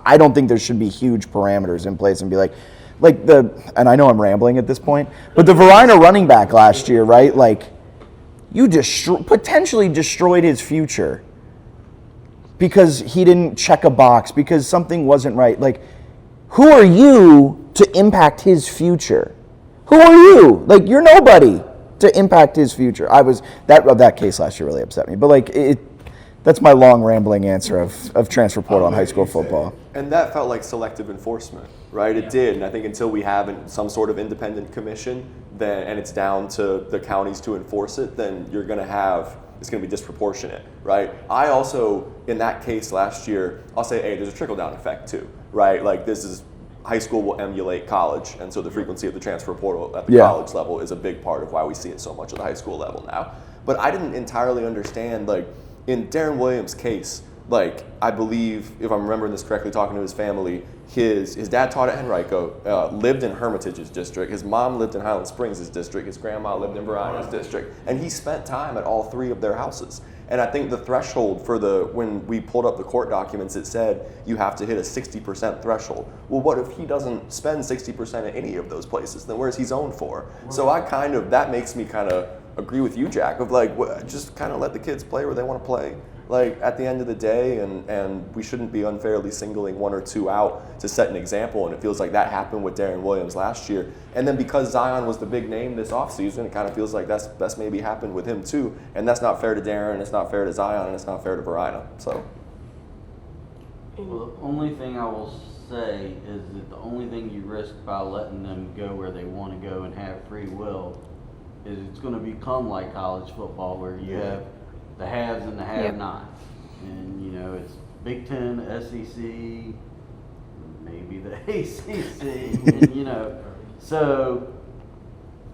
I don't think there should be huge parameters in place and be and I know I'm rambling at this point, but the Verina running back last year, right? Like, you potentially destroyed his future because he didn't check a box, because something wasn't right. Like, who are you to impact his future? Who are you? Like, you're nobody to impact his future. That case last year really upset me. But like, that's my long rambling answer of transfer portal on high school football. And that felt like selective enforcement, right? It did. And I think until we have some sort of independent commission, and it's down to the counties to enforce it, then it's going to be disproportionate, right? I also, in that case last year, I'll say, hey, there's a trickle-down effect too, right? Like, high school will emulate college, and so the frequency of the transfer portal at the college level is a big part of why we see it so much at the high school level now. But I didn't entirely understand, like, in Darren Williams' case, like, I believe, if I'm remembering this correctly, talking to his family, his dad taught at Henrico, lived in Hermitage's district, his mom lived in Highland Springs' district, his grandma lived in Verina's district, and he spent time at all three of their houses. And I think the threshold when we pulled up the court documents, it said you have to hit a 60% threshold. Well, what if he doesn't spend 60% at any of those places? Then where's he zoned for? So that makes me kind of agree with you, Jack, of like, just kind of let the kids play where they want to play. Like, at the end of the day, and we shouldn't be unfairly singling one or two out to set an example, and it feels like that happened with Darren Williams last year. And then because Zion was the big name this offseason, it kind of feels like that's maybe happened with him too, and that's not fair to Darren, it's not fair to Zion, and it's not fair to Verina. So. Well, the only thing I will say is that the only thing you risk by letting them go where they want to go and have free will is it's going to become like college football where you have the haves and the have-nots. And, you know, it's Big Ten, SEC, maybe the ACC, and, you know, so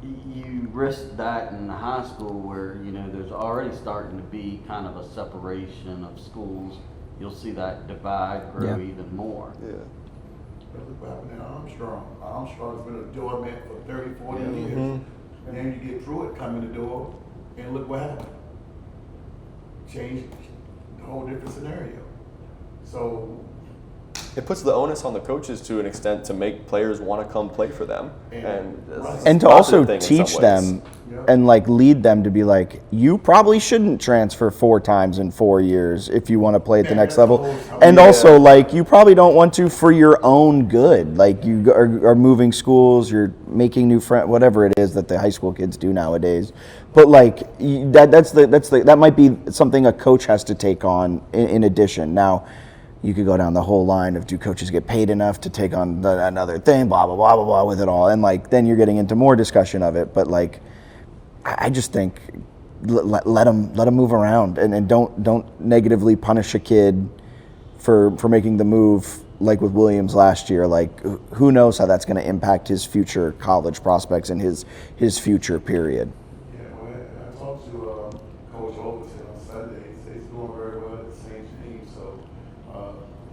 you risk that in the high school where, you know, there's already starting to be kind of a separation of schools. You'll see that divide grow even more. Yeah. Look what happened to Armstrong. Armstrong's been a doormat for 30, 40 years. And then you get Pruitt come in the door, and look what happened. Changed the whole different scenario. So it puts the onus on the coaches to an extent to make players want to come play for them, and to also teach them and like lead them to be like, you probably shouldn't transfer 4 times in 4 years if you want to play at the next level, and also like you probably don't want to for your own good. Like you are moving schools, you're making new friends, whatever it is that the high school kids do nowadays. But like that might be something a coach has to take on in addition. Now, you could go down the whole line of do coaches get paid enough to take on another thing, blah, blah, blah, blah, blah, with it all. And like, then you're getting into more discussion of it. But like, I just think let them move around and don't negatively punish a kid for making the move like with Williams last year. Like, who knows how that's going to impact his future college prospects and his future period. Yeah, well, I talked to Coach Robertson on Sunday. He said he's doing very well at the same team. So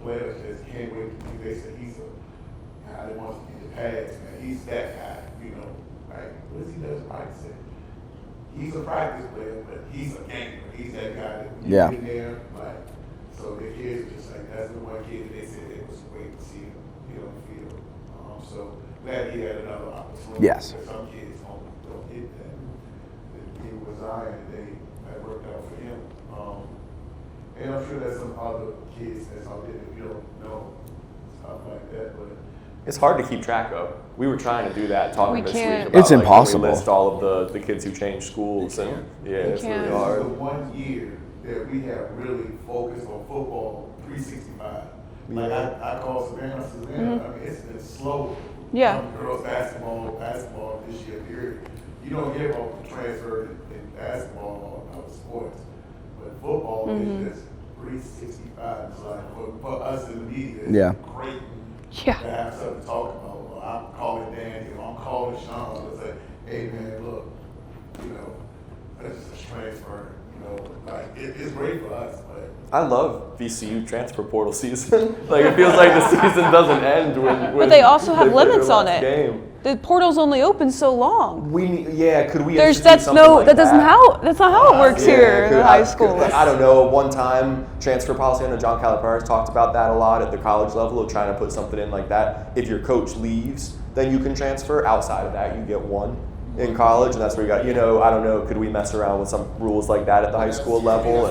players just can't wait. They said he's a guy that wants to get the pads, man. He's that guy, you know. Like, what does he do? Like I said, he's a practice player, but he's a gamer. He's that guy that when you get in there, like, so the kids are just like, that's the one kid that they said they was waiting to see him get on the field. So glad he had another opportunity. Yes. Because some kids don't get that. He was Zion today. That worked out for him. And I'm sure there's some other kids that's out there that you don't know, stuff like that. But it's hard to keep track of. We were trying to do that talking this week about it's impossible. We list all of the kids who changed schools, and it's really hard. This is the 1 year that we have really focused on football 365. Like I call Savannah. I mean, it's been slow. Yeah. Girls basketball this year, period. You don't hear about the transfer in basketball or other sports, but football is just 365. It's like for us in the media, it's great to have something to talk about. Well, I'm calling Danny, or I'm calling Sean. It's like, hey man, look, you know, that's just a transfer. You know, like it's great for us, but I love VCU transfer portal season. Like it feels like the season doesn't end when But they also have limits on it. Game. The portal's only open so long. Could we? That's not how it works here in high school. I don't know. One time, transfer policy. I know John Calipari talked about that a lot at the college level of trying to put something in like that. If your coach leaves, then you can transfer. Outside of that, you get one in college, and that's where you got. You know, I don't know. Could we mess around with some rules like that at the high school level?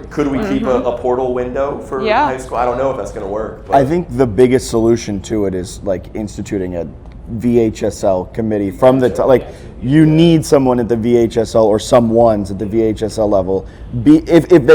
Could we keep a portal window for high school? I don't know if that's going to work. But. I think the biggest solution to it is like instituting a VHSL committee from the like. You need someone at the VHSL or someone's at the VHSL level. If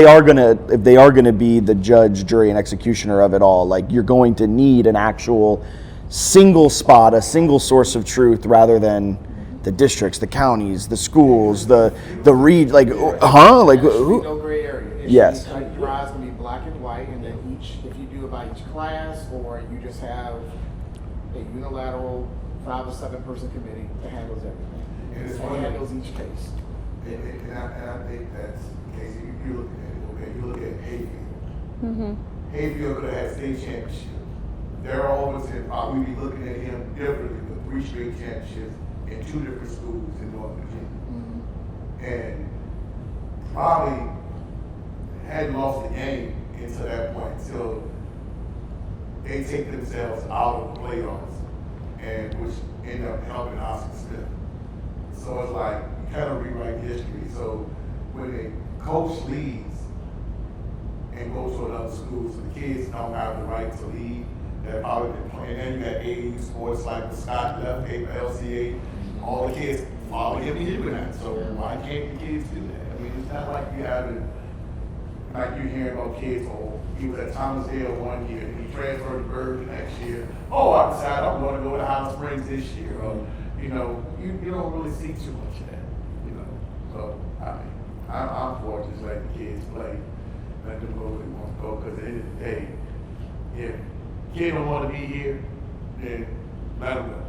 they are gonna be the judge, jury, and executioner of it all. Like you're going to need an actual single spot, a single source of truth, rather than the districts, the counties, the schools, the read like who? No gray area. Yes. Your eyes gonna be black and white, and then if you do it by each class, or you just have a unilateral 5 or 7 person committee that handles everything. And it's one handles each case. And I think that's the case. You look at it, okay? You look at Hayfield. Hayfield could have had state championship. Darryl Overton, we be looking at him differently with 3 straight championships in 2 different schools in North Virginia. And probably hadn't lost the game until that point, until they take themselves out of the playoffs, and which ended up helping Oscar Smith. So it's like you kind of when a coach leaves and goes to another school, so the kids don't have the right to leave. They've already been playing. Then you got AAU sports like Scott left, LCA. All the kids follow him and doing that. So why can't the kids do that? I mean, it's not like you have it, like you hear about kids, oh, he was at Thomas Hill one year, and he transferred to Bird the next year. Oh, I decided I'm going to go to Highland Springs this year. Or, you know, you don't really see too much of that, you know. So, I mean, I'm for just letting the kids play, let them go where they want to go, because at the end of the day, if kid don't want to be here, then let them go.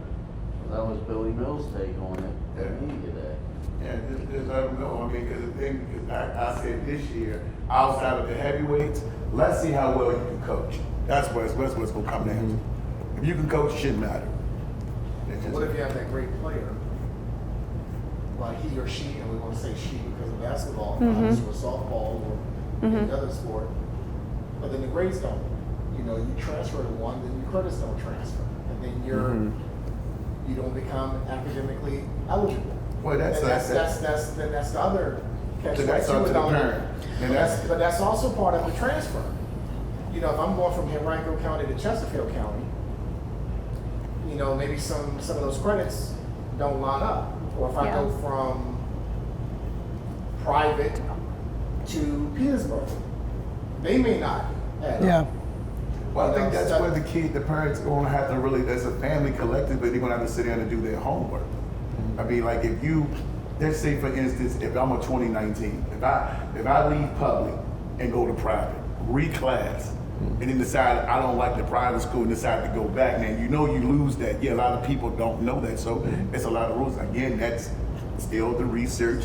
That was Billy Mills' take on it. That. Yeah, just let them go. I mean, because the thing, because I said this year, outside of the heavyweights, let's see how well you can coach. That's what's going to come down to. If you can coach, it shouldn't matter. What if you have that great player, like he or she, and we want to say she because of basketball, obviously or softball or any other sport, but then the grades don't. You know, you transfer to one, then your credits don't transfer, and then you don't become academically eligible. Well, that's the other catch. So that's up to the parent. But that's also part of the transfer. You know, if I'm going from Henrico County to Chesterfield County, you know, maybe some of those credits don't line up. Or if I go from private to Petersburg, they may not add up. Well, I think that's where the parents are going to have to really, as a family collectively, they're going to have to sit down and do their homework. I mean, like if you, let's say for instance, if I'm a 2019, if I leave public and go to private, reclass, and then decide I don't like the private school and decide to go back, man, you know you lose that. Yeah, a lot of people don't know that, so it's a lot of rules. Again, that's still the research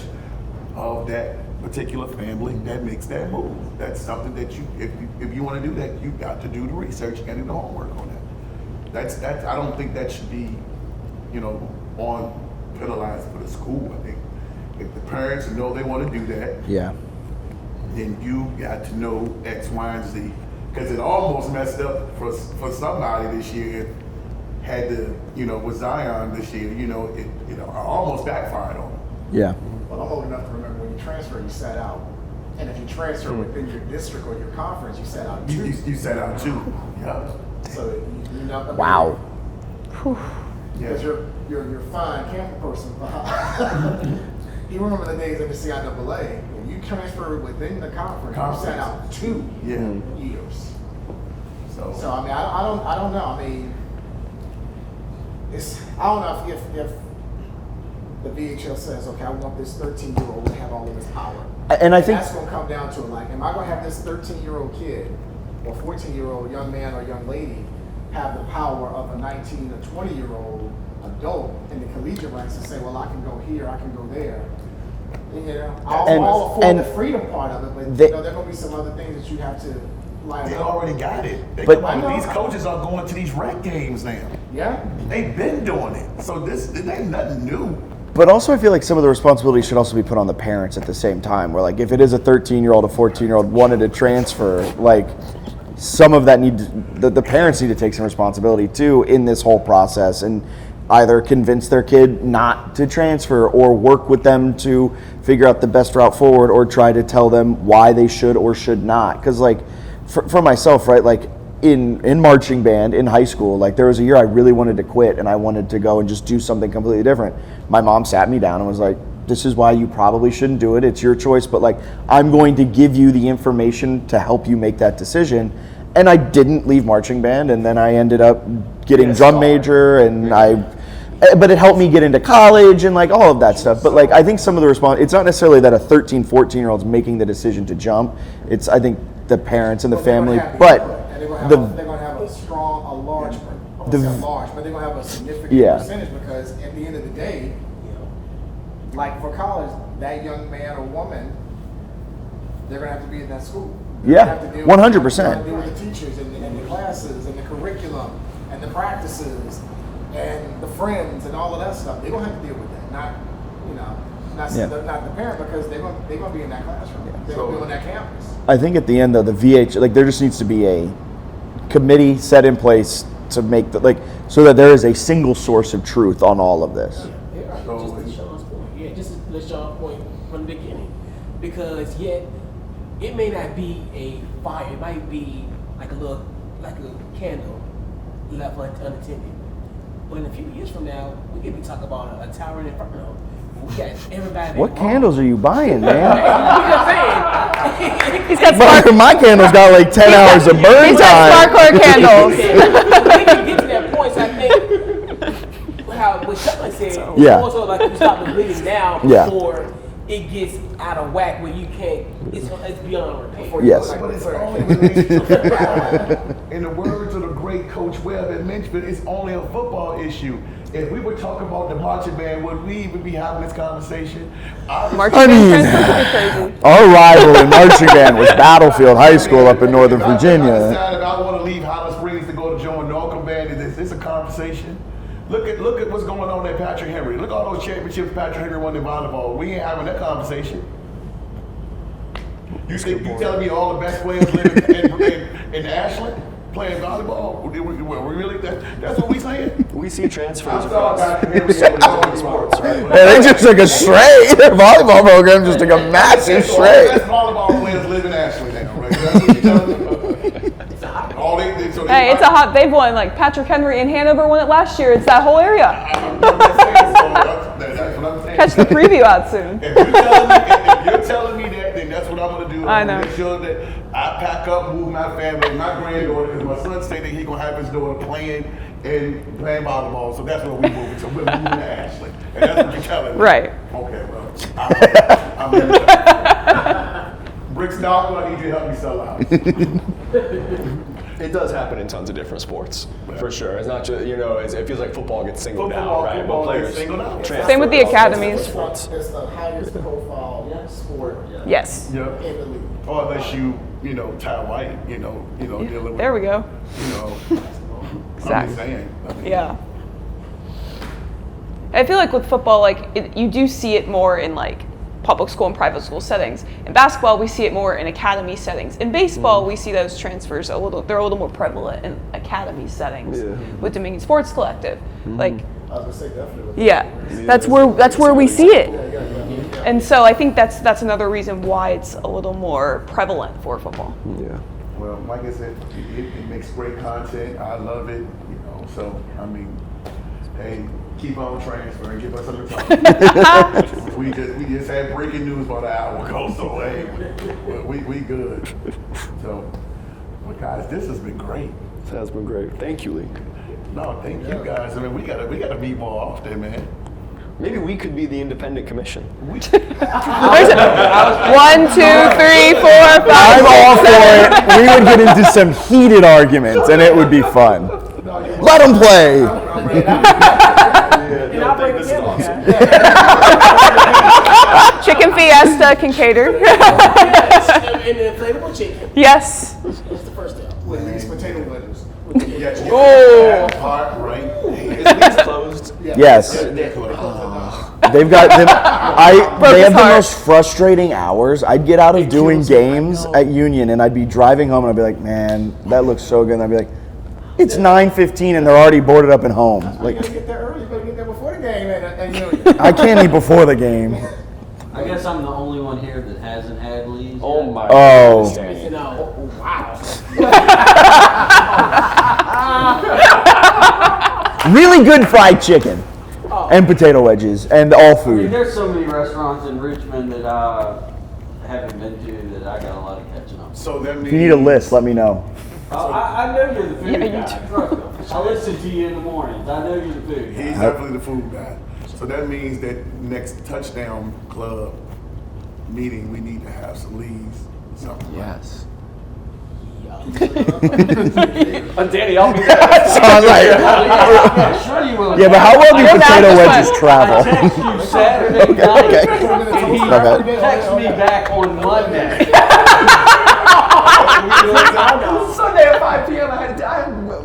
of that particular family that makes that move. That's something that if you want to do that, you got to do the research and do the homework on that. That's I don't think that should be, you know, penalized for the school. I think if the parents know they want to do that, then you got to know X, Y, and Z. Because it almost messed up for somebody this year. Had to, you know, with Zion this year, you know, it almost backfired on him. Yeah. Well, I'm old enough to remember when you transfer, you sat out. And if you transfer within your district or your conference, you sat out too. You sat out too. Yeah. So you know. Wow. Because you're a fine camera person. You remember the days of the CIAA. When you transferred within the conference, you sat out 2 years. So I mean, I don't know. I mean, I don't know if the VHL says, okay, I want this 13-year-old to have all of this power. And I think that's going to come down to it. Like, am I going to have this 13-year-old kid or 14-year-old young man or young lady have the power of a 19 or 20-year-old adult in the collegiate ranks and say, well, I can go here, I can go there. You know, I'm all for the freedom part of it, but you know, there are going to be some other things that you have to line up. They already got it. These coaches are going to these rec games now. Yeah. They've been doing it. So this ain't nothing new. But also I feel like some of the responsibility should also be put on the parents at the same time. Where like if it is a 13-year-old, a 14-year-old wanted to transfer, like some of that the parents need to take some responsibility too in this whole process and either convince their kid not to transfer or work with them to figure out the best route forward or try to tell them why they should or should not. Because like for myself, right, like in marching band in high school, like there was a year I really wanted to quit and I wanted to go and just do something completely different. My mom sat me down and was like, this is why you probably shouldn't do it. It's your choice, but like I'm going to give you the information to help you make that decision. And I didn't leave marching band, and then I ended up getting drum major, and but it helped me get into college and like all of that stuff. But like I think some of the it's not necessarily that a 13, 14-year-old's making the decision to jump. It's I think the parents and the family, but they're going to have a large, but they're going to have a significant percentage because at the end of the day, like for college, that young man or woman, they're going to have to be in that school. Yeah, 100%. Deal with the teachers and the classes and the curriculum and the practices and the friends and all of that stuff. They're going to have to deal with that. Not the parent because they're going to be in that classroom. They're going to be on that campus. I think at the end though, the VH, like there just needs to be a committee set in place to make so that there is a single source of truth on all of this. Just to Sean's point from the beginning. because yet it may not be a fire. It might be like a candle left unattended. But in a few years from now, we could be talking about a towering inferno. We got everybody. What candles are you buying, man? He's got My candles got like 10 hours of burn He's got time. sparkler candles. We can get to that point. So I think how what Chuck said. Yeah. Also, like you stop the bleeding now Yeah. before it gets out of whack where you can't. It's beyond repair. Yes. But it's only related to football. In the words of the great Coach Webb at Lynchburg, it's only a football issue. If we were talking about the marching band, would we even be having this conversation? Marching I mean, band transfers are crazy. our rival in marching band was Battlefield High School up in Northern If I Virginia. decided I want to leave Holland Springs to go to join Norcom Band, is this a conversation? Look at what's going on at Patrick Henry. Look at all those championships Patrick Henry won in volleyball. We ain't having that conversation. You telling me all the best players live in Ashland playing volleyball? We really that's what we saying? We see transfers I thought across Patrick Henry was all sports, right? Yeah, they just took a stray. Their volleyball program just took a massive So all the stray. best volleyball players live in Ashland now, right? That's what you telling me? All they so they Hey, it's a hot. They've won. Like Patrick Henry in Hanover won it last year. It's that whole area. That's what I'm saying. Catch the preview out soon. If you're telling me that, then that's what I'm gonna do. I I'm gonna know. make sure that I pack up, move my family, my granddaughter, because my son said that he's gonna have his daughter playing volleyball. So that's where we moving. So we're moving to Ashland, and that's what you're telling me. Right. Okay, well, I'm Rick Stockel, I need you to help me sell out. It does happen in tons of different sports, for sure. It's not just, it feels like football gets singled Football out, right? gets But players singled out. transfer Same with the across academies. different sports. It's the highest profile sport Yes. Yeah. in the league. Or unless Ty White, dealing with. There we go. I'm Exactly. just saying. I mean, Yeah. I feel like with football, you do see it more in public school and private school settings. In basketball, we see it more in academy settings. In baseball, we see those transfers they're a little more prevalent in academy settings with Dominion Sports Collective. I was gonna say definitely. Yeah, that's where we see it. And so I think that's another reason why it's a little more prevalent for football. Yeah. Well, like I said, it makes great content. I love it. So I mean, hey, keep on transferring. Give us something to talk about. we just had breaking news about an hour ago. So hey, we good. So, well, guys, this has been great. This has been great. Thank you, Lee. No, thank you guys. I mean, we gotta meet more often, man. Maybe we could be the independent commission. Where's it? 1, 2, 3, 4, 5. I'm all for it. We would get into some heated arguments, and it would be fun. Let them play. And I'll bring it in. Chicken Fiesta can cater. And the inflatable chicken. Yes. That's the first step. With these potato wedges. Oh. Part right. Is Lee's closed? Yes. They've got them. They have the heart. most frustrating hours. I'd get out of doing games at Union, and I'd be driving home, and I'd be like, "Man, that looks so good." And I'd be like, "It's 9:15, and they're already boarded up and home." You Like, gotta get there early. You better get there before the game. And I can't eat before the game. I guess I'm the only one here that hasn't had Lee's. Oh yet. my Oh. goodness. You know, wow. Really good fried chicken and potato wedges and all I mean, food. there's so many restaurants in Richmond that I haven't been to that I got a lot of catching up. So that means If you need a list, let me know. I know you're the food Yeah, you guy. do. Trust me. I listen to you in the mornings. I know you're the food guy. he's definitely the food guy. So that means that next touchdown club meeting, we need to have some leads. Something. Yes. Danny, I'll be there. Sounds like, Yeah, sure you will. yeah, but how well do You're potato not just wedges fine. travel? Text you Saturday night, Okay. and he Okay. texts me back on Monday. Sunday at 5 p.m. I had time with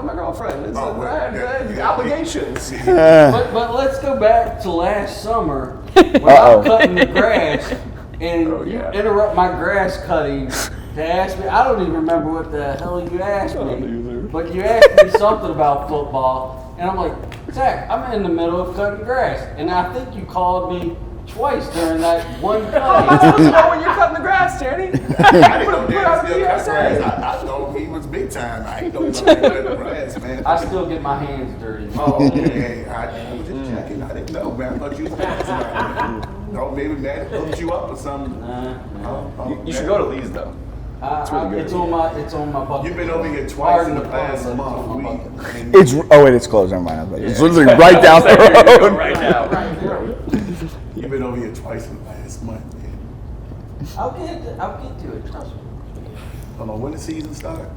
my girlfriend. I had obligations. But let's go back to last summer when Uh-oh. I'm cutting the grass and Oh, you yeah. interrupt my grass cutting to ask me. I don't even remember what the hell you asked don't me, either. but you asked me something about football, and I'm like, Zach, I'm in the middle of cutting grass, and I think you called me twice during that one play. How am I supposed to know when you're cutting the grass, Danny? I didn't know Dan still cut grass. I thought he was big time. I ain't know he was cutting grass, man. I still get my hands dirty. Oh, okay. I was just checking. I didn't know, man. I thought you was big. No, maybe man hooked you up or something. You should go to Lee's though. It's on my bucket. You've been over here twice in the past month. It's closed. Never mind. It's literally right down the road. Right now. You've been over here twice in the last month, man. I'll get to it. Trust me. Hold on, when the season start?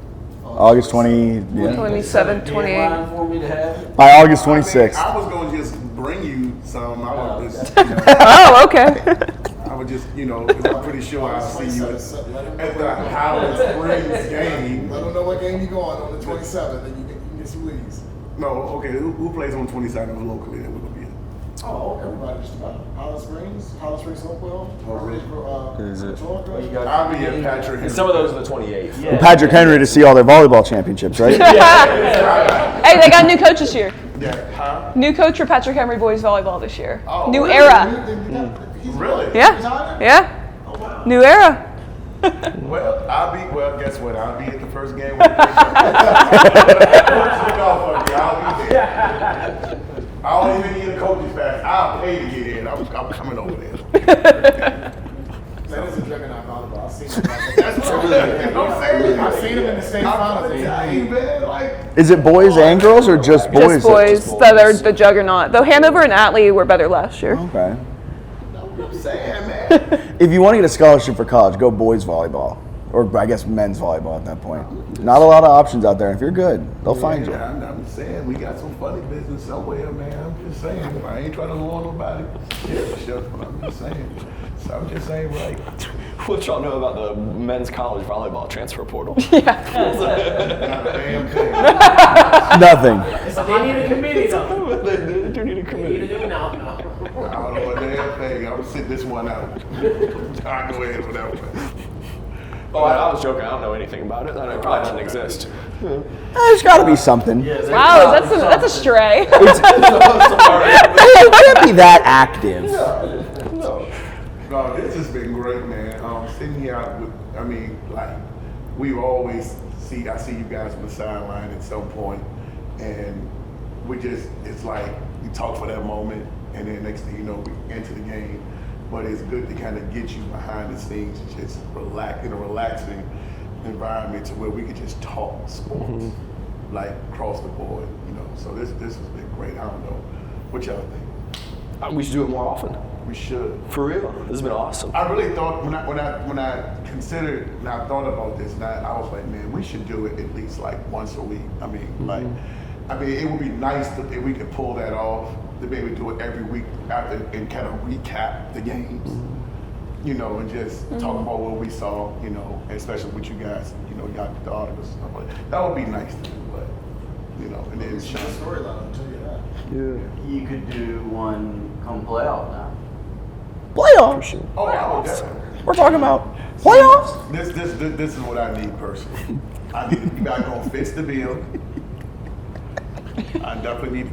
August 20. Yeah. 27, Get in 28. line for me to have it. By August 26th. I was gonna just bring you some. I was just, Oh, okay. I would just, because I'm pretty sure I'll see you at the Highland Springs game. Let them know what game you going on the 27th, and you can get some leads. No, okay. Who plays on 22nd locally that we're gonna be at? Oh, everybody just about Highland Springs, Hopewell. Is it? I'll be at Patrick. And some of those are the 28. Yeah. Patrick Henry to see all their volleyball championships, right? Hey, they got a new coach this year. Yeah, huh? New coach for Patrick Henry boys volleyball this year. Oh, New really? era. Really? Yeah. Yeah. New era. Well, guess what? I'll be at the first game. I'll be there. I don't even need a coach's pass. I'll pay to get in. I'm coming over there. That is a juggernaut volleyball. I've seen him. That's what I'm saying. I've seen him in the state finals. Is it boys and girls or just boys? Just boys that are the juggernaut. Though Hanover and Atlee were better last year. Okay. I'm saying, man. If you want to get a scholarship for college, go boys volleyball. Or I guess men's volleyball at that point. Not a lot of options out there. If you're good, they'll find you. I'm saying we got some funny business somewhere, man. I'm just saying. I ain't trying to lure nobody. Yeah, sure. But I'm just saying. So I'm just saying, right. What y'all know about the men's college volleyball transfer portal? Not a damn thing. Nothing. They need a committee though. They do need a They committee. need to do it now. I don't know a damn thing. I'm gonna sit this one out. I'll go ahead with that one. Oh, I was joking. I don't know anything about it. It probably doesn't exist. There's got to be something. Wow, that's a stray. It can't be that active. No, this has been great, man. Sitting here with, we always I see you guys on the sideline at some point, and it's like we talk for that moment, and then next thing you know, we enter the game. But it's good to kind of get you behind the scenes and just relax in a relaxing environment to where we could just talk sports, like across the board, So this has been great. I don't know what y'all think. We should do it more often. We should. For real. This has been awesome. I really thought when I considered and I thought about this, and I was like, man, we should do it at least like once a week. It would be nice if we could pull that off. To maybe do it every week after and kind of recap the games, and just talk about what we saw, especially with you guys, y'all the articles and stuff like that. That would be nice to do, but and then It's a storyline, I'll tell you that. Yeah. You could do one come playoff now. Playoffs. Oh, I would definitely. We're talking about playoffs. This is what I need personally. You gotta go fix the bill. I definitely need.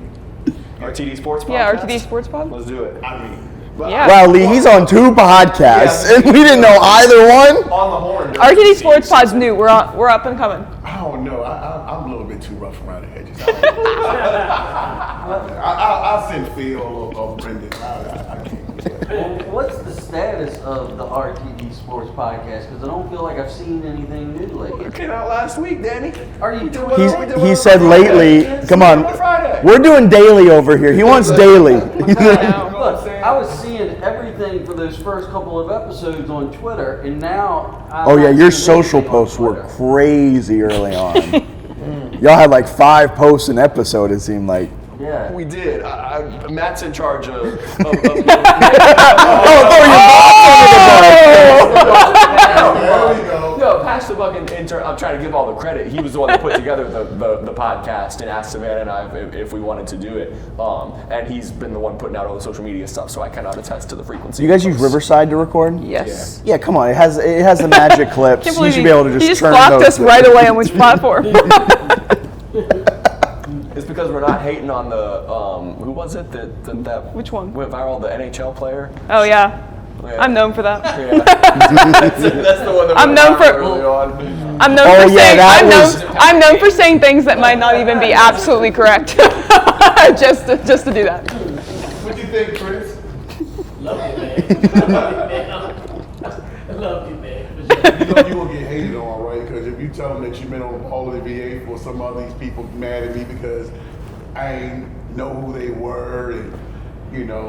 RTD Sports Podcast? Yeah, RTD Sports Pod. Let's do it. Yeah. Wow, Lee, he's on 2 podcasts, and we didn't know either one. On the horn. RTD Sports Pod's new. We're up and coming. I don't know. I'm a little bit too rough around the edges. I'll send Phil or Brendan. I can't. Well, what's the status of the RTD Sports Podcast? Because I don't feel like I've seen anything new lately. It came out last week, Danny. Are you He said lately, come on, we're doing daily over here. He wants daily. Look, I was seeing everything for those first couple of episodes on Twitter, and now Oh yeah, your social posts were crazy early on. Y'all had like 5 posts an episode, it seemed like. Yeah. We did. Matt's in charge of No, pass the buck in turn. I'm trying to give all the credit. He was the one that put together the podcast and asked Savannah and I if we wanted to do it. And he's been the one putting out all the social media stuff, so I cannot attest to the frequency. You guys use Riverside to record? Yes. Yeah, come on. It has the magic clips. Can't You believe should be able to just he just turn blocked those us right away on which platform. It's because we're not hating on the who was it that Which one? went viral, the NHL player. Oh yeah. Yeah. I'm known for that. Yeah. that's the one that I'm went known viral for- early on. I'm known for saying I'm known for saying things that might not even be absolutely correct. just to do that. What do you think, Chris? Love you, man. I love you, man. You know you will get hated on, right? Because if you tell them that you've been on BallinVA, for some of these people mad at me because I ain't know who they were and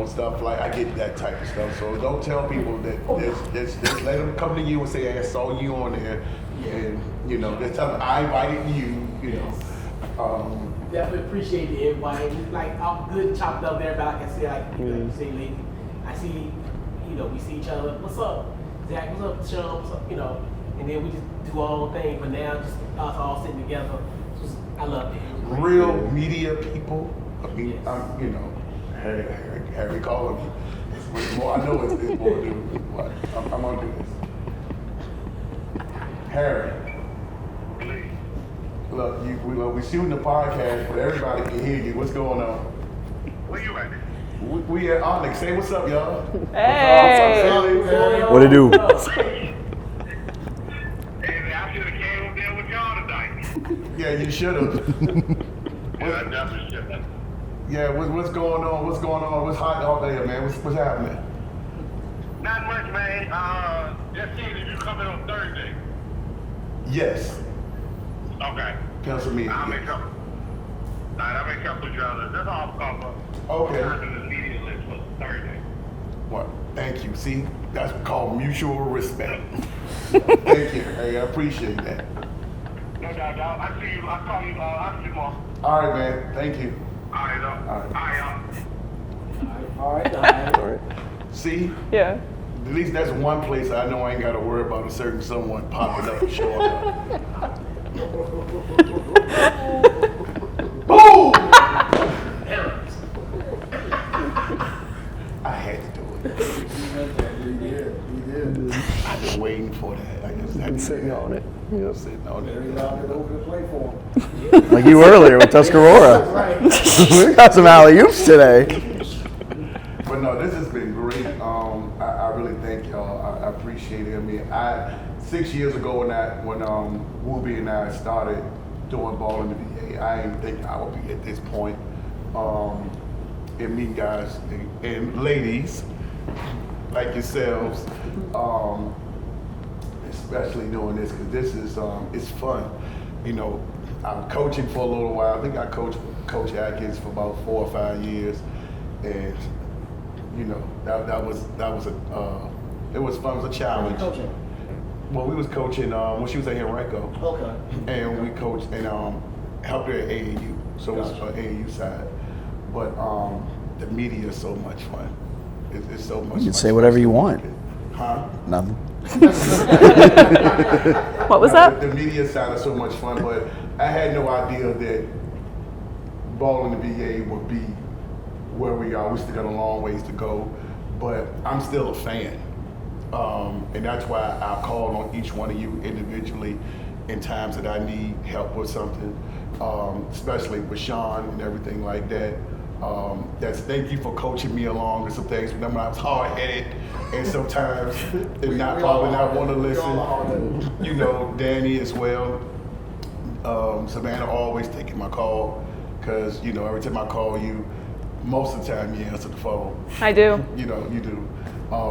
stuff like I get that type of stuff. So don't tell people that. Just let them come to you and say, "Hey, I saw you on there," and just tell them I invited you. Definitely appreciate the invite. Like I'm good chopped up there, but I can see like you say, lady. I see, we see each other. What's up, Zach? What's up, Sean? What's up? And then we just do our own thing. But now just us all sitting together. I love it. Real media people. I mean, Harry calling me. It's more. I know it's more to do with what I'm gonna do this. Harry. Look, we shooting the podcast, but everybody can hear you. What's going on? Where you at? We at Onyx. Say what's up, y'all. Hey. What it do? Hey, I should have came up there with y'all tonight. Yeah, you should have. Yeah, I definitely should have. Yeah, what's going on? What's going on? What's hot out there, man? What's happening? Not much, man. Just seeing if you coming on Thursday. Yes. Okay. Pencil me in. I'll make up. I'll make up with y'all. That's all I'm calling for. Okay. I'm in the media list for Thursday. Well, thank you. See, that's called mutual respect. Thank you. Hey, I appreciate that. No doubt, dog. I see you. I'll call you. I'll see you tomorrow. All right, man. Thank you. All right, dog. All right. All right, All right. See, Yeah. at least that's one place I know I ain't got to worry about a certain someone popping up and showing up. Boom! I had to do it. You did. I've been waiting for that. I just had to sitting on it. Sitting on Very it. loud and over to play for him. Like you earlier with Tuscarora. We got some alley-oops today. But no, this has been great. I really thank y'all. I appreciate it. I mean, 6 years ago when Wooby and I started doing BallinVA, I didn't think I would be at this point. And me guys and ladies like yourselves, especially doing this because this is it's fun. I'm coaching for a little while. I think I coached Coach Atkins for about 4 or 5 years, and that was it was fun. It was a challenge. Coaching. Well, we was coaching when she was at Henrico. Okay. And we coached and helped her at AAU, so it was AAU side. But the media is so much fun. It's so much. You can say whatever you want. Huh? Nothing. What was that? The media side is so much fun, but I had no idea that BallinVA would be where we are. We still got a long ways to go, but I'm still a fan. And that's why I call on each one of you individually in times that I need help with something, especially with Sean and everything like that. Thank you for coaching me along with some things. Remember, I was hard-headed and sometimes and probably not want to listen. Danny as well. Savannah always taking my call because every time I call you, most of the time you answer the phone. I do. You do.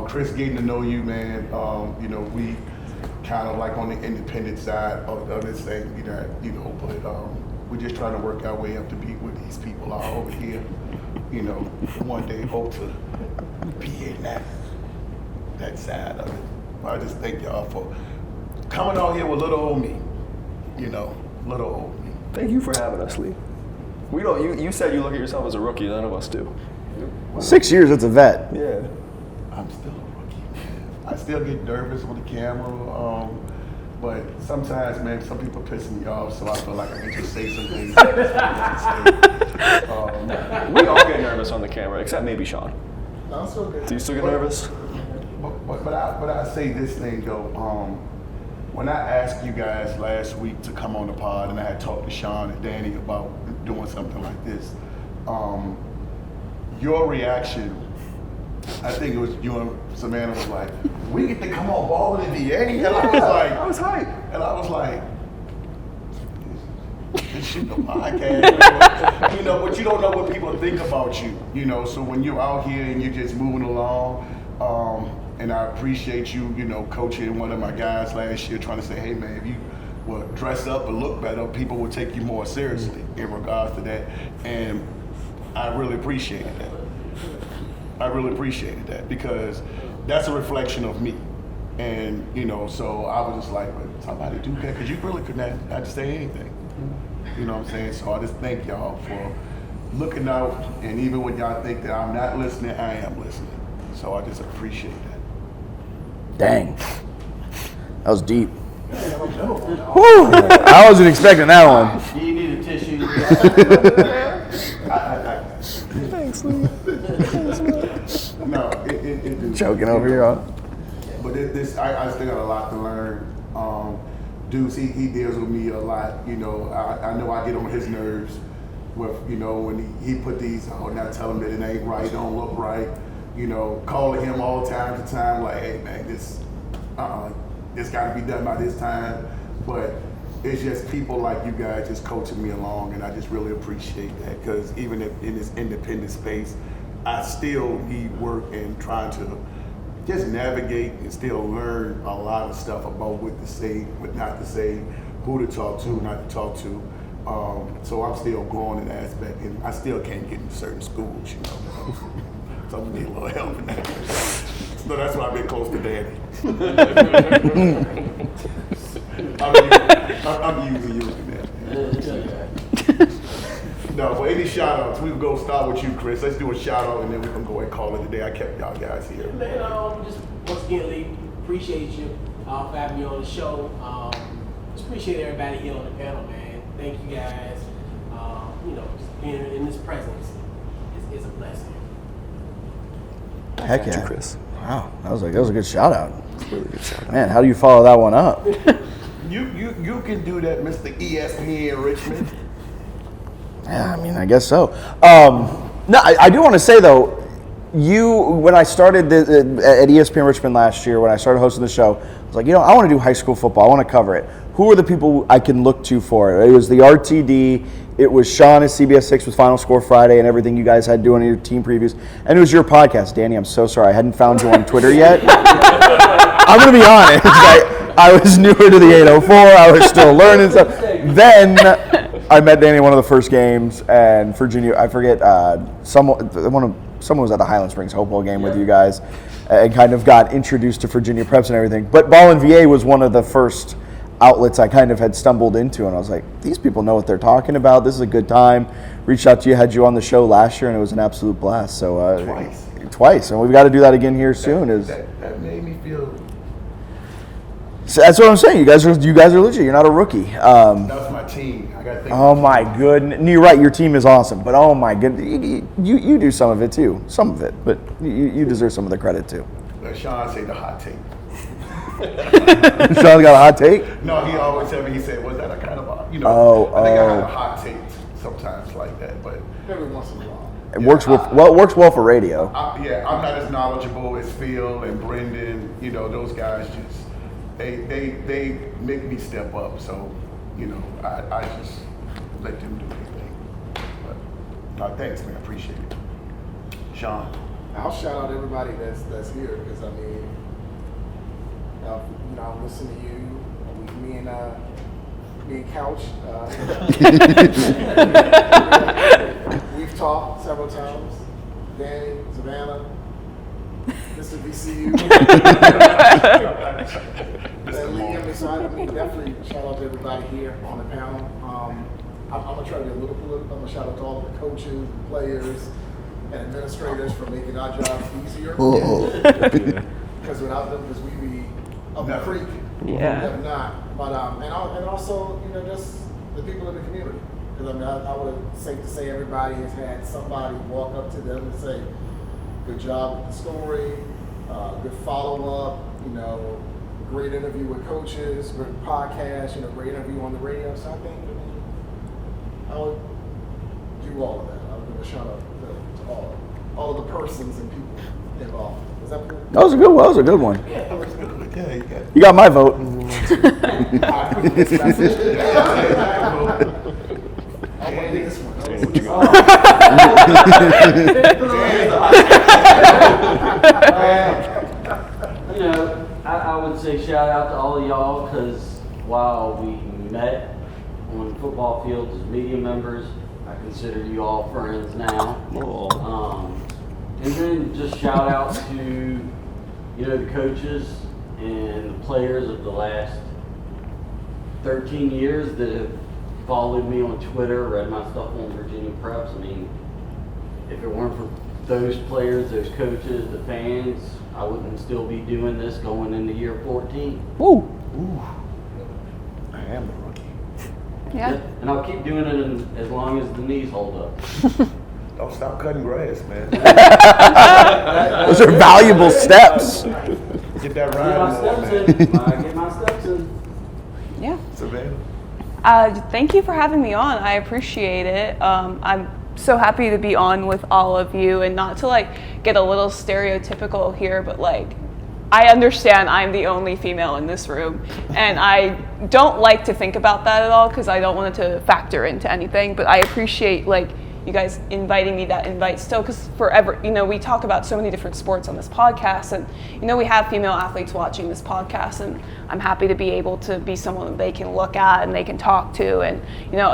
Chris, getting to know you, man. We kind of like on the independent side of this thing, but we're just trying to work our way up to be where these people are over here. One day hope to be in that side of it. I just thank y'all for coming out here with little old me. Little old me. Thank you for having us, Lee. We don't. You said you look at yourself as a rookie. None of us do. 6 years, it's a vet. Yeah. I'm still a rookie, man. I still get nervous on the camera, but sometimes, man, some people piss me off, so I feel like I can just say some things. We all get nervous on the camera, except maybe Sean. No, I'm still good. Do you still get nervous? But I say this thing though. When I asked you guys last week to come on the pod, and I had talked to Sean and Danny about doing something like this. Your reaction, I think it was you and Savannah was like, we get to come on BallinVA, and I was like, I was hyped, and I was like, this shit a podcast, you know, but you don't know what people think about you, you know. So when you're out here and you're just moving along, and I appreciate you, you know, coaching one of my guys last year, trying to say, hey man, if you will dress up and look better, people will take you more seriously in regards to that, and I really appreciated that. I really appreciated that because that's a reflection of me. And, you know, so I was just like, well, somebody do that, because you really couldn't have to say anything. You know what I'm saying? So I just thank y'all for looking out, and even when y'all think that I'm not listening, I am listening. So I just appreciate that. Dang. That was deep. Whew. I wasn't expecting that one. Do you need a tissue? Thanks, Lee. No, it Choking over here, huh? But I still got a lot to learn. Deuce, he deals with me a lot. You know, I know I get on his nerves with, you know, when he put these, now tell him that it ain't right, don't look right. You know, calling him all time to time, like, hey man, this got to be done by this time. But it's just people like you guys just coaching me along, and I just really appreciate that, because even in this independent space, I still need work and trying to just navigate and still learn a lot of stuff about what to say, what not to say, who to talk to, not to talk to. So I'm still growing in that aspect, and I still can't get into certain schools, you know. So I need a little help in that. So that's why I've been close to Daddy. I'm using that. No, but any shout outs, we can go start with you, Chris. Let's do a shout out and then we can go and call it a day. I kept y'all guys here. Man, just once again, Lee, appreciate you for having me on the show. Just appreciate everybody here on the panel, man. Thank you guys. You know, just being in this presence is a blessing. Heck yeah. Chris. Wow, that was a good shout out. Really good shout out. Man, how do you follow that one up? You can do that, Mr. ESPN Richmond. Yeah, I mean, I guess so. No, I do want to say though, when I started at ESPN Richmond last year, when I started hosting the show, I was like, you know, I want to do high school football. I want to cover it. Who are the people I can look to for it? It was the RTD. It was Sean at CBS 6 with Final Score Friday and everything you guys had doing in your team previews. And it was your podcast. Danny, I'm so sorry. I hadn't found you on Twitter yet. I'm going to be honest. I was newer to the 804. I was still learning stuff. Then I met Danny in one of the first games, and Virginia, I forget, someone was at the Highland Springs Hopewell game with you guys and kind of got introduced to Virginia Preps and everything. But BallinVA was one of the first outlets I kind of had stumbled into, and I was like, these people know what they're talking about. This is a good time. Reached out to you, had you on the show last year, and it was an absolute blast. So twice, and we've got to do that again here soon. That made me feel. So that's what I'm saying. You guys are legit. You're not a rookie. That's my team. I got to think. Oh my goodness! You're right. Your team is awesome, but oh my goodness, you do some of it too. Some of it, but you deserve some of the credit too. Let Sean say the hot take. Sean's got a hot take? No, he always tell me, he said, was that a kind of a, you know, I think I have a hot take sometimes like that, but Every once in a while. It works well for radio. I'm not as knowledgeable as Phil and Brendan, you know, those guys just, they make me step up, so, you know, I just let them do their thing. But, thanks, man, I appreciate it. Sean. I'll shout out everybody that's here, because I mean, you know, I listen to you. Me and Couch. We've talked several times. Danny, Savannah, Mr. VCU. So I mean, definitely shout out to everybody here on the panel. I'm gonna try to be a little political. I'm gonna shout out to all the coaches, and players, and administrators for making our jobs easier. Because without them, because we be up the creek. Yeah. We have not. But and also, you know, just the people in the community. Because I mean, I would safe to say everybody has had somebody walk up to them and say, "Good job with the story, good follow up, you know, great interview with coaches, great podcast, you know, great interview on the radio." So I think, I would do all of that. I would give a shout out to all of the persons and people involved. Was that cool? That was a good one. That was a good one. Yeah, that was good. Yeah, You got my vote. I want this one. You know, I would say shout out to all of y'all because while we met on football fields as media members, I consider you all friends now. And then just shout out to, the coaches and the players of the last 13 years that have followed me on Twitter, read my stuff on Virginia Preps. I mean, if it weren't for those players, those coaches, the fans, I wouldn't still be doing this going into year 14. Woo. I am the rookie. Yeah. And I'll keep doing it as long as the knees hold up. Don't stop cutting grass, man. Those are valuable steps. Get that Get ride my on, steps man. in. Get my steps in. Yeah. Savannah. Thank you for having me on. I appreciate it. I'm so happy to be on with all of you, and not to get a little stereotypical here, but I understand I'm the only female in this room, and I don't like to think about that at all because I don't want it to factor into anything, but I appreciate you guys inviting me that invite still, because forever, we talk about so many different sports on this podcast, and we have female athletes watching this podcast, and I'm happy to be able to be someone that they can look at and they can talk to, and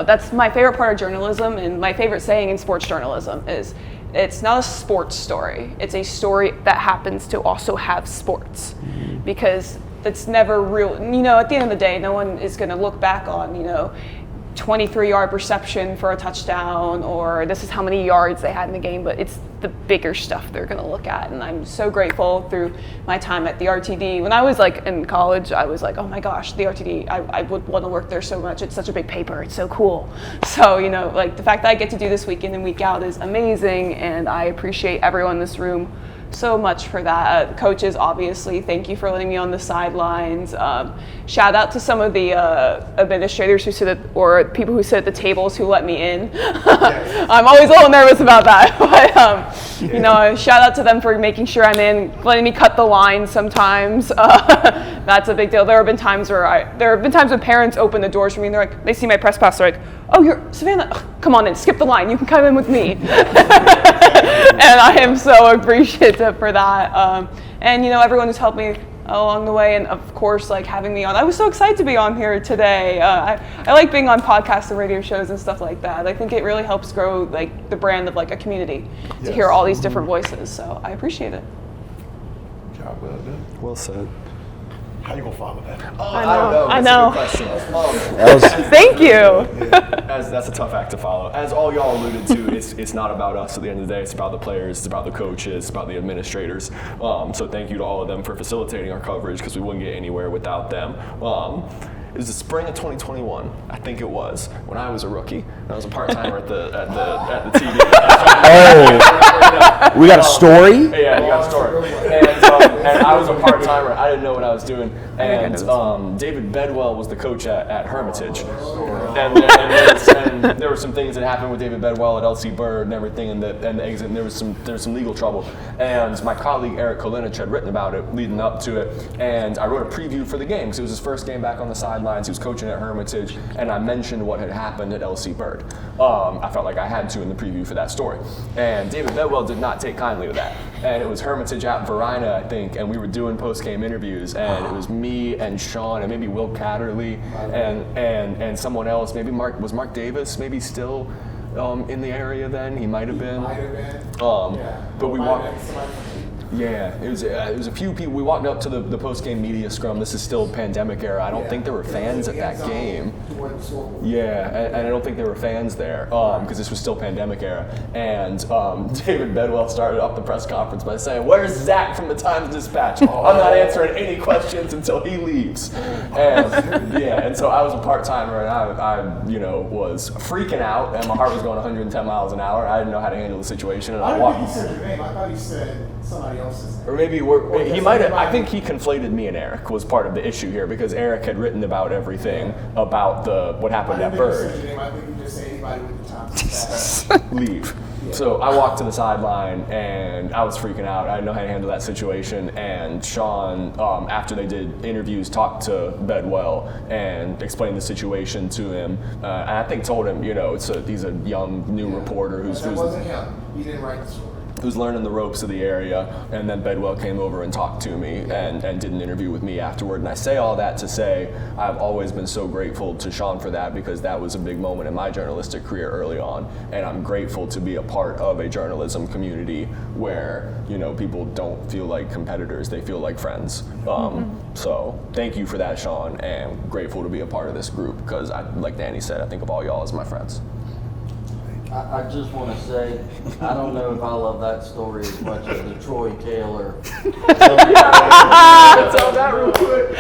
that's my favorite part of journalism, and my favorite saying in sports journalism is, it's not a sports story, it's a story that happens to also have sports, because it's never real, at the end of the day, no one is going to look back on, 23-yard reception for a touchdown, or this is how many yards they had in the game, but it's the bigger stuff they're going to look at. And I'm so grateful through my time at the RTD. When I was in college, I was oh my gosh, the RTD, I would want to work there so much. It's such a big paper. It's so cool. So, the fact that I get to do this week in and week out is amazing, and I appreciate everyone in this room so much for that. Coaches, obviously, thank you for letting me on the sidelines. Shout out to some of the administrators who sit or people who sit at the tables who let me in. Yes. I'm always a little nervous about that, but shout out to them for making sure I'm in, letting me cut the line sometimes. That's a big deal. There have been times when parents open the doors for me and they see my press pass, they're like, "Oh, you're Savannah. Ugh, come on in, skip the line. You can come in with me." And I am so appreciative for that. And everyone who's helped me along the way, and of course, having me on. I was so excited to be on here today. I like being on podcasts and radio shows and stuff like that. I think it really helps grow the brand of a community to hear all these different voices. So I appreciate it. Job well done. Well said. How you gonna follow that? I know. That's a good question. Thank you. That's a tough act to follow. As all y'all alluded to, it's not about us at the end of the day. It's about the players, it's about the coaches, it's about the administrators. So thank you to all of them for facilitating our coverage, because we wouldn't get anywhere without them. It was the spring of 2021, I think it was, when I was a rookie. I was a part-timer at the TV. Oh, we got a story? Yeah, you got a story. And I was a part-timer. I didn't know what I was doing. And David Bedwell was the coach at Hermitage. And there were some things that happened with David Bedwell at LC Bird and everything, and the exit. And there was some legal trouble. And my colleague Eric Kolinich had written about it leading up to it. And I wrote a preview for the game because it was his first game back on the sidelines. He was coaching at Hermitage, and I mentioned what had happened at LC Bird. I felt like I had to in the preview for that story. And David Bedwell did not take kindly to that. And it was Hermitage at Verina, I think, and we were doing post-game interviews, and it was me and Sean and maybe Will Catterley and someone else. Maybe Mark Davis, maybe still in the area then. He might have been. But we walked. Yeah, it was a few people. We walked up to the post-game media scrum. This is still pandemic era. I don't think there were fans at that game. Yeah, and I don't think there were fans there because this was still pandemic era. And David Bedwell started off the press conference by saying, "Where's Zach from the Times-Dispatch? I'm not answering any questions until he leaves." And so I was a part-timer, and I was freaking out, and my heart was going 110 miles an hour. I didn't know how to handle the situation, and I walked. He said your name. I thought he said somebody else is Or maybe he might have. I think he conflated me and Eric was part of the issue here because Eric had written about everything about what happened at Bird. I think you just say anybody with the time. Leave. So I walked to the sideline and I was freaking out. I didn't know how to handle that situation. And Sean, after they did interviews, talked to Bedwell and explained the situation to him. And I think told him, he's a young new reporter who's wasn't him. He didn't write the story. Who's learning the ropes of the area, and then Bedwell came over and talked to me and did an interview with me afterward. And I say all that to say I've always been so grateful to Sean for that because that was a big moment in my journalistic career early on, and I'm grateful to be a part of a journalism community where people don't feel like competitors, they feel like friends. So thank you for that, Sean, and grateful to be a part of this group because like Danny said, I think of all y'all as my friends. I just want to say, I don't know if I love that story as much as the Troy Taylor. Tell that real quick.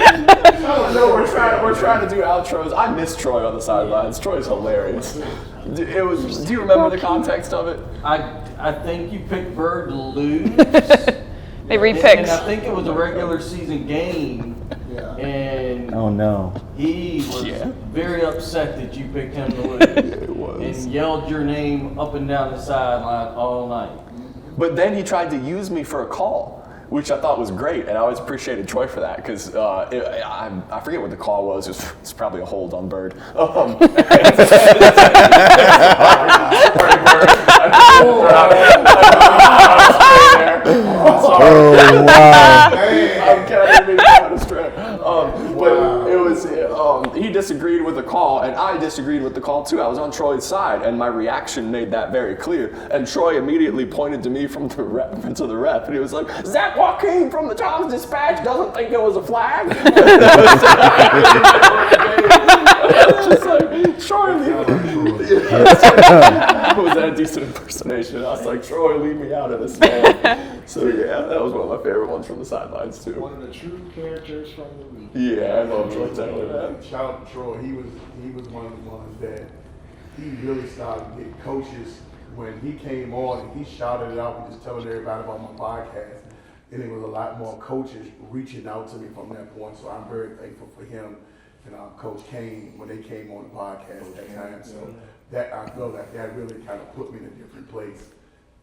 No, we're trying to do outros. I miss Troy on the sidelines. Troy's hilarious. Do you remember the context of it? I think you picked Bird to lose. They repicked. And I think it was a regular season game. Yeah. And Oh no. he was very upset that you picked him to lose. It was. And yelled your name up and down the sideline all night. But then he tried to use me for a call, which I thought was great, and I always appreciated Troy for that because I forget what the call was. It's probably a hold on Bird. Oh wow. I'm counting out of strength. But it was he disagreed with the call, and I disagreed with the call too. I was on Troy's side, and my reaction made that very clear. And Troy immediately pointed to me from the ref, and he was like, "Zach Joachim from the Times Dispatch doesn't think it was a flag." I was just like, Troy, leave me. Was that a decent impersonation? I was like, Troy, leave me out of this, man. So yeah, that was one of my favorite ones from the sidelines too. One of the true characters from the league. Yeah, I love Troy Taylor, man. Shout out to Troy. He was one of the ones that he really started getting coaches when he came on and he shouted it out and just telling everybody about my podcast. And there was a lot more coaches reaching out to me from that point. So I'm very thankful for him and Coach Kane when they came on the podcast at that time. So that I feel like that really kind of put me in a different place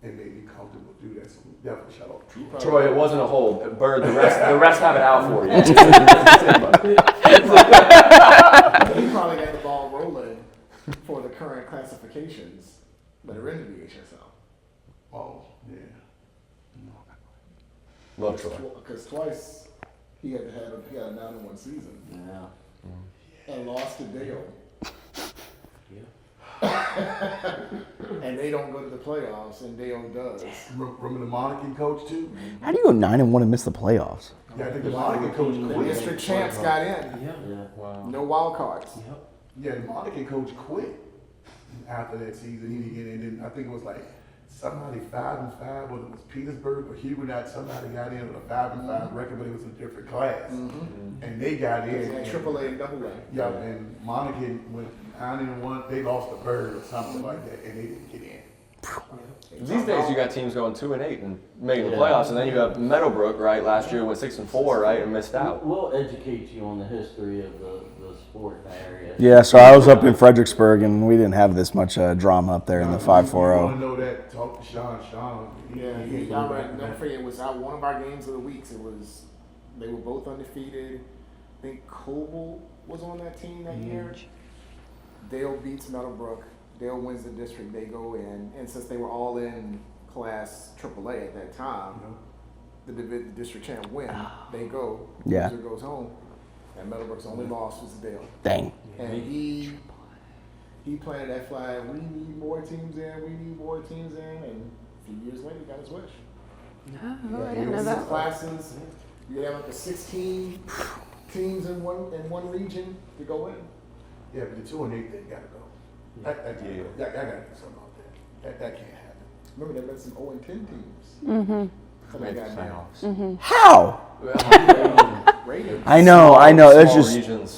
and made me comfortable to do that. So definitely shout out to Troy. Troy, it wasn't a hold. Bird, the rest have it out for you. He probably got the ball rolling for the current classifications that are in the BHSL. Oh, yeah. Love Troy. Because twice he had a 9-1 season. Yeah. And lost to Dale. And they don't go to the playoffs, and Dale does. Remember the Monacan coach too? How do you go 9-1 and miss the playoffs? Yeah, I think the Monacan coach The quit. district champs got in. Yeah. Wow. No wild cards. Yeah, the Monacan coach quit after that season. He didn't get in. And I think it was like somebody 5-5, whether it was Petersburg or Huguenot. Somebody got in with a 5-5 record, but it was a different class, and they got in. Like AAA and AA. Yeah, and Monacan went 9-1. They lost to Bird or something like that, and they didn't get in. These days you got teams going 2-8 and making the playoffs, and then you got Meadowbrook, right? Last year went 6-4, right, and missed out. We'll educate you on the history of the sport in the area. Yeah, so I was up in Fredericksburg, and we didn't have this much drama up there in the You want 540. to know that? Talk to Sean. Sean. Yeah, he y'all right. Don't forget, it was one of our games of the weeks. They were both undefeated. I think Coble was on that team that year. Dale beats Meadowbrook. Dale wins the district. They go in, and since they were all in class AAA at that time, the district champ win. They go. Yeah. Loser goes home. And Meadowbrook's only loss was Dale. Dang. And he planted that flag. We need more teams in. We need more teams in. And a few years later, he got his wish. Oh, I didn't know that. Classes. You have up to 16 teams in one region to go in. Yeah, but the 2-8, they got to go. I got to do something about that. That can't happen. Remember, there been some 0-10 teams. Mm-hmm. Somebody got down. How? Ratings. I know. It's Small just regions.